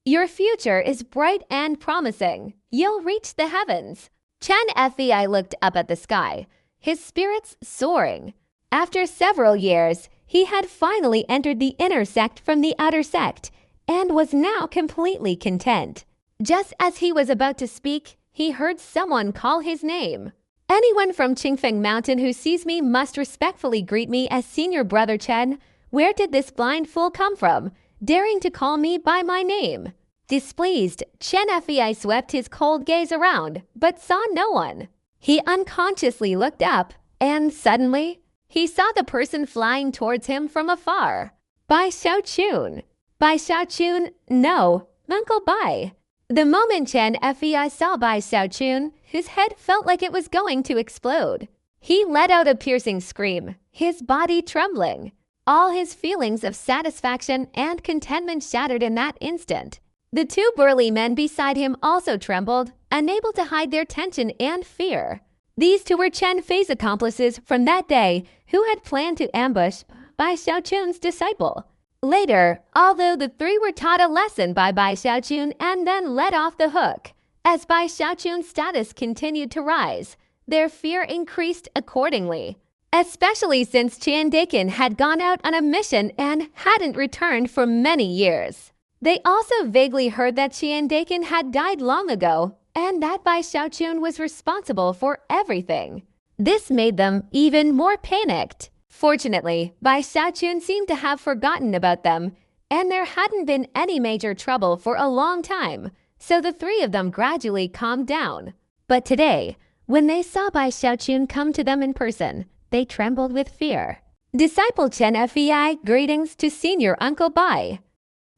Your future is bright and promising. You'll reach the heavens. Chen Fei looked up at the sky, his spirits soaring. After several years, he had finally entered the inner sect from the outer sect and was now completely content. Just as he was about to speak, he heard someone call his name. Anyone from Qingfeng Mountain who sees me must respectfully greet me as Senior Brother Chen. Where did this blind fool come from, daring to call me by my name? Displeased, Chen Fei swept his cold gaze around, but saw no one. He unconsciously looked up, and suddenly, he saw the person flying towards him from afar. Bai Xiaochun. Bai Xiaochun, no, Uncle Bai. The moment Chen Fei saw Bai Xiaochun, his head felt like it was going to explode. He let out a piercing scream, his body trembling. All his feelings of satisfaction and contentment shattered in that instant. The two burly men beside him also trembled, unable to hide their tension and fear. These two were Chen Fei's accomplices from that day who had planned to ambush Bai Xiaochun's disciple. Later, although the three were taught a lesson by Bai Xiaochun and then let off the hook, as Bai Xiaochun's status continued to rise, their fear increased accordingly. Especially since Qian Dakin had gone out on a mission and hadn't returned for many years. They also vaguely heard that Qian Dakin had died long ago and that Bai Xiaochun was responsible for everything. This made them even more panicked. Fortunately, Bai Xiaochun seemed to have forgotten about them, and there hadn't been any major trouble for a long time, so the three of them gradually calmed down. But today, when they saw Bai Xiaochun come to them in person, they trembled with fear. Disciple Chen Fei, greetings to Senior Uncle Bai.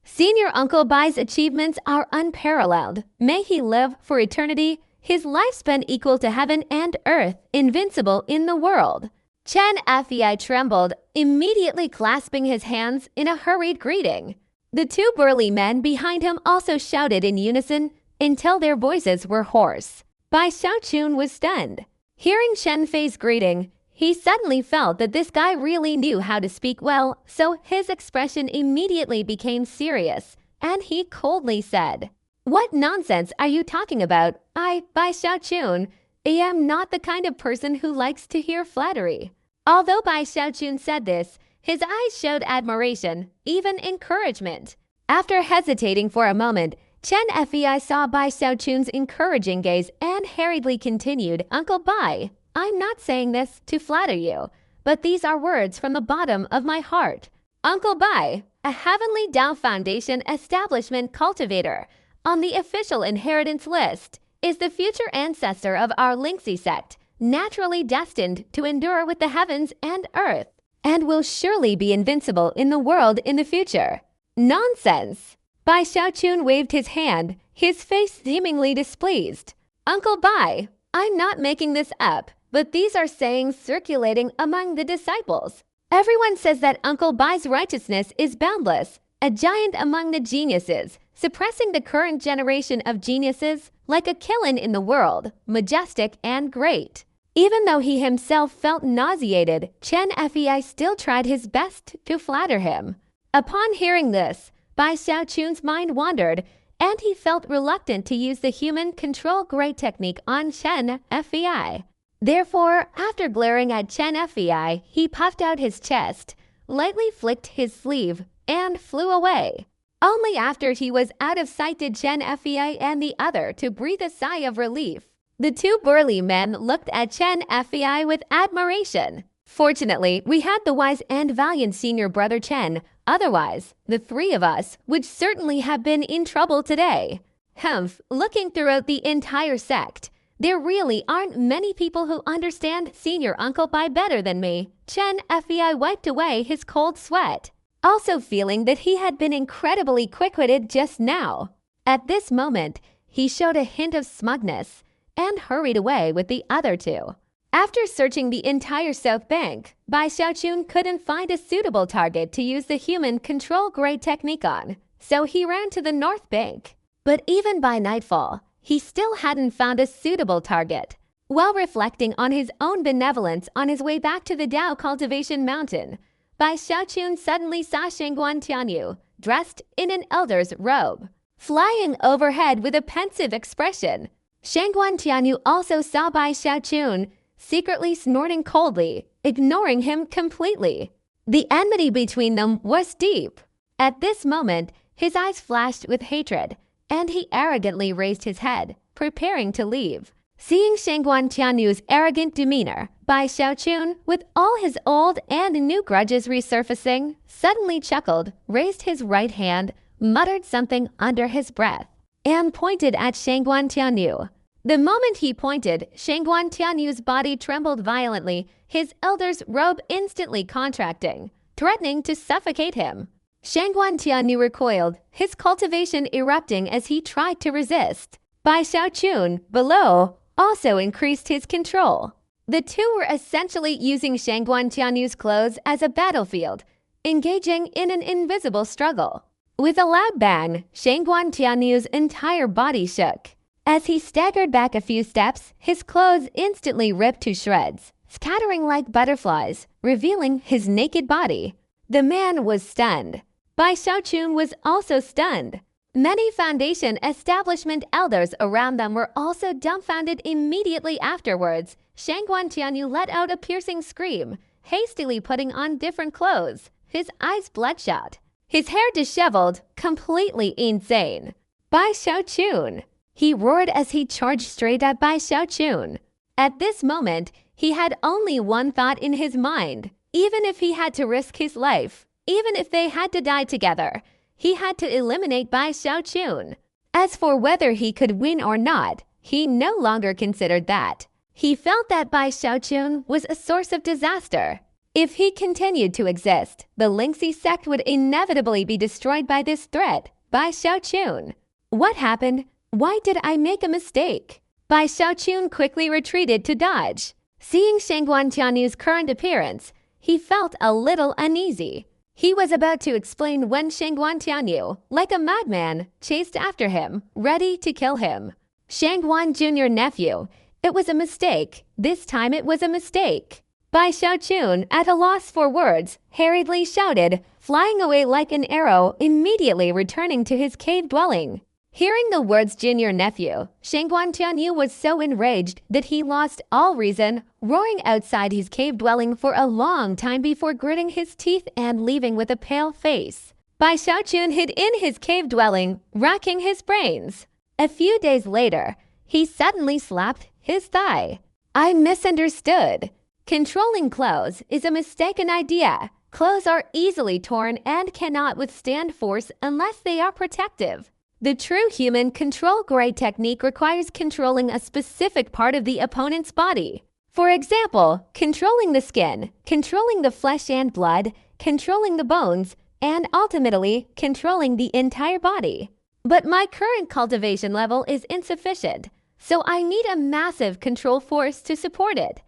Senior Uncle Bai's achievements are unparalleled. May he live for eternity, his lifespan equal to heaven and earth, invincible in the world. Chen Fei trembled, immediately clasping his hands in a hurried greeting. The two burly men behind him also shouted in unison until their voices were hoarse. Bai Xiaochun was stunned. Hearing Chen Fei's greeting, he suddenly felt that this guy really knew how to speak well, so his expression immediately became serious, and he coldly said, "What nonsense are you talking about? I, Bai Xiaochun, am not the kind of person who likes to hear flattery." Although Bai Xiaochun said this, his eyes showed admiration, even encouragement. After hesitating for a moment, Chen Fei saw Bai Xiaochun's encouraging gaze and hurriedly continued, "Uncle Bai, I'm not saying this to flatter you, but these are words from the bottom of my heart. Uncle Bai, a Heavenly Dao Foundation establishment cultivator on the official inheritance list, is the future ancestor of our Lingxi sect, naturally destined to endure with the heavens and earth, and will surely be invincible in the world in the future." Nonsense! Bai Xiaochun waved his hand, his face seemingly displeased. "Uncle Bai, I'm not making this up, but these are sayings circulating among the disciples. Everyone says that Uncle Bai's righteousness is boundless, a giant among the geniuses, suppressing the current generation of geniuses like a Qilin in the world, majestic and great." Even though he himself felt nauseated, Chen Fei still tried his best to flatter him. Upon hearing this, Bai Xiaochun's mind wandered, and he felt reluctant to use the human control great technique on Chen Fei. Therefore, after glaring at Chen Fei, he puffed out his chest, lightly flicked his sleeve, and flew away. Only after he was out of sight did Chen Fei and the other to breathe a sigh of relief. The two burly men looked at Chen Fei with admiration. "Fortunately, we had the wise and valiant Senior Brother Chen. Otherwise, the three of us would certainly have been in trouble today." Humph, looking throughout the entire sect, there really aren't many people who understand Senior Uncle Bai better than me. Chen FEI wiped away his cold sweat, also feeling that he had been incredibly quick-witted just now. At this moment, he showed a hint of smugness and hurried away with the other two. After searching the entire South Bank, Bai Xiaochun couldn't find a suitable target to use the human control grade technique on, so he ran to the North Bank. But even by nightfall, he still hadn't found a suitable target. While reflecting on his own benevolence on his way back to the Dao Cultivation Mountain, Bai Xiaochun suddenly saw Shangguan Tianyu, dressed in an elder's robe, flying overhead with a pensive expression. Shangguan Tianyu also saw Bai Xiaochun, secretly snorting coldly, ignoring him completely. The enmity between them was deep. At this moment, his eyes flashed with hatred, and he arrogantly raised his head, preparing to leave. Seeing Shangguan Tianyu's arrogant demeanor, Bai Xiaochun, with all his old and new grudges resurfacing, suddenly chuckled, raised his right hand, muttered something under his breath, and pointed at Shangguan Tianyu. The moment he pointed, Shangguan Tianyu's body trembled violently, his elder's robe instantly contracting, threatening to suffocate him. Shangguan Tianyu recoiled, his cultivation erupting as he tried to resist. Bai Xiaochun, below, also increased his control. The two were essentially using Shangguan Tianyu's clothes as a battlefield, engaging in an invisible struggle. With a loud bang, Shangguan Tianyu's entire body shook. As he staggered back a few steps, his clothes instantly ripped to shreds, scattering like butterflies, revealing his naked body. The man was stunned. Bai Xiaochun was also stunned. Many Foundation establishment elders around them were also dumbfounded immediately afterwards. Shangguan Tianyu let out a piercing scream, hastily putting on different clothes, his eyes bloodshot, his hair disheveled, completely insane. Bai Xiaochun! He roared as he charged straight at Bai Xiaochun. At this moment, he had only one thought in his mind. Even if he had to risk his life, even if they had to die together, he had to eliminate Bai Xiaochun. As for whether he could win or not, he no longer considered that. He felt that Bai Xiaochun was a source of disaster. If he continued to exist, the Lingxi sect would inevitably be destroyed by this threat, Bai Xiaochun. What happened? Why did I make a mistake? Bai Xiaochun quickly retreated to dodge. Seeing Shangguan Tianyu's current appearance, he felt a little uneasy. He was about to explain when Shangguan Tianyu, like a madman, chased after him, ready to kill him. Shangguan Jr. nephew, it was a mistake. This time it was a mistake. Bai Xiaochun, at a loss for words, hurriedly shouted, flying away like an arrow, immediately returning to his cave dwelling. Hearing the words junior nephew, Shangguan Tianyu was so enraged that he lost all reason, roaring outside his cave dwelling for a long time before gritting his teeth and leaving with a pale face. Bai Xiaochun hid in his cave dwelling, racking his brains. A few days later, he suddenly slapped his thigh. I misunderstood. Controlling clothes is a mistaken idea. Clothes are easily torn and cannot withstand force unless they are protective. The true human control grade technique requires controlling a specific part of the opponent's body. For example, controlling the skin, controlling the flesh and blood, controlling the bones, and ultimately controlling the entire body. But my current cultivation level is insufficient, so I need a massive control force to support it.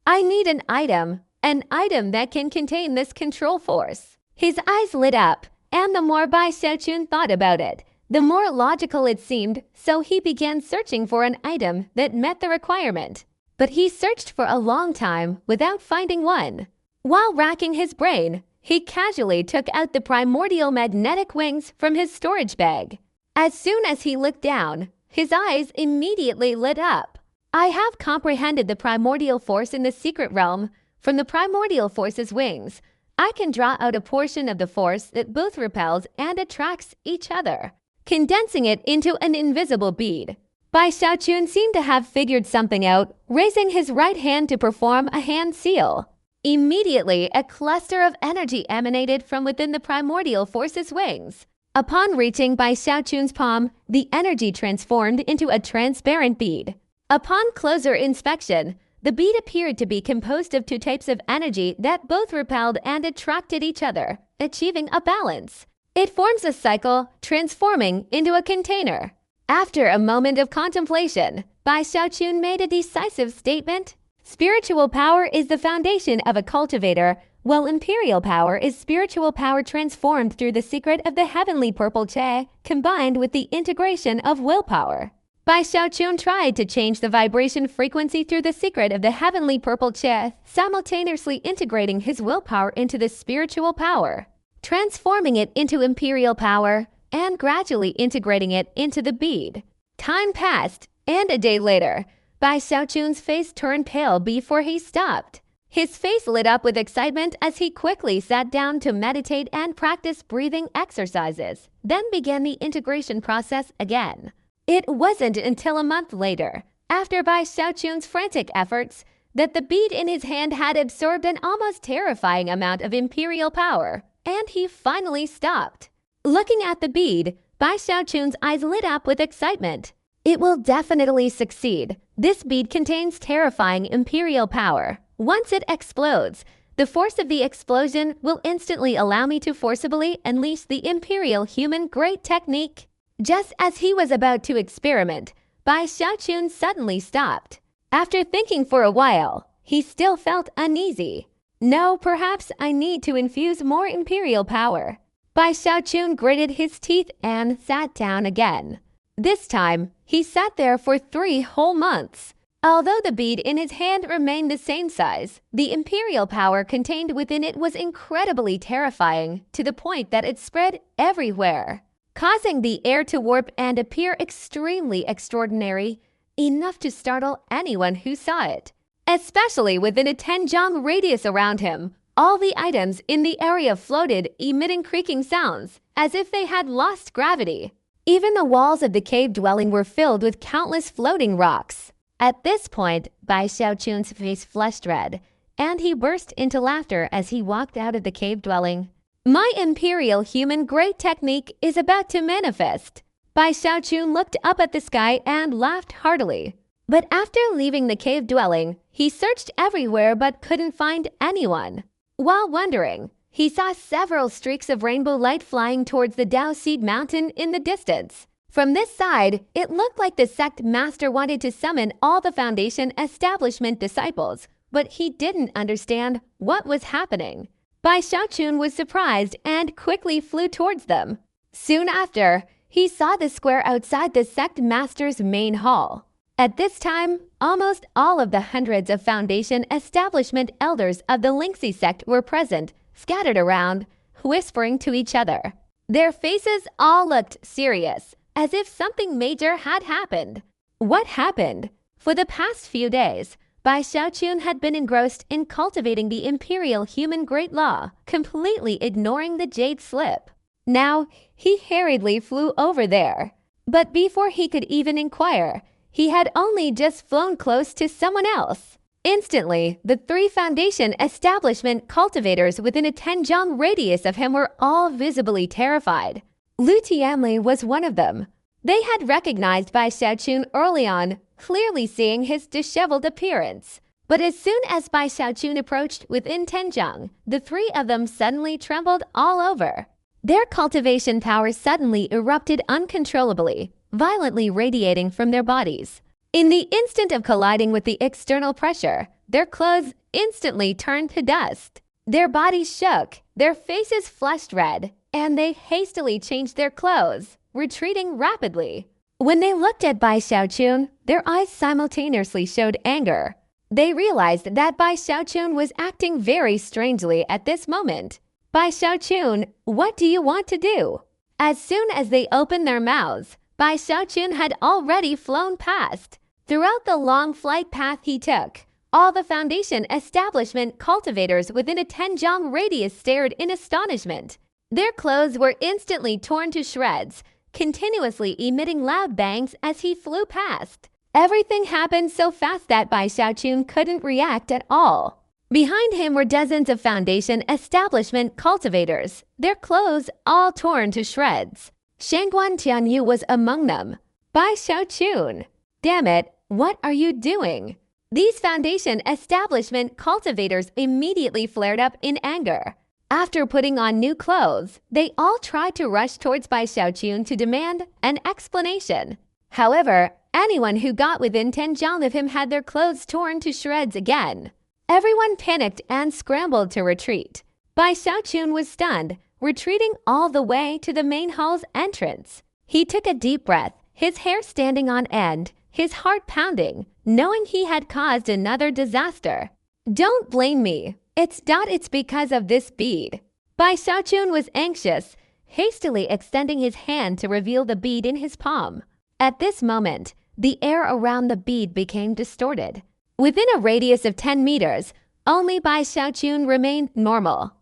I need an item that can contain this control force. His eyes lit up, and the more Bai Xiaochun thought about it, the more logical it seemed, so he began searching for an item that met the requirement. But he searched for a long time without finding one. While racking his brain, he casually took out the primordial magnetic wings from his storage bag. As soon as he looked down, his eyes immediately lit up. I have comprehended the primordial force in the secret realm. From the primordial force's wings, I can draw out a portion of the force that both repels and attracts each other, condensing it into an invisible bead. Bai Xiaochun seemed to have figured something out, raising his right hand to perform a hand seal. Immediately, a cluster of energy emanated from within the primordial force's wings. Upon reaching Bai Xiaochun's palm, the energy transformed into a transparent bead. Upon closer inspection, the bead appeared to be composed of two types of energy that both repelled and attracted each other, achieving a balance. It forms a cycle, transforming into a container. After a moment of contemplation, Bai Xiaochun made a decisive statement. Spiritual power is the foundation of a cultivator, while imperial power is spiritual power transformed through the secret of the heavenly purple che, combined with the integration of willpower. Bai Xiaochun tried to change the vibration frequency through the secret of the heavenly purple che, simultaneously integrating his willpower into the spiritual power, transforming it into imperial power, and gradually integrating it into the bead. Time passed, and a day later, Bai Xiaochun's face turned pale before he stopped. His face lit up with excitement as he quickly sat down to meditate and practice breathing exercises, then began the integration process again. It wasn't until a month later, after Bai Xiaochun's frantic efforts, that the bead in his hand had absorbed an almost terrifying amount of imperial power, and he finally stopped. Looking at the bead, Bai Xiaochun's eyes lit up with excitement. It will definitely succeed. This bead contains terrifying imperial power. Once it explodes, the force of the explosion will instantly allow me to forcibly unleash the imperial human great technique. Just as he was about to experiment, Bai Xiaochun suddenly stopped. After thinking for a while, he still felt uneasy. No, perhaps I need to infuse more imperial power. Bai Xiaochun gritted his teeth and sat down again. This time, he sat there for 3 whole months. Although the bead in his hand remained the same size, the imperial power contained within it was incredibly terrifying, to the point that it spread everywhere, causing the air to warp and appear extremely extraordinary, enough to startle anyone who saw it. Especially within a 10-jang radius around him, all the items in the area floated, emitting creaking sounds, as if they had lost gravity. Even the walls of the cave dwelling were filled with countless floating rocks. At this point, Bai Xiaochun's face flushed red, and he burst into laughter as he walked out of the cave dwelling. My imperial human great technique is about to manifest. Bai Xiaochun looked up at the sky and laughed heartily. But after leaving the cave dwelling, he searched everywhere but couldn't find anyone. While wondering, he saw several streaks of rainbow light flying towards the Dao Seed Mountain in the distance. From this side, it looked like the sect master wanted to summon all the Foundation establishment disciples, but he didn't understand what was happening. Bai Xiaochun was surprised and quickly flew towards them. Soon after, he saw the square outside the sect master's main hall. At this time, almost all of the hundreds of Foundation establishment elders of the Lingxi sect were present, scattered around, whispering to each other. Their faces all looked serious, as if something major had happened. What happened? For the past few days, Bai Xiaochun had been engrossed in cultivating the imperial human great law, completely ignoring the jade slip. Now, he hurriedly flew over there. But before he could even inquire, he had only just flown close to someone else. Instantly, the 3 Foundation establishment cultivators within a 10-jang radius of him were all visibly terrified. Lu Tianli was one of them. They had recognized Bai Xiaochun early on, clearly seeing his disheveled appearance. But as soon as Bai Xiaochun approached within 10-jang, the 3 of them suddenly trembled all over. Their cultivation power suddenly erupted uncontrollably, violently radiating from their bodies. In the instant of colliding with the external pressure, their clothes instantly turned to dust. Their bodies shook, their faces flushed red, and they hastily changed their clothes, retreating rapidly. When they looked at Bai Xiaochun, their eyes simultaneously showed anger. They realized that Bai Xiaochun was acting very strangely at this moment. Bai Xiaochun, what do you want to do? As soon as they opened their mouths, Bai Xiaochun had already flown past. Throughout the long flight path he took, all the Foundation establishment cultivators within a 10-jang radius stared in astonishment. Their clothes were instantly torn to shreds, continuously emitting loud bangs as he flew past. Everything happened so fast that Bai Xiaochun couldn't react at all. Behind him were dozens of Foundation establishment cultivators, their clothes all torn to shreds. Shangguan Tianyu was among them. Bai Xiaochun. Damn it, what are you doing? These Foundation establishment cultivators immediately flared up in anger. After putting on new clothes, they all tried to rush towards Bai Xiaochun to demand an explanation. However, anyone who got within 10 zhang of him had their clothes torn to shreds again. Everyone panicked and scrambled to retreat. Bai Xiaochun was stunned, retreating all the way to the main hall's entrance. He took a deep breath, his hair standing on end, his heart pounding, knowing he had caused another disaster. Don't blame me. It's because of this bead. Bai Xiaochun was anxious, hastily extending his hand to reveal the bead in his palm. At this moment, the air around the bead became distorted. Within a radius of 10 meters, only Bai Xiaochun remained normal.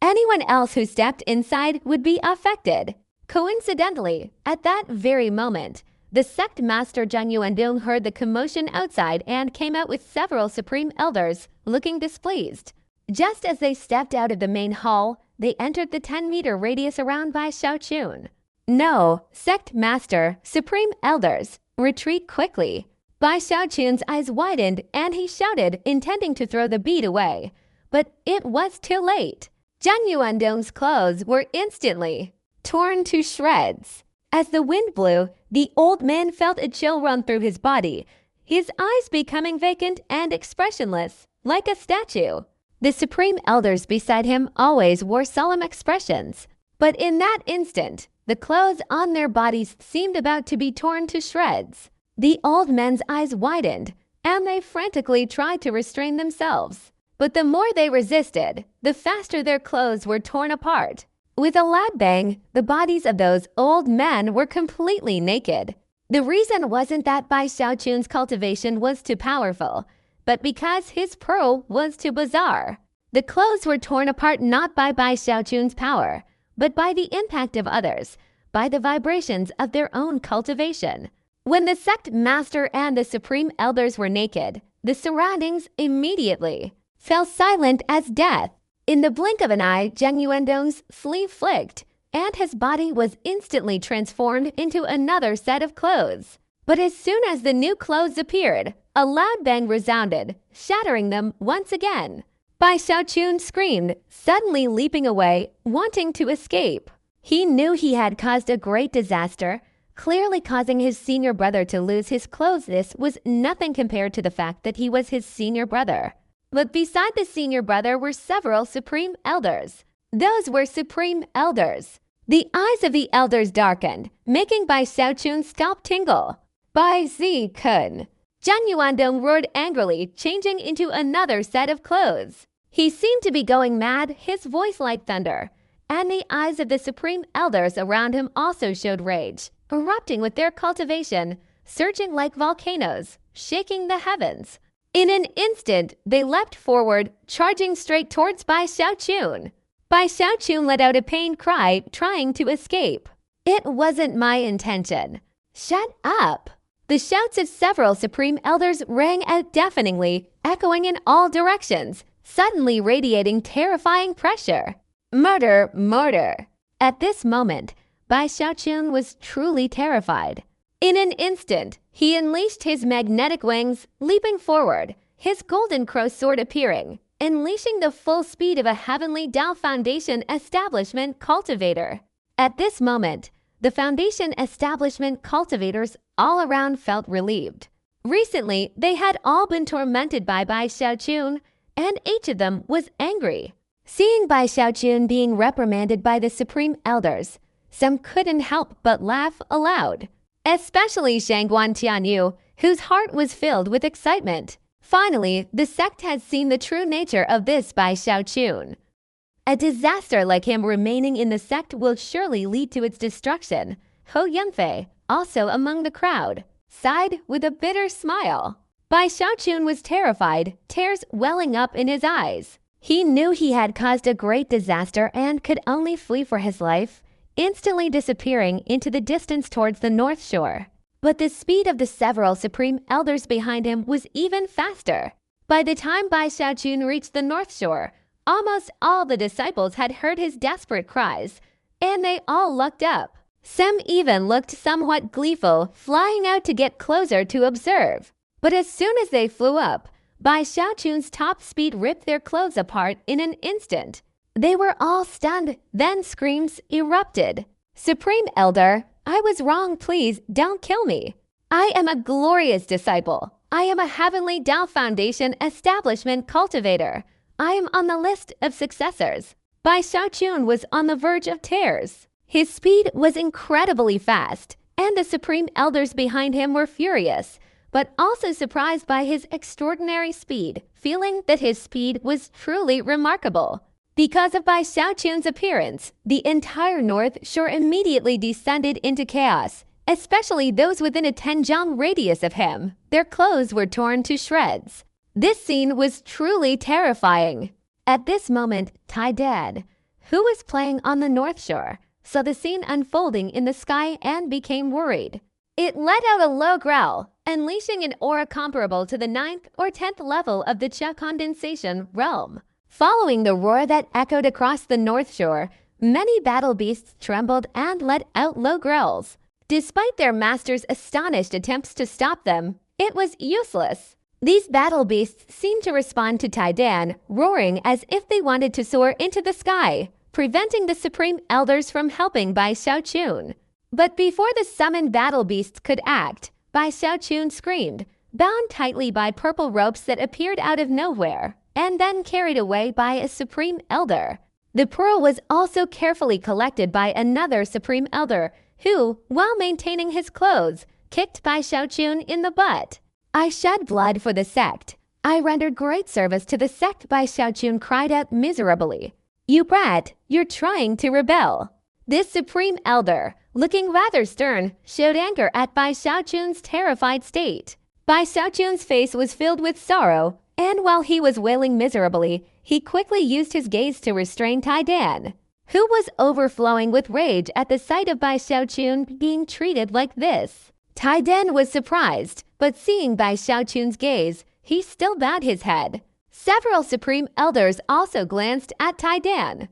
Anyone else who stepped inside would be affected. Coincidentally, at that very moment, the sect master Zhang Yuandong heard the commotion outside and came out with several supreme elders, looking displeased. Just as they stepped out of the main hall, they entered the 10-meter radius around Bai Xiaochun. No, sect master, supreme elders, retreat quickly. Bai Xiaochun's eyes widened and he shouted, intending to throw the bead away. But it was too late. Zhang Yuandong's clothes were instantly torn to shreds. As the wind blew, the old man felt a chill run through his body, his eyes becoming vacant and expressionless, like a statue. The supreme elders beside him always wore solemn expressions. But in that instant, the clothes on their bodies seemed about to be torn to shreds. The old men's eyes widened, and they frantically tried to restrain themselves. But the more they resisted, the faster their clothes were torn apart. With a loud bang, the bodies of those old men were completely naked. The reason wasn't that Bai Xiaochun's cultivation was too powerful, but because his pearl was too bizarre. The clothes were torn apart not by Bai Xiaochun's power, but by the impact of others, by the vibrations of their own cultivation. When the sect master and the supreme elders were naked, the surroundings immediately fell silent as death. In the blink of an eye, Zhang Yuandong's sleeve flicked, and his body was instantly transformed into another set of clothes. But as soon as the new clothes appeared, a loud bang resounded, shattering them once again. Bai Xiaochun screamed, suddenly leaping away, wanting to escape. He knew he had caused a great disaster, clearly causing his senior brother to lose his clothes. This was nothing compared to the fact that he was his senior brother. But beside the senior brother were several supreme elders. Those were supreme elders. The eyes of the elders darkened, making Bai Xiaochun's scalp tingle. Bai Zi Kun. Zhang Yuandong roared angrily, changing into another set of clothes. He seemed to be going mad, his voice like thunder, and the eyes of the supreme elders around him also showed rage, erupting with their cultivation, surging like volcanoes, shaking the heavens. In an instant, they leapt forward, charging straight towards Bai Xiaochun. Bai Xiaochun let out a pained cry, trying to escape. It wasn't my intention. Shut up! The shouts of several supreme elders rang out deafeningly, echoing in all directions, suddenly radiating terrifying pressure. Murder, murder! At this moment, Bai Xiaochun was truly terrified. In an instant, he unleashed his magnetic wings, leaping forward, his golden crow sword appearing, unleashing the full speed of a heavenly Dao Foundation establishment cultivator. At this moment, the Foundation establishment cultivators all around felt relieved. Recently, they had all been tormented by Bai Xiaochun, and each of them was angry. Seeing Bai Xiaochun being reprimanded by the supreme elders, some couldn't help but laugh aloud. Especially Shangguan Tianyu, whose heart was filled with excitement. Finally, the sect had seen the true nature of this Bai Xiaochun. A disaster like him remaining in the sect will surely lead to its destruction. Ho Yanfei, also among the crowd, sighed with a bitter smile. Bai Xiaochun was terrified, tears welling up in his eyes. He knew he had caused a great disaster and could only flee for his life, instantly disappearing into the distance towards the north shore. But the speed of the several supreme elders behind him was even faster. By the time Bai Xiaochun reached the North Shore, almost all the disciples had heard his desperate cries, and they all looked up. Some even looked somewhat gleeful, flying out to get closer to observe. But as soon as they flew up, Bai Xiaochun's top speed ripped their clothes apart in an instant. They were all stunned, then screams erupted. "Supreme Elder, I was wrong, please don't kill me. I am a glorious disciple. I am a Heavenly Tao Foundation establishment cultivator. I am on the list of successors." Bai Xiaochun was on the verge of tears. His speed was incredibly fast, and the Supreme Elders behind him were furious, but also surprised by his extraordinary speed, feeling that his speed was truly remarkable. Because of Bai Xiaochun's appearance, the entire North Shore immediately descended into chaos, especially those within a 10-jang radius of him. Their clothes were torn to shreds. This scene was truly terrifying. At this moment, Tai Dan, who was playing on the North Shore, saw the scene unfolding in the sky and became worried. It let out a low growl, unleashing an aura comparable to the 9th or 10th level of the Cha condensation realm. Following the roar that echoed across the North Shore, many battle beasts trembled and let out low growls. Despite their master's astonished attempts to stop them, it was useless. These battle beasts seemed to respond to Tai Dan, roaring as if they wanted to soar into the sky, preventing the Supreme Elders from helping Bai Xiaochun. But before the summoned battle beasts could act, Bai Xiaochun screamed, bound tightly by purple ropes that appeared out of nowhere, and then carried away by a Supreme Elder. The pearl was also carefully collected by another Supreme Elder, who, while maintaining his clothes, kicked Bai Xiaochun in the butt. "I shed blood for the sect. I rendered great service to the sect," Bai Xiaochun cried out miserably. "You brat, you're trying to rebel." This Supreme Elder, looking rather stern, showed anger at Bai Xiaochun's terrified state. Bai Xiaochun's face was filled with sorrow, and while he was wailing miserably, he quickly used his gaze to restrain Tai Dan, who was overflowing with rage at the sight of Bai Xiaochun being treated like this. Tai Dan was surprised, but seeing Bai Xiaochun's gaze, he still bowed his head. Several Supreme Elders also glanced at Tai Dan.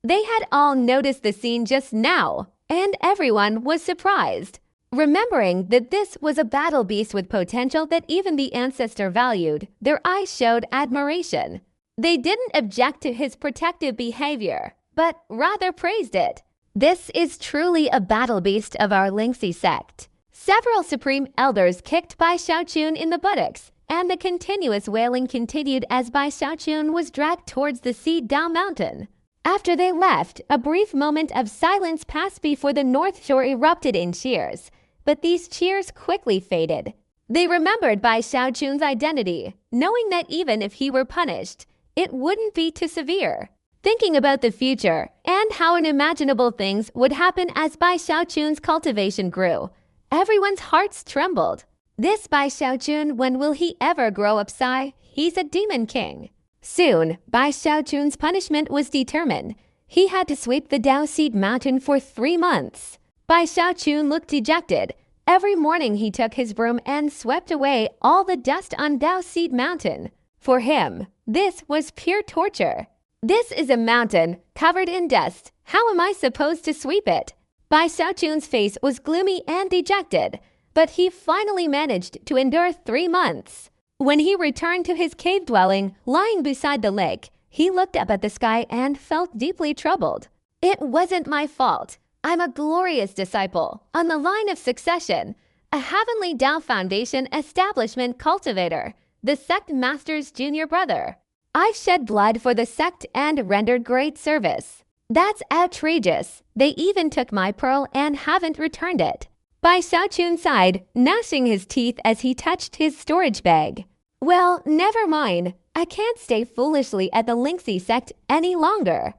They had all noticed the scene just now, and everyone was surprised. Remembering that this was a battle beast with potential that even the ancestor valued, their eyes showed admiration. They didn't object to his protective behavior, but rather praised it. "This is truly a battle beast of our Lingxi sect." Several Supreme Elders kicked Bai Xiaochun in the buttocks, and the continuous wailing continued as Bai Xiaochun was dragged towards the Seed Dao Mountain. After they left, a brief moment of silence passed before the North Shore erupted in cheers, but these cheers quickly faded. They remembered Bai Xiaochun's identity, knowing that even if he were punished, it wouldn't be too severe. Thinking about the future and how unimaginable things would happen as Bai Xiaochun's cultivation grew, everyone's hearts trembled. This Bai Xiaochun, when will he ever grow up, Sai? He's a demon king. Soon, Bai Xiaochun's punishment was determined. He had to sweep the Dao Seed Mountain for 3 months. Bai Xiaochun looked dejected. Every morning he took his broom and swept away all the dust on Dao Seed Mountain. For him, this was pure torture. "This is a mountain covered in dust. How am I supposed to sweep it?" Bai Xiaochun's face was gloomy and dejected, but he finally managed to endure 3 months. When he returned to his cave dwelling, lying beside the lake, he looked up at the sky and felt deeply troubled. "It wasn't my fault. I'm a glorious disciple, on the line of succession, a Heavenly Tao Foundation establishment cultivator, the sect master's junior brother. I've shed blood for the sect and rendered great service. That's outrageous. They even took my pearl and haven't returned it." Bai Xiaochun sighed, gnashing his teeth as he touched his storage bag. "Well, never mind. I can't stay foolishly at the Lingxi sect any longer.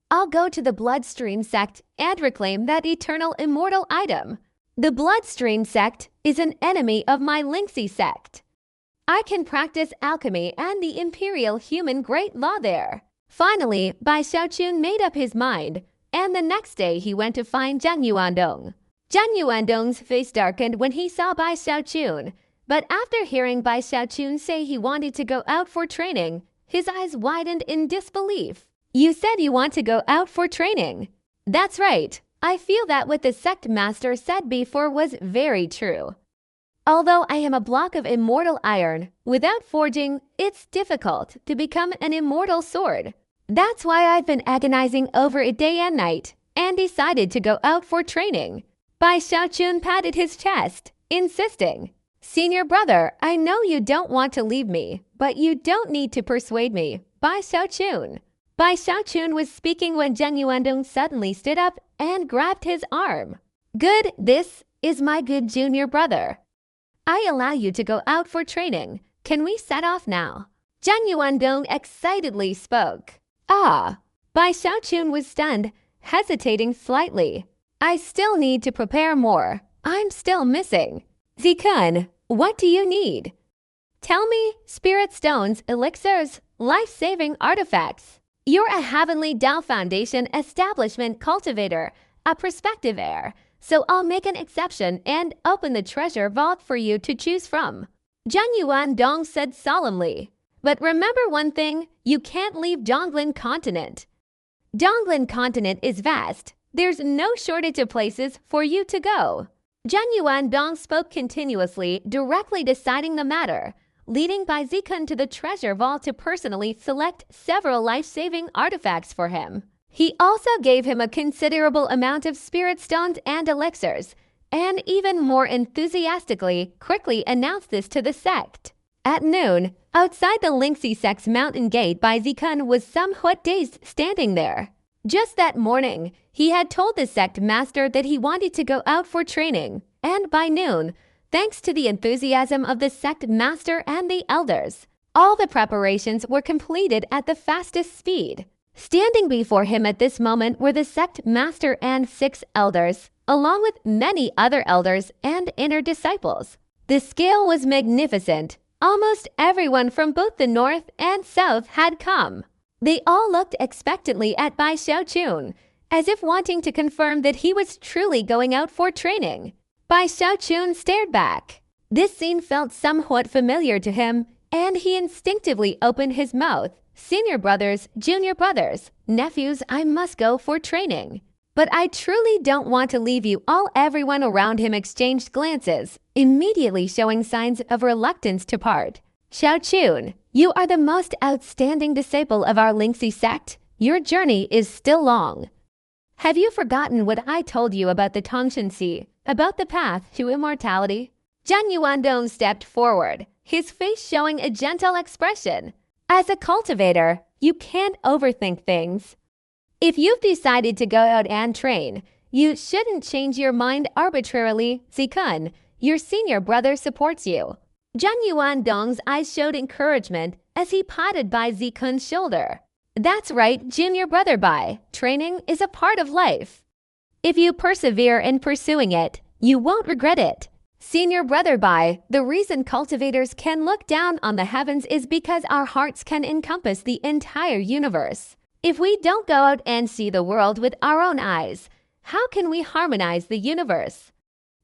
I'll go to the Bloodstream sect and reclaim that eternal immortal item. The Bloodstream sect is an enemy of my Lingxi sect. I can practice alchemy and the imperial human great law there." Finally, Bai Xiaochun made up his mind, and the next day he went to find Zhang Yuandong. Zhang Yuandong's face darkened when he saw Bai Xiaochun. But after hearing Bai Xiaochun say he wanted to go out for training, his eyes widened in disbelief. You said you want to go out for training. That's right. I feel that what the sect master said before was very true. Although I am a block of immortal iron, without forging, it's difficult to become an immortal sword. That's why I've been agonizing over it day and night and decided to go out for training. Bai Xiaochun patted his chest, insisting, Senior brother, I know you don't want to leave me, but you don't need to persuade me. Bai Xiaochun. Bai Xiaochun was speaking when Zheng Yuandong suddenly stood up and grabbed his arm. Good, this is my good junior brother. I allow you to go out for training. Can we set off now? Zheng Yuandong excitedly spoke. Ah! Bai Xiaochun was stunned, hesitating slightly. I still need to prepare more. I'm still missing. Zikun, what do you need? Tell me, spirit stones, elixirs, life-saving artifacts. You're a Heavenly Tao Foundation establishment cultivator, a prospective heir, so I'll make an exception and open the treasure vault for you to choose from. Zheng Yuandong said solemnly. But remember one thing, you can't leave Donglin Continent. Donglin Continent is vast. There's no shortage of places for you to go. Zheng Yuandong spoke continuously, directly deciding the matter, leading Bai Zikun to the treasure vault to personally select several life-saving artifacts for him. He also gave him a considerable amount of spirit stones and elixirs, and even more enthusiastically quickly announced this to the sect. At noon, outside the Lingxi sect's mountain gate, Bai Zikun was somewhat dazed standing there. Just that morning, he had told the sect master that he wanted to go out for training, and by noon, thanks to the enthusiasm of the sect master and the elders, all the preparations were completed at the fastest speed. Standing before him at this moment were the sect master and 6 elders, along with many other elders and inner disciples. The scale was magnificent. Almost everyone from both the north and south had come. They all looked expectantly at Bai Xiaochun, as if wanting to confirm that he was truly going out for training. Bai Xiaochun stared back. This scene felt somewhat familiar to him, and he instinctively opened his mouth. Senior brothers, junior brothers, nephews, I must go for training. But I truly don't want to leave you all. Everyone around him exchanged glances, immediately showing signs of reluctance to part. Xiaochun, you are the most outstanding disciple of our Lingxi sect. Your journey is still long. Have you forgotten what I told you about the Tongshan Sea, about the path to immortality? Zheng Yuandong stepped forward, his face showing a gentle expression. As a cultivator, you can't overthink things. If you've decided to go out and train, you shouldn't change your mind arbitrarily. Zikun, your senior brother supports you. Zheng Yuandong's eyes showed encouragement as he patted Bai Zikun's shoulder. That's right, junior brother Bai. Training is a part of life. If you persevere in pursuing it, you won't regret it. Senior brother Bai, the reason cultivators can look down on the heavens is because our hearts can encompass the entire universe. If we don't go out and see the world with our own eyes, how can we harmonize the universe?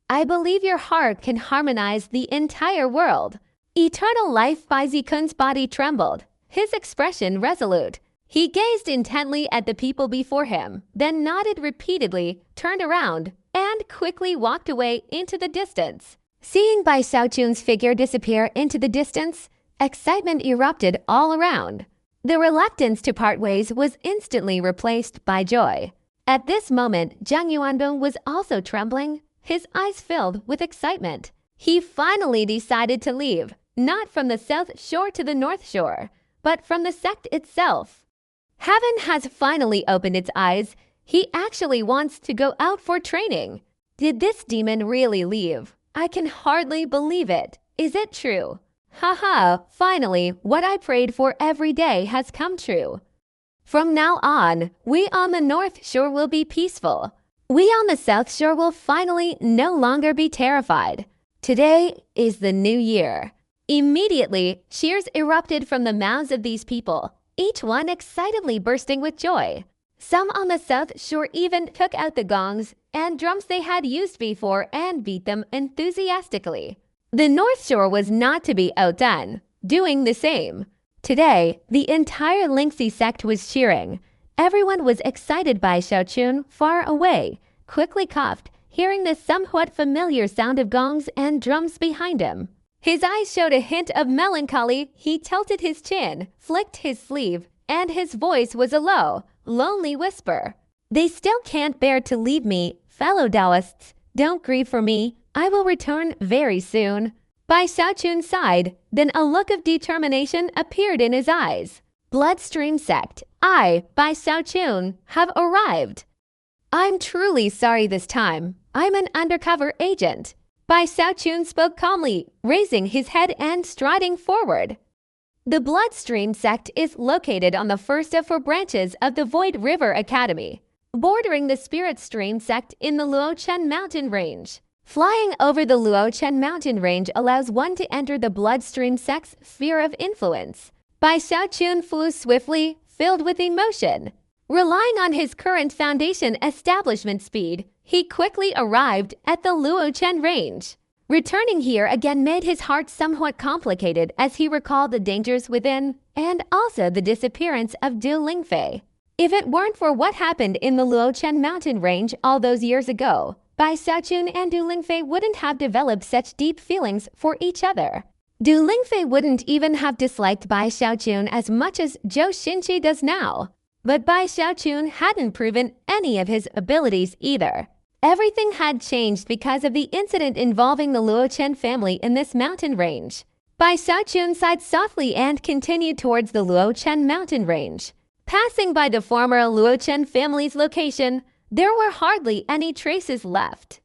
I believe your heart can harmonize the entire world. Eternal life. Bai Zikun's body trembled, his expression resolute. He gazed intently at the people before him, then nodded repeatedly, turned around, and quickly walked away into the distance. Seeing Bai Xiaochun's figure disappear into the distance, excitement erupted all around. The reluctance to part ways was instantly replaced by joy. At this moment, Zheng Yuandong was also trembling, his eyes filled with excitement. He finally decided to leave, not from the south shore to the north shore, but from the sect itself. Heaven has finally opened its eyes. He actually wants to go out for training. Did this demon really leave? I can hardly believe it. Is it true? Haha, finally, what I prayed for every day has come true. From now on, we on the north shore will be peaceful. We on the south shore will finally no longer be terrified. Today is the new year. Immediately, cheers erupted from the mouths of these people, each one excitedly bursting with joy. Some on the south shore even took out the gongs and drums they had used before and beat them enthusiastically. The North Shore was not to be outdone, doing the same. Today, the entire Lingxi sect was cheering. Everyone was excited by Xiaochun far away, quickly coughed, hearing the somewhat familiar sound of gongs and drums behind him. His eyes showed a hint of melancholy. He tilted his chin, flicked his sleeve, and his voice was a low, lonely whisper. They still can't bear to leave me, fellow Taoists. Don't grieve for me. I will return very soon. Bai Xiaochun sighed, then a look of determination appeared in his eyes. Bloodstream sect, I, Bai Xiaochun, have arrived. I'm truly sorry this time. I'm an undercover agent. Bai Xiaochun spoke calmly, raising his head and striding forward. The Bloodstream sect is located on the first of 4 branches of the Void River Academy, bordering the Spirit Stream sect in the Luochen mountain range. Flying over the Luochen mountain range allows one to enter the Bloodstream sect's sphere of influence. Bai Xiaochun flew swiftly, filled with emotion. Relying on his current foundation establishment speed, he quickly arrived at the Luochen range. Returning here again made his heart somewhat complicated as he recalled the dangers within and also the disappearance of Du Lingfei. If it weren't for what happened in the Luochen mountain range all those years ago, Bai Xiaochun and Du Lingfei wouldn't have developed such deep feelings for each other. Du Lingfei wouldn't even have disliked Bai Xiaochun as much as Zhou Xinqi does now. But Bai Xiaochun hadn't proven any of his abilities either. Everything had changed because of the incident involving the Luochen family in this mountain range. Bai Xiaochun sighed softly and continued towards the Luochen mountain range. Passing by the former Luochen family's location, there were hardly any traces left.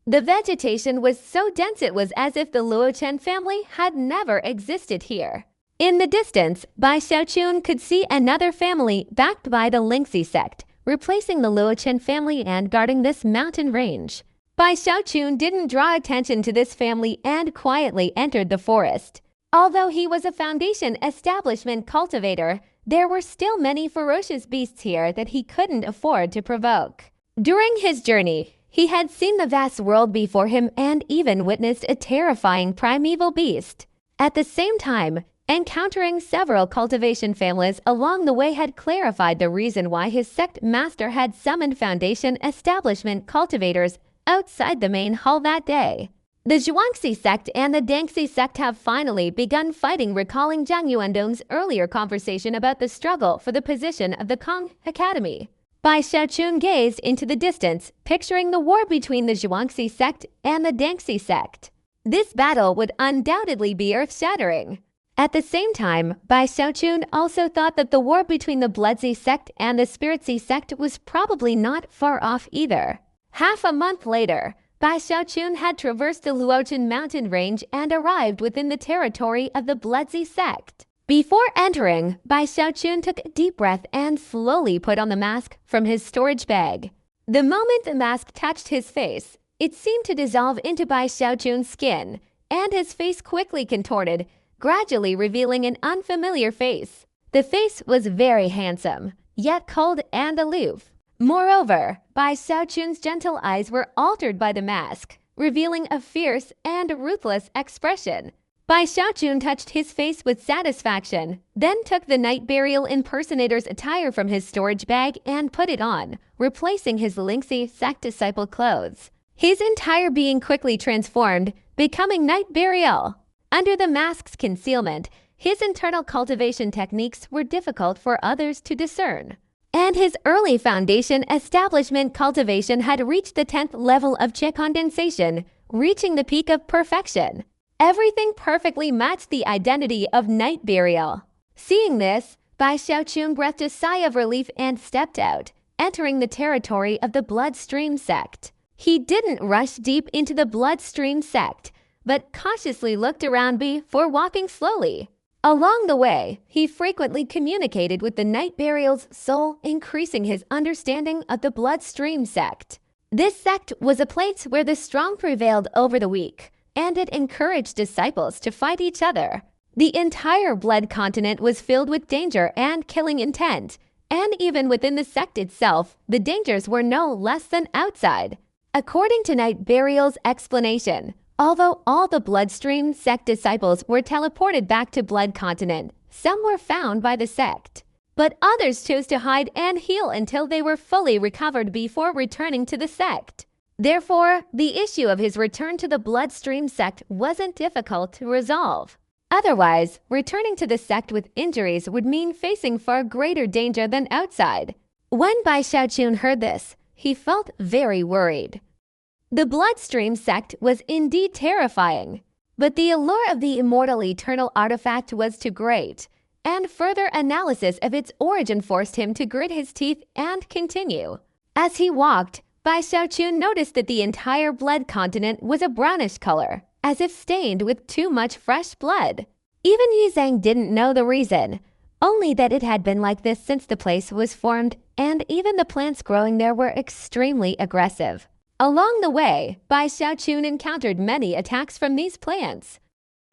The vegetation was so dense it was as if the Luochen family had never existed here. In the distance, Bai Xiaochun could see another family backed by the Lingxi sect, replacing the Luochen family and guarding this mountain range. Bai Xiaochun didn't draw attention to this family and quietly entered the forest. Although he was a foundation establishment cultivator, there were still many ferocious beasts here that he couldn't afford to provoke. During his journey, he had seen the vast world before him and even witnessed a terrifying primeval beast. At the same time, encountering several cultivation families along the way had clarified the reason why his sect master had summoned foundation establishment cultivators outside the main hall that day. The Zhuangxi sect and the Dangxi sect have finally begun fighting, recalling Zhang Yuandong's earlier conversation about the struggle for the position of the Kong Academy. Bai Xiaochun gazed into the distance, picturing the war between the Zhuangxi sect and the Dangxi sect. This battle would undoubtedly be earth-shattering. At the same time, Bai Xiaochun also thought that the war between the Bloodzi sect and the Spiritzi sect was probably not far off either. Half a month later, Bai Xiaochun had traversed the Luochen mountain range and arrived within the territory of the Bloodzi sect. Before entering, Bai Xiaochun took a deep breath and slowly put on the mask from his storage bag. The moment the mask touched his face, it seemed to dissolve into Bai Xiaochun's skin, and his face quickly contorted, gradually revealing an unfamiliar face. The face was very handsome, yet cold and aloof. Moreover, Bai Xiaochun's gentle eyes were altered by the mask, revealing a fierce and ruthless expression. Bai Xiaochun touched his face with satisfaction, then took the night burial impersonator's attire from his storage bag and put it on, replacing his Lingxi sect disciple clothes. His entire being quickly transformed, becoming night burial. Under the mask's concealment, his internal cultivation techniques were difficult for others to discern. And his early foundation establishment cultivation had reached the 10th level of Qi condensation, reaching the peak of perfection. Everything perfectly matched the identity of night burial. Seeing this, Bai Xiaochun breathed a sigh of relief and stepped out, entering the territory of the Bloodstream sect. He didn't rush deep into the Bloodstream sect, but cautiously looked around before walking slowly. Along the way, he frequently communicated with the night burial's soul, increasing his understanding of the Bloodstream sect. This sect was a place where the strong prevailed over the weak, and it encouraged disciples to fight each other. The entire Blood continent was filled with danger and killing intent, and even within the sect itself, the dangers were no less than outside. According to Night Burial's explanation, Although all the bloodstream sect disciples were teleported back to Blood Continent, some were found by the sect. But others chose to hide and heal until they were fully recovered before returning to the sect. Therefore, the issue of his return to the bloodstream sect wasn't difficult to resolve. Otherwise, returning to the sect with injuries would mean facing far greater danger than outside. When Bai Xiaochun heard this, he felt very worried. The bloodstream sect was indeed terrifying, but the allure of the immortal eternal artifact was too great, and further analysis of its origin forced him to grit his teeth and continue. As he walked, Bai Xiaochun noticed that the entire blood continent was a brownish color, as if stained with too much fresh blood. Even Yizhang didn't know the reason, only that it had been like this since the place was formed, and even the plants growing there were extremely aggressive. Along the way, Bai Xiaochun encountered many attacks from these plants.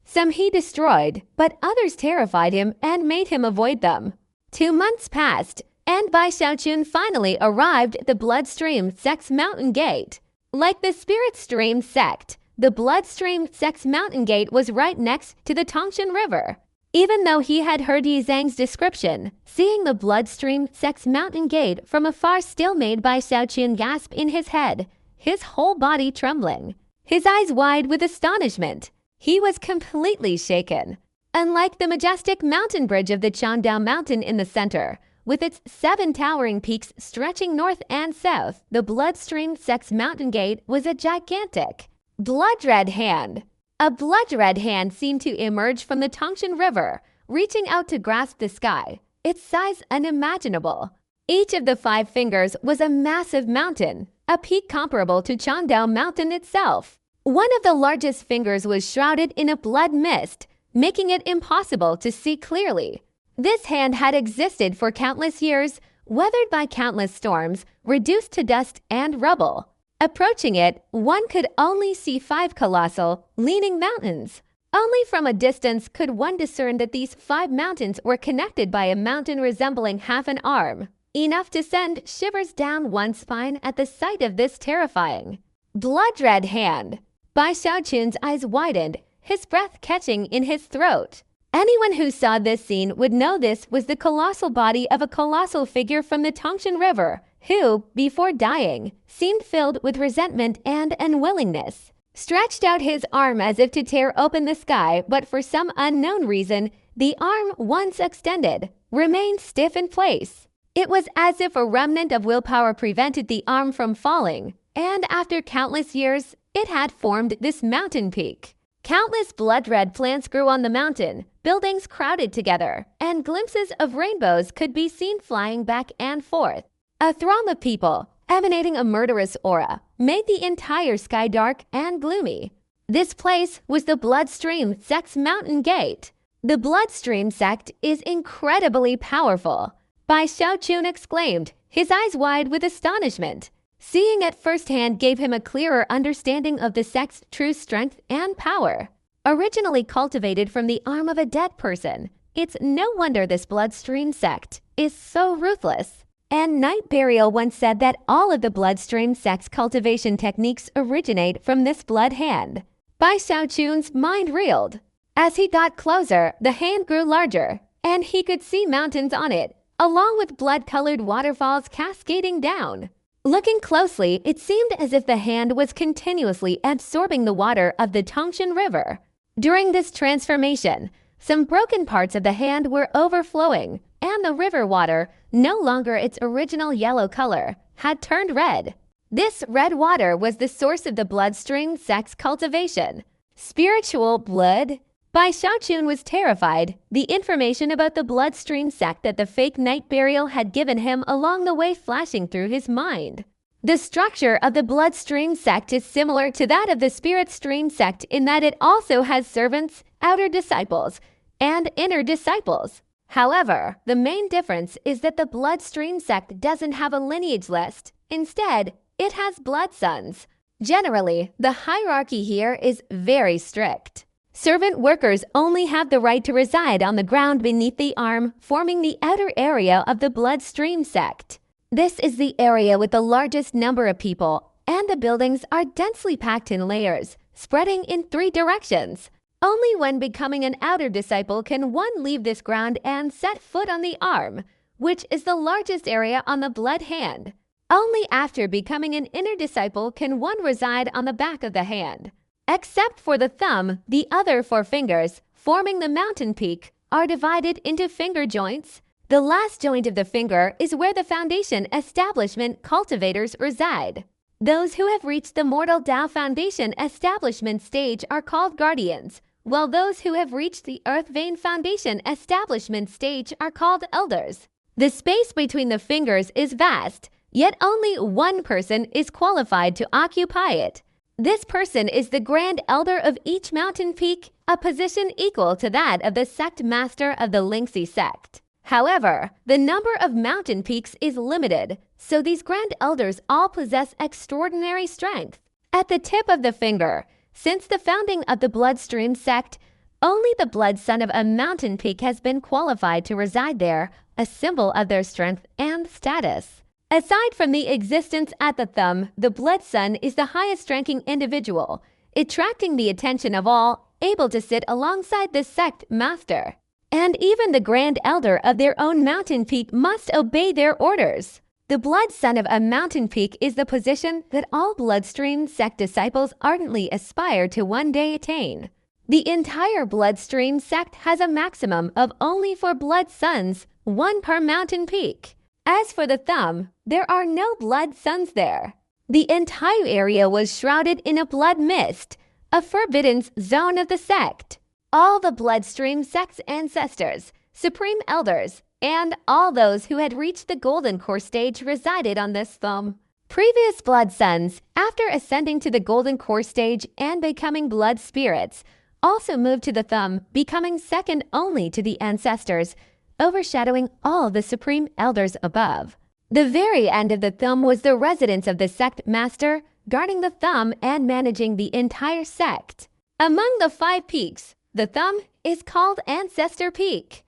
Some he destroyed, but others terrified him and made him avoid them. 2 months passed, and Bai Xiaochun finally arrived at the Bloodstream Sect's mountain gate. Like the Spirit Stream sect, the Bloodstream Sect's mountain gate was right next to the Tongshan River. Even though he had heard Yizhang's description, seeing the Bloodstream Sect's mountain gate from afar still made Bai Xiaochun gasp in his head, his whole body trembling, his eyes wide with astonishment. He was completely shaken. Unlike the majestic mountain bridge of the Chandao Mountain in the center, with its 7 towering peaks stretching north and south, the Bloodstream Sect's mountain gate was a gigantic, blood-red hand. A blood-red hand seemed to emerge from the Tongshan River, reaching out to grasp the sky, its size unimaginable. Each of the 5 fingers was a massive mountain, a peak comparable to Chandao Mountain itself. One of the largest fingers was shrouded in a blood mist, making it impossible to see clearly. This hand had existed for countless years, weathered by countless storms, reduced to dust and rubble. Approaching it, one could only see 5 colossal, leaning mountains. Only from a distance could one discern that these 5 mountains were connected by a mountain resembling half an arm, enough to send shivers down one's spine at the sight of this terrifying, blood-red hand. Bai Xiaochun's eyes widened, his breath catching in his throat. Anyone who saw this scene would know this was the colossal body of a colossal figure from the Tongshan River, who, before dying, seemed filled with resentment and unwillingness. Stretched out his arm as if to tear open the sky, but for some unknown reason, the arm once extended remained stiff in place. It was as if a remnant of willpower prevented the arm from falling, and after countless years, it had formed this mountain peak. Countless blood-red plants grew on the mountain, buildings crowded together, and glimpses of rainbows could be seen flying back and forth. A throng of people, emanating a murderous aura, made the entire sky dark and gloomy. This place was the Bloodstream Sect's mountain gate. The Bloodstream Sect is incredibly powerful, Bai Xiaochun exclaimed, his eyes wide with astonishment. Seeing it firsthand gave him a clearer understanding of the sect's true strength and power. Originally cultivated from the arm of a dead person, it's no wonder this Bloodstream sect is so ruthless. And Night Burial once said that all of the Bloodstream sect's cultivation techniques originate from this blood hand. Bai Xiaochun's mind reeled. As he got closer, the hand grew larger, and he could see mountains on it, along with blood-colored waterfalls cascading down. Looking closely, it seemed as if the hand was continuously absorbing the water of the Tongshan River. During this transformation, some broken parts of the hand were overflowing, and the river water, no longer its original yellow color, had turned red. This red water was the source of the Bloodstream sect's cultivation. Spiritual blood? Bai Xiaochun was terrified. The information about the Bloodstream sect that the fake Night Burial had given him along the way flashing through his mind. The structure of the Bloodstream sect is similar to that of the Spirit Stream sect in that it also has servants, outer disciples, and inner disciples. However, the main difference is that the Bloodstream sect doesn't have a lineage list. Instead, it has blood sons. Generally, the hierarchy here is very strict. Servant workers only have the right to reside on the ground beneath the arm, forming the outer area of the Bloodstream sect. This is the area with the largest number of people, and the buildings are densely packed in layers, spreading in 3 directions. Only when becoming an outer disciple can one leave this ground and set foot on the arm, which is the largest area on the blood hand. Only after becoming an inner disciple can one reside on the back of the hand. Except for the thumb, the other 4 fingers, forming the mountain peak, are divided into finger joints. The last joint of the finger is where the foundation establishment cultivators reside. Those who have reached the Mortal Tao Foundation establishment stage are called guardians, while those who have reached the Earth Vein Foundation establishment stage are called elders. The space between the fingers is vast, yet only one person is qualified to occupy it. This person is the Grand Elder of each mountain peak, a position equal to that of the sect master of the Lingxi sect. However, the number of mountain peaks is limited, so these Grand Elders all possess extraordinary strength. At the tip of the finger, since the founding of the Bloodstream sect, only the blood son of a mountain peak has been qualified to reside there, a symbol of their strength and status. Aside from the existence at the thumb, the blood son is the highest-ranking individual, attracting the attention of all, able to sit alongside the sect master. And even the Grand Elder of their own mountain peak must obey their orders. The blood son of a mountain peak is the position that all Bloodstream sect disciples ardently aspire to one day attain. The entire Bloodstream sect has a maximum of only 4 blood sons, 1 per mountain peak. As for the thumb, there are no blood sons there. The entire area was shrouded in a blood mist, a forbidden zone of the sect. All the Bloodstream sect's ancestors, supreme elders, and all those who had reached the Golden Core stage resided on this thumb. Previous blood sons, after ascending to the Golden Core stage and becoming blood spirits, also moved to the thumb, becoming second only to the ancestors, overshadowing all the supreme elders above. The very end of the thumb was the residence of the sect master, guarding the thumb and managing the entire sect. Among the 5 peaks, the thumb is called Ancestor Peak.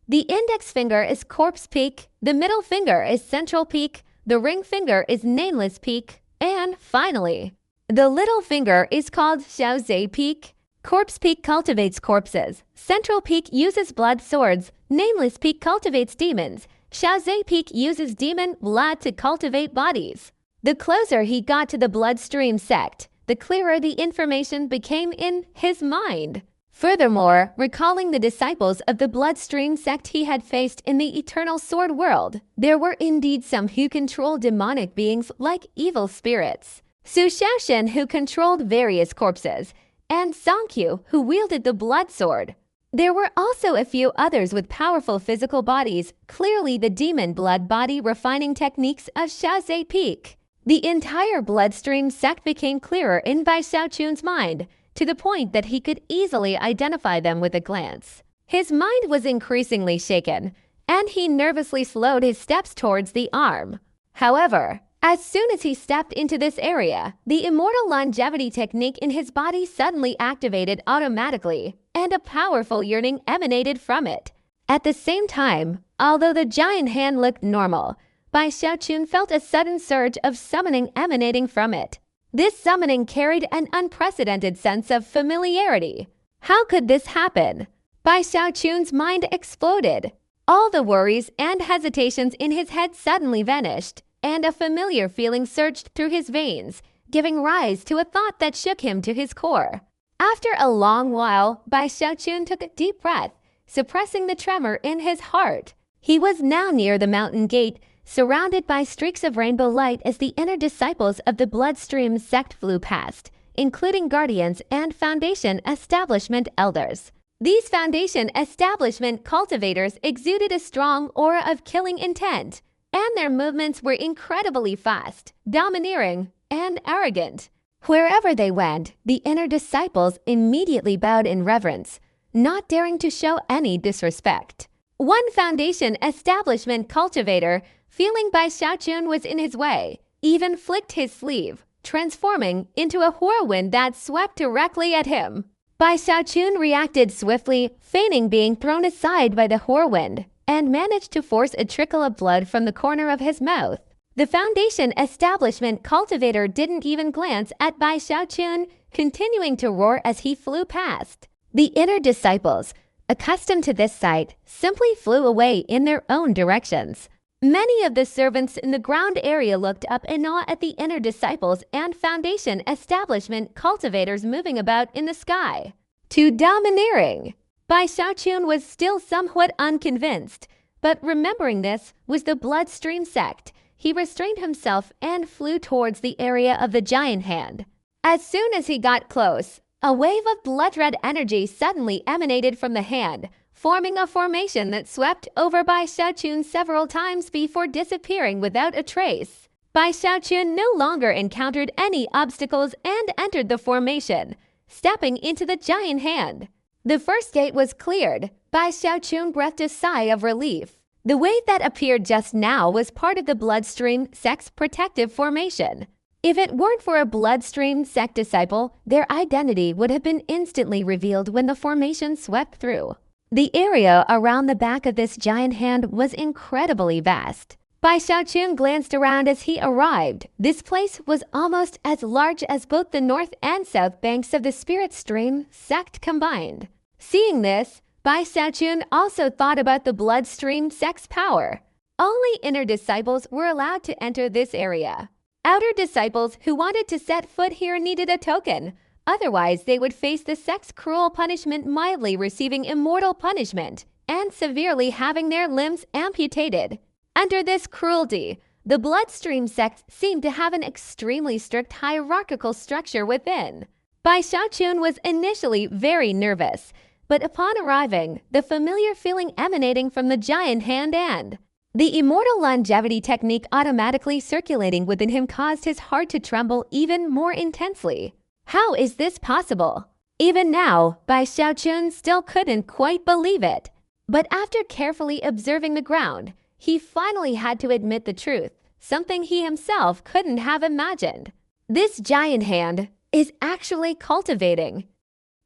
The index finger is Corpse Peak, the middle finger is Central Peak, the ring finger is Nameless Peak, and finally, the little finger is called Xiaozhe Peak. Corpse Peak cultivates corpses, Central Peak uses blood swords, Nameless Peak cultivates demons, Xiaozhe Peak uses demon blood to cultivate bodies. The closer he got to the Bloodstream sect, the clearer the information became in his mind. Furthermore, recalling the disciples of the Bloodstream sect he had faced in the Eternal Sword world, there were indeed some who controlled demonic beings like evil spirits. Su Xiaoshen, who controlled various corpses, and Songqiu, who wielded the blood sword. There were also a few others with powerful physical bodies, clearly the demon blood body refining techniques of Xiaozhe Peak. The entire Bloodstream sect became clearer in Bai Xiaochun's mind, to the point that he could easily identify them with a glance. His mind was increasingly shaken, and he nervously slowed his steps towards the arm. However, as soon as he stepped into this area, the immortal longevity technique in his body suddenly activated automatically, and a powerful yearning emanated from it. At the same time, although the giant hand looked normal, Bai Xiaochun felt a sudden surge of summoning emanating from it. This summoning carried an unprecedented sense of familiarity. How could this happen? Bai Xiaochun's mind exploded. All the worries and hesitations in his head suddenly vanished, and a familiar feeling surged through his veins, giving rise to a thought that shook him to his core. After a long while, Bai Xiaochun took a deep breath, suppressing the tremor in his heart. He was now near the mountain gate, surrounded by streaks of rainbow light as the inner disciples of the Bloodstream sect flew past, including guardians and Foundation establishment elders. These Foundation establishment cultivators exuded a strong aura of killing intent, and their movements were incredibly fast, domineering, and arrogant. Wherever they went, the inner disciples immediately bowed in reverence, not daring to show any disrespect. One Foundation establishment cultivator, feeling Bai Xiaochun was in his way, even flicked his sleeve, transforming into a whirlwind that swept directly at him. Bai Xiaochun reacted swiftly, feigning being thrown aside by the whirlwind, and managed to force a trickle of blood from the corner of his mouth. The Foundation establishment cultivator didn't even glance at Bai Xiaochun, continuing to roar as he flew past. The inner disciples, accustomed to this sight, simply flew away in their own directions. Many of the servants in the ground area looked up in awe at the inner disciples and foundation establishment cultivators moving about in the sky. Too domineering. Bai Xiaochun was still somewhat unconvinced, but remembering this was the bloodstream sect, he restrained himself and flew towards the area of the giant hand. As soon as he got close, a wave of blood-red energy suddenly emanated from the hand, forming a formation that swept over Bai Xiaochun several times before disappearing without a trace. Bai Xiaochun no longer encountered any obstacles and entered the formation, stepping into the giant hand. The first gate was cleared. Bai Xiaochun breathed a sigh of relief. The wave that appeared just now was part of the bloodstream sect's protective formation. If it weren't for a bloodstream sect disciple, their identity would have been instantly revealed when the formation swept through. The area around the back of this giant hand was incredibly vast. Bai Xiaochun glanced around as he arrived. This place was almost as large as both the north and south banks of the Spirit Stream sect combined. Seeing this, Bai Xiaochun also thought about the bloodstream sect's power. Only inner disciples were allowed to enter this area. Outer disciples who wanted to set foot here needed a token. Otherwise, they would face the sect's cruel punishment, mildly receiving immortal punishment and severely having their limbs amputated. Under this cruelty, the bloodstream sect seemed to have an extremely strict hierarchical structure within. Bai Xiaochun was initially very nervous, but upon arriving, the familiar feeling emanating from the giant hand and the immortal longevity technique automatically circulating within him caused his heart to tremble even more intensely. How is this possible? Even now, Bai Xiaochun still couldn't quite believe it. But after carefully observing the ground, he finally had to admit the truth, something he himself couldn't have imagined. This giant hand is actually cultivating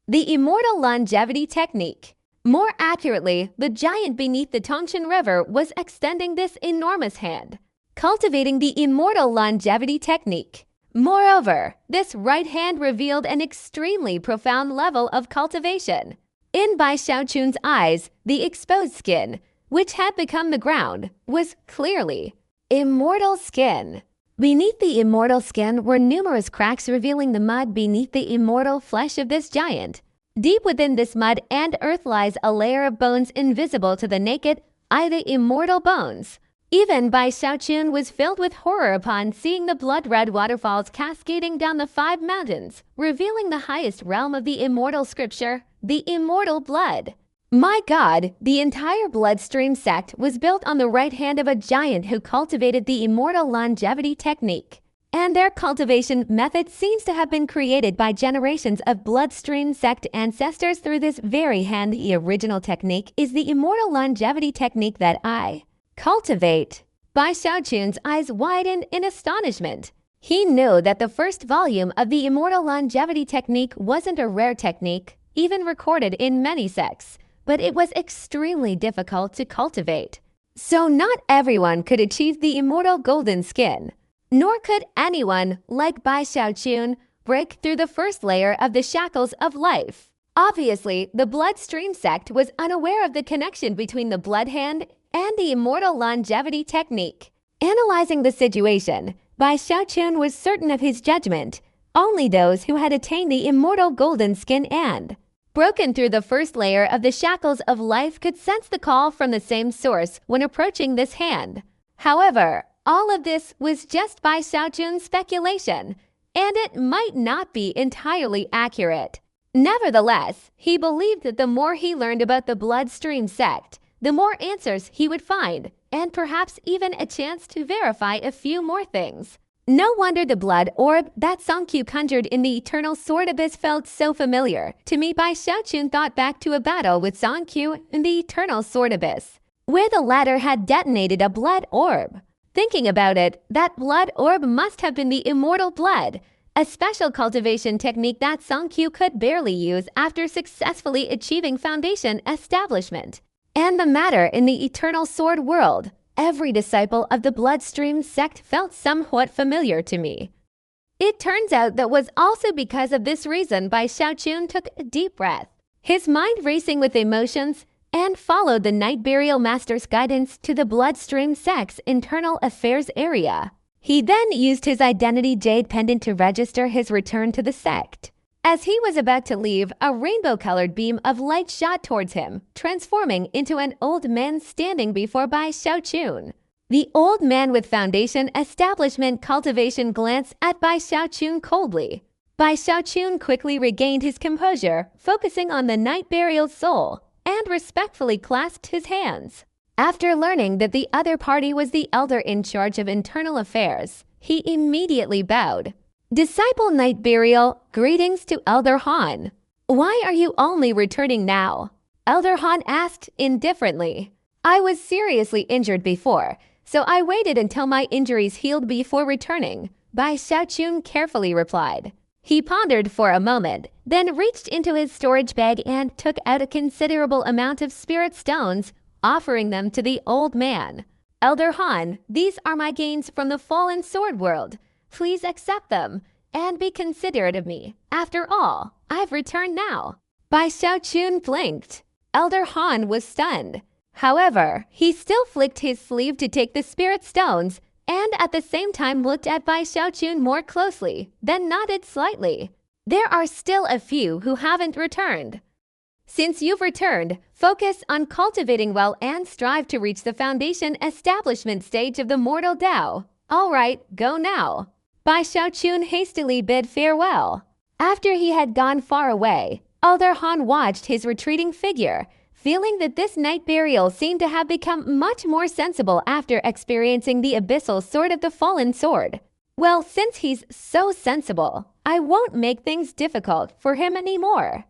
the immortal longevity technique. More accurately, the giant beneath the Tongshan River was extending this enormous hand, cultivating the immortal longevity technique. Moreover, this right hand revealed an extremely profound level of cultivation. In Bai Xiaochun's eyes, the exposed skin, which had become the ground, was clearly immortal skin. Beneath the immortal skin were numerous cracks revealing the mud beneath the immortal flesh of this giant. Deep within this mud and earth lies a layer of bones invisible to the naked eye, the immortal bones. Even Bai Xiaochun was filled with horror upon seeing the blood-red waterfalls cascading down the 5 mountains, revealing the highest realm of the immortal scripture, the immortal blood. My God, the entire bloodstream sect was built on the right hand of a giant who cultivated the immortal longevity technique. And their cultivation method seems to have been created by generations of bloodstream sect ancestors through this very hand. The original technique is the immortal longevity technique that I cultivate. Bai Xiaochun's eyes widened in astonishment. He knew that the first volume of the immortal longevity technique wasn't a rare technique, even recorded in many sects, but it was extremely difficult to cultivate. So not everyone could achieve the immortal golden skin, nor could anyone, like Bai Xiaochun, break through the first layer of the shackles of life. Obviously, the bloodstream sect was unaware of the connection between the blood hand and the immortal longevity technique. Analyzing the situation, Bai Xiaochun was certain of his judgment. Only those who had attained the immortal golden skin and broken through the first layer of the shackles of life could sense the call from the same source when approaching this hand. However, all of this was just Bai Xiaochun's speculation, and it might not be entirely accurate. Nevertheless, he believed that the more he learned about the bloodstream sect, the more answers he would find, and perhaps even a chance to verify a few more things. No wonder the blood orb that Song Qiu conjured in the eternal sword abyss felt so familiar. To me, Bai Xiaochun thought back to a battle with Song Qiu in the eternal sword abyss, where the latter had detonated a blood orb. Thinking about it, that blood orb must have been the immortal blood, a special cultivation technique that Song Qiu could barely use after successfully achieving foundation establishment. And the matter in the eternal sword world, every disciple of the bloodstream sect felt somewhat familiar to me. It turns out that was also because of this reason Bai Xiaochun took a deep breath, his mind racing with emotions, and followed the Night Burial Master's guidance to the Bloodstream sect's internal affairs area. He then used his identity jade pendant to register his return to the sect. As he was about to leave, a rainbow-colored beam of light shot towards him, transforming into an old man standing before Bai Xiaochun. The old man with Foundation Establishment Cultivation glanced at Bai Xiaochun coldly. Bai Xiaochun quickly regained his composure, focusing on the Night Burial's soul, and respectfully clasped his hands. After learning that the other party was the elder in charge of internal affairs, he immediately bowed. Disciple Night Burial, greetings to Elder Han. Why are you only returning now? Elder Han asked indifferently. I was seriously injured before, so I waited until my injuries healed before returning, Bai Xiaochun carefully replied. He pondered for a moment, then reached into his storage bag and took out a considerable amount of spirit stones, offering them to the old man. Elder Han, these are my gains from the fallen sword world. Please accept them and be considerate of me. After all, I've returned now. Bai Xiaochun blinked. Elder Han was stunned. However, he still flicked his sleeve to take the spirit stones and at the same time looked at Bai Xiaochun more closely, then nodded slightly. There are still a few who haven't returned. Since you've returned, focus on cultivating well and strive to reach the Foundation Establishment stage of the Mortal Tao. All right, go now. Bai Xiaochun hastily bid farewell. After he had gone far away, Elder Han watched his retreating figure, feeling that this night burial seemed to have become much more sensible after experiencing the abyssal sword of the fallen sword. Well, since he's so sensible, I won't make things difficult for him anymore.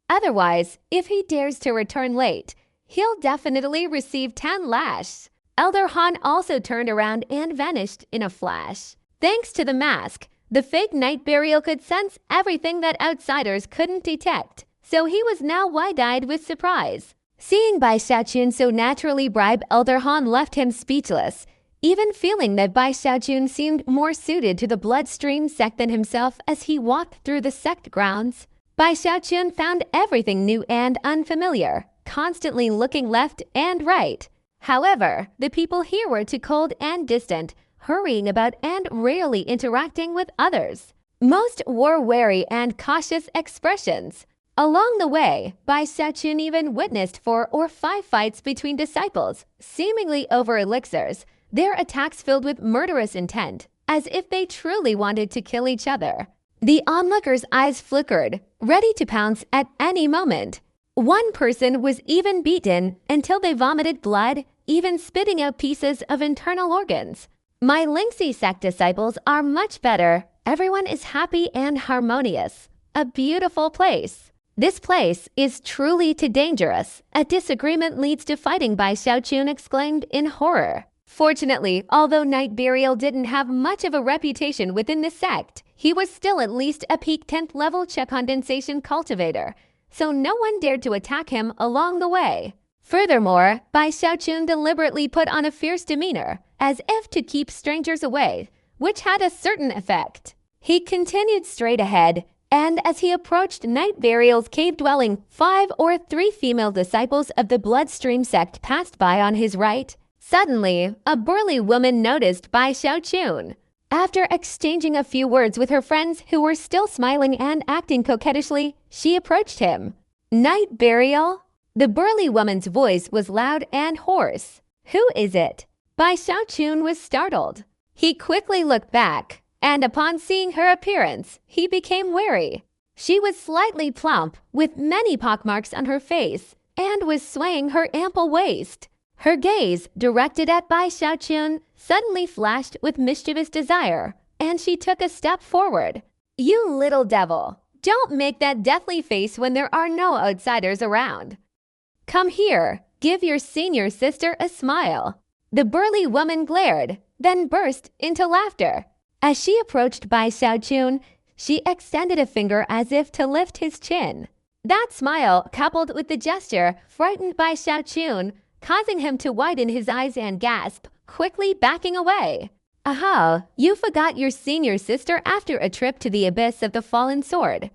Otherwise, if he dares to return late, he'll definitely receive 10 lashes. Elder Han also turned around and vanished in a flash. Thanks to the mask, the fake night burial could sense everything that outsiders couldn't detect, so he was now wide-eyed with surprise. Seeing Bai Xiaochun so naturally bribe Elder Han left him speechless, even feeling that Bai Xiaochun seemed more suited to the Bloodstream sect than himself as he walked through the sect grounds. Bai Xiaochun found everything new and unfamiliar, constantly looking left and right. However, the people here were too cold and distant, hurrying about and rarely interacting with others. Most wore wary and cautious expressions. Along the way, Bai Xiaochun even witnessed 4 or 5 fights between disciples, seemingly over elixirs, their attacks filled with murderous intent, as if they truly wanted to kill each other. The onlookers' eyes flickered, ready to pounce at any moment. One person was even beaten until they vomited blood, even spitting out pieces of internal organs. My Lingxi sect disciples are much better. Everyone is happy and harmonious. A beautiful place. This place is truly too dangerous. A disagreement leads to fighting, Bai Xiaochun exclaimed in horror. Fortunately, although Night Burial didn't have much of a reputation within the sect, he was still at least a peak 10th level condensation cultivator, so no one dared to attack him along the way. Furthermore, Bai Xiaochun deliberately put on a fierce demeanor, as if to keep strangers away, which had a certain effect. He continued straight ahead, and as he approached Night Burial's cave dwelling, 5 or 3 female disciples of the Bloodstream sect passed by on his right. Suddenly, a burly woman noticed Bai Xiaochun. After exchanging a few words with her friends who were still smiling and acting coquettishly, she approached him. Night Burial? The burly woman's voice was loud and hoarse. Who is it? Bai Xiaochun was startled. He quickly looked back, and upon seeing her appearance, he became wary. She was slightly plump, with many pockmarks on her face, and was swaying her ample waist. Her gaze, directed at Bai Xiaochun, suddenly flashed with mischievous desire, and she took a step forward. You little devil, don't make that deathly face when there are no outsiders around. Come here, give your senior sister a smile. The burly woman glared, then burst into laughter. As she approached Bai Xiaochun, she extended a finger as if to lift his chin. That smile, coupled with the gesture, frightened Bai Xiaochun, causing him to widen his eyes and gasp, quickly backing away. Aha, you forgot your senior sister after a trip to the abyss of the fallen sword.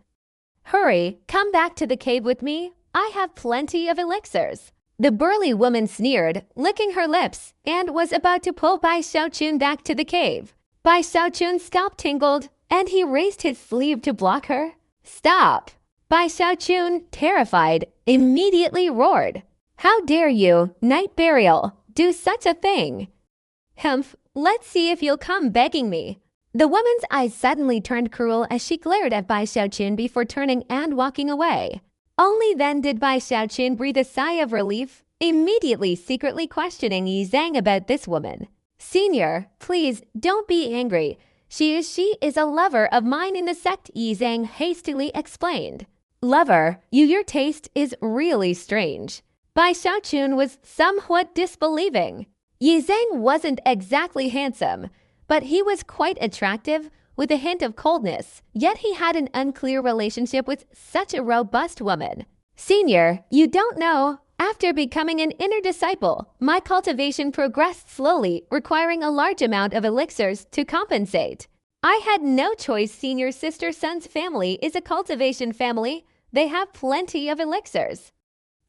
Hurry, come back to the cave with me. I have plenty of elixirs. The burly woman sneered, licking her lips, and was about to pull Bai Xiaochun back to the cave. Bai Xiaochun's scalp tingled, and he raised his sleeve to block her. Stop! Bai Xiaochun, terrified, immediately roared. How dare you, Night Burial, do such a thing? Humph, let's see if you'll come begging me. The woman's eyes suddenly turned cruel as she glared at Bai Xiaochun before turning and walking away. Only then did Bai Xiaochun breathe a sigh of relief, immediately secretly questioning Yi Zhang about this woman. Senior, please don't be angry. She is a lover of mine in the sect, Yi Zhang hastily explained. Lover, your taste is really strange. Bai Xiaochun was somewhat disbelieving. Yi Zhang wasn't exactly handsome, but he was quite attractive with a hint of coldness, yet he had an unclear relationship with such a robust woman. Senior, you don't know. After becoming an inner disciple, my cultivation progressed slowly, requiring a large amount of elixirs to compensate. I had no choice. Senior sister son's family is a cultivation family. They have plenty of elixirs.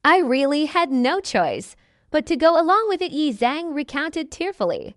I really had no choice but to go along with it, Yi Zhang recounted tearfully.